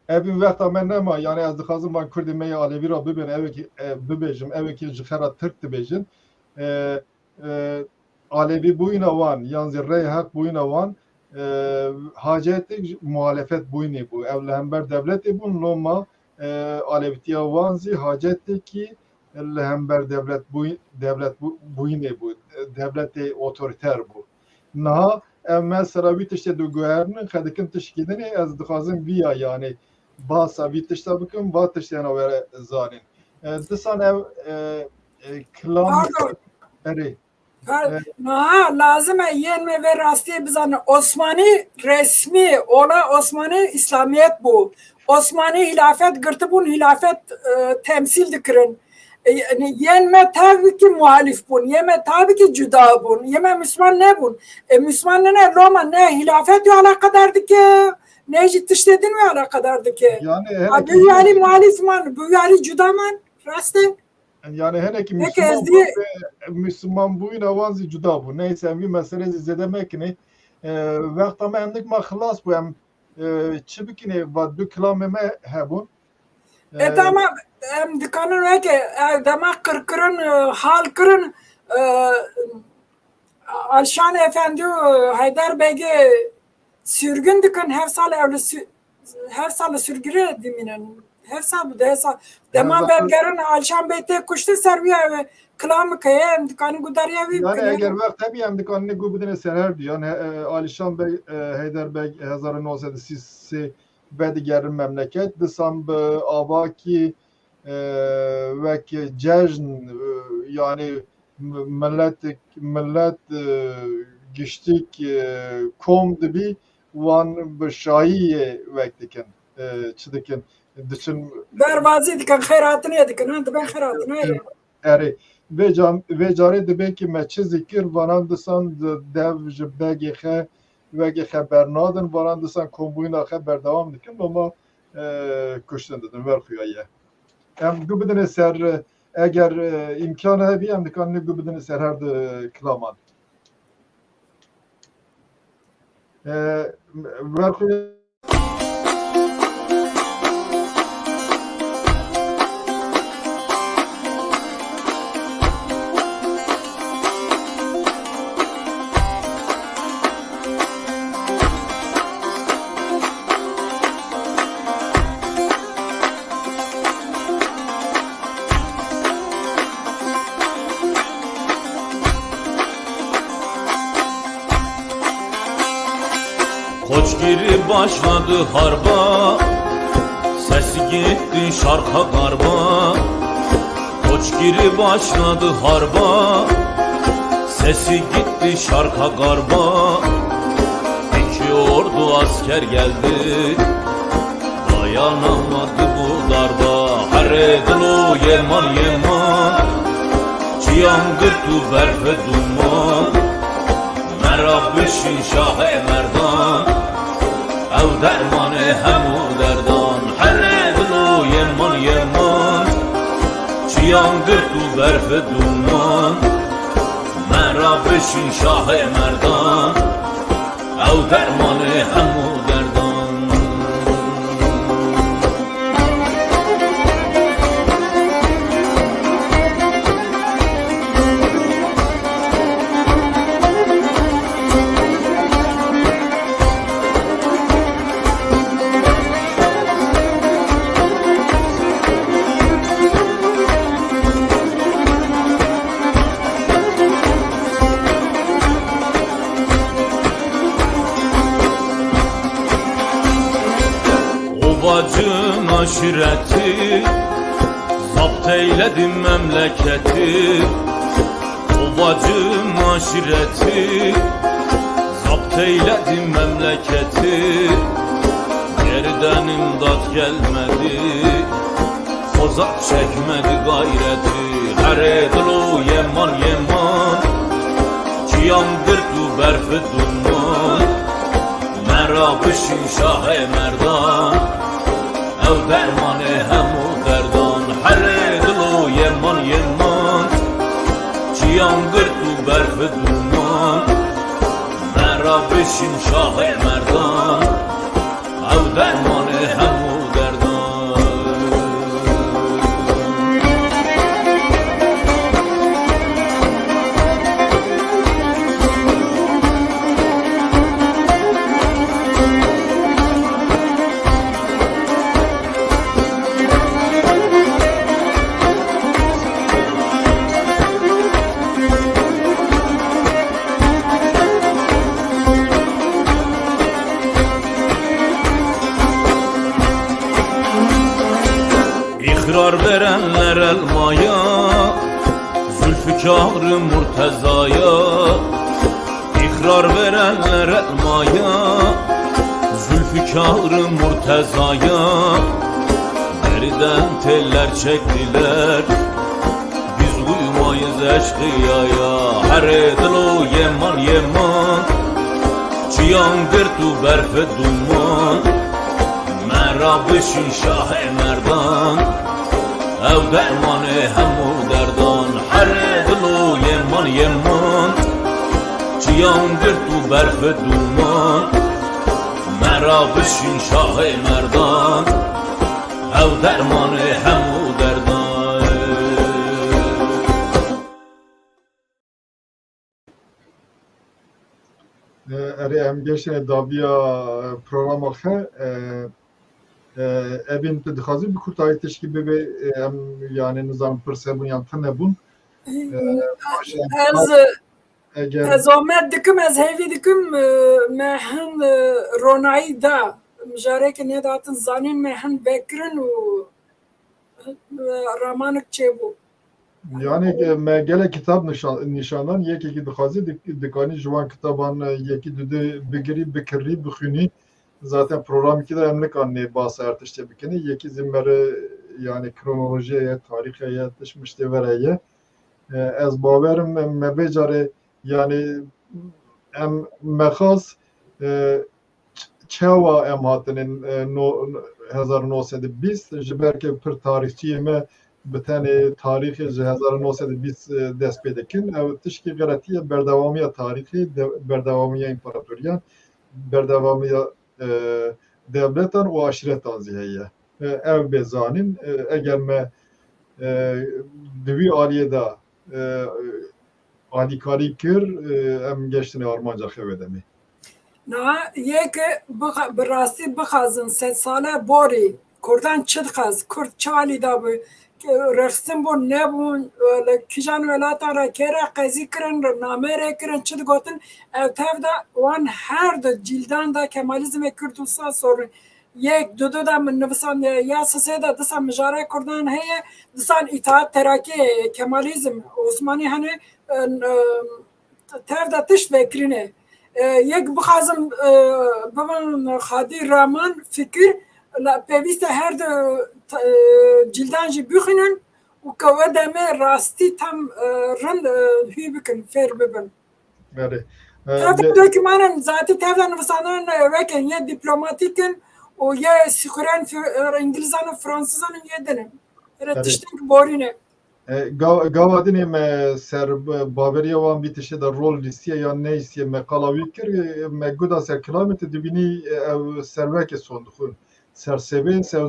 Evin vekta men nema yani ez dixazim ben Kurdî me Alevi ra bibin eveki bibêjim eveki ji xera Türk dibêjin Alevi buyna wan yan zirrey hak buyna wan haceti muhalefet buyni bu evlehember devleti bu noma Alevitiya wanzi haceti ki evlehember devlet buyni bu devleti otoriter bu naha mesela bir tişte du gühernin xedikin tişkidini ez dixazim viya yani basa bir tişte bıkın va tişte yana vere zanin disan ev klan eri lazım yenme ve rastı bizane Osmani resmi ola Osmani İslamiyet bu. Osmani hilafet gırtıbun hilafet temsil dikirin. Yenme tabii ki muhalif bun. Yeme tabii ki cüda bun. Yeme Müslüman ne bun? Müslüman ne Roma ne hilafet yo alakadardı ki. Ne ciddiş dedin mi alakadardı ki? Yani bu yali muhalif man, bu yali cüda man. Rastı. Yani hele ki Müslüman buyun avanzi cuda bu. Neyse bir mesele zedemek ne vekta me endik ma xlas bu em çibikine va du klameme hebun. Tamam dikanın ve ki dama kırkırın hal kırın Alşan Efendi Haydar Bey'e sürgün dikan her sal sürgüre diminen her sal bu da dema belgerin Alşan Bey'te kuştu serviye ve kılamı kaya dikanın gudariya bir yani eğer vakt tabi hem dikanını gubudine serer diyor yani Alşan Bey Haydar Bey 1908 ve diğer memleket disam avaki ve ki cejn yani millet geçtik kom dibi wan bişayi vektikin çıdıkin diçin Derbazı diken xeyratını diken ha ben xeyratını eri ve cari dibe ki meçe zikir varan disan dev ji begexe ve xeber nadin varan disan kombuyna xeber devam dikin ama kuştun dedim ver xuyaye em du bidine ser eğer imkanı hebi em dikan ne du bidine ser her de klaman ver xuyaye Koçgiri başladı harba, sesi gitti şarka garba. Koçgiri başladı harba, sesi gitti şarka garba. İki ordu asker geldi, dayanamadı bu darba. Haredulu yeman yeman, çiyangırtu berfe duman. Merabişin şah-ı merdan, ev dermanı hemu derdan. Haredulu yeman yeman, çiyangırtu berfe duman. Merabişin şah-ı merdan, ev dermanı hemu derdan. Bacın aşireti, zapt eyledim memleketi. O bacın aşireti, zapt eyledim memleketi. Geriden imdat gelmedi, kozak çekmedi gayreti. Haredulu yeman yeman, çiyangırtu berfe duman. Merabişin şah-ı merdan, ev dermanı hemu derdan. Haredulu yeman yeman, çiyangırtu berfe duman. Merabişin şah-ı merdan, ev dermanı hemu derdan. İkrar verenler elmaya, Zülfikar-ı Murteza'ya. İkrar verenler elmaya, Zülfikar-ı Murteza'ya. Deriden teller çektiler, biz uyumayız eşkıyaya. Haredulu yeman yeman, çiyangırtu berfe duman. Merabişin şah-ı merdan, ev dermanı hemu derdan. Haredulu yeman yeman, çiyangırtu berfe duman. Merabişin şah-ı merdan, ev dermanı hemu derdan. eri em geçene daviya programa xe evin te dixwaze bi kurtayî teşkî bibe em yani nizam pirsebûn yan tinebûn ez omed dikim ez hevî dikim me hin ronayî da mijareke nedatin zanîn me hin vekirin û ramanik çêbû. yani me gelek kitap nişanan yekekî dixwaze dikanî ji wan kitaban yekî dide bigirî bikirî bixwînî zaten program 2'de emlik anne bahse artıştı bikini yeki zimleri yani kronolojiye tarihe yetişmişti vereye ez baverim mebecare yani em mexaz çava em hatinin 1920 ji ber ke pir tarîxçiyê me bi tenê tarîxê ji 1920 dest pê dikin ew tişkî geletiye berdewamiya tarîxê berdewamiya împaratoriyan berdewamiya devletan û aşiretan zî heye ew bê zanîn eger me di wî aliyê de alîkarî kir em geştinê armanca xewe demê. Na yek bi rastî bixazin sed sale borî Kurdan çi dixaz Kurd çi alî da bû rexstin bûn nebûn kîjan welatan re kêre qezî kirin namerê kirin çi digotin ev tev de wan her di cîldan da Kemalizmê Kurdistan sorun yek du da min nivisan ya sesê de disan mijare Kurdan heye disan îtaat terakî Kemalizm Osmanî hene tev de tişt vekirîne yek bixazim bibin Xadî Rahman fikir pêwîst e her di cîldan jî bixwînin û ke we demê rastî tam rind hû bikin fêr bibin. Tev de dokûmanên zatî tev de nivisanan wekin ye dîplomatîk in û ye sîxuren îngilîzan û fransîzan ye dinin. Tiştên borîne. Gavadinê me ser baveriya wan bîtişe de rol lîstiye yan neysiye me qala wî kir me guda ser kilometre dibînî ew servekê son dixwin sersevê sev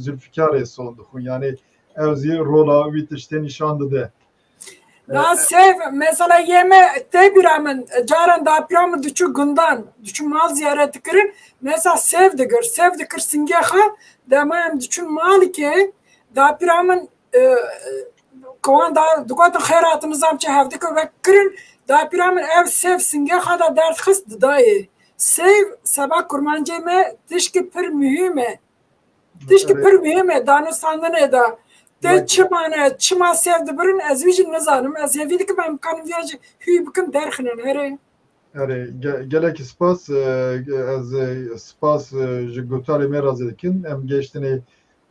Zülfikarê son dixwin yani ew zî rola wî tiştê nîşan dide. Na sev mesela yeme te bira min caran dapira min diçû gundan diçû mal ziyaret dikirin mesela sev dikir singexa dema em diçûn malikê dapira min kowan da digotin xêrat nizam çi hevdikir vek kirin dapira min ev sev singexa da derdxist didayê sev seba kurmancê me tişkî pir mühim e tişkî pir mühim e danûstandinê da te çima sev dibirin ez wî jî nizanim ez hevî dikim em kanim vêya jî hûy bikim derxinin herê gelekî spas ez spas ji gutarê me razê dikin em geştinê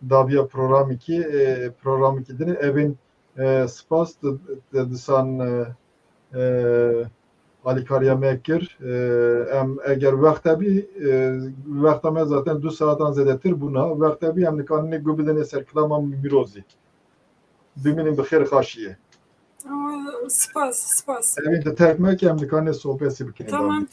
daviya program 2 program 2 dinê evin spas disan alîkariya me kir em eger wexta bî wexta me zaten 2 saatan zêdetir bûna wexta bî em nikanîne gu bidinê ser kilama mirozî bimînin bi xêr xaşiyê spas evin de terkmek em nikanîne sohbetî bikin tamam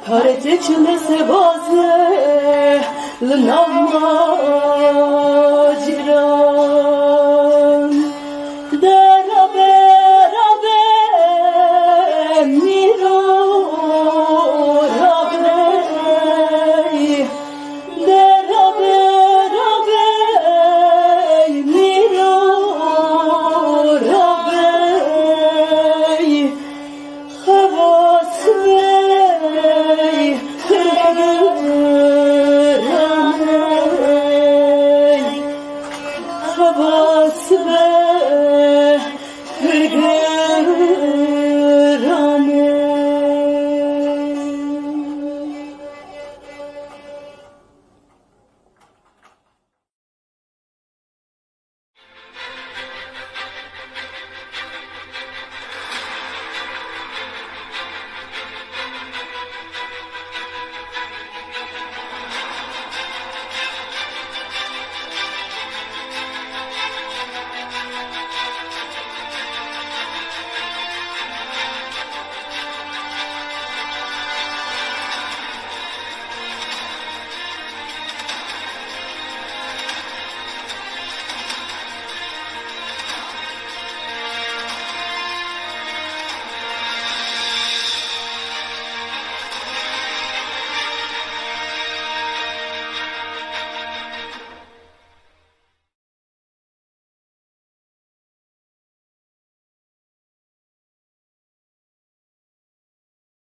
Karete çile sevaze, lnama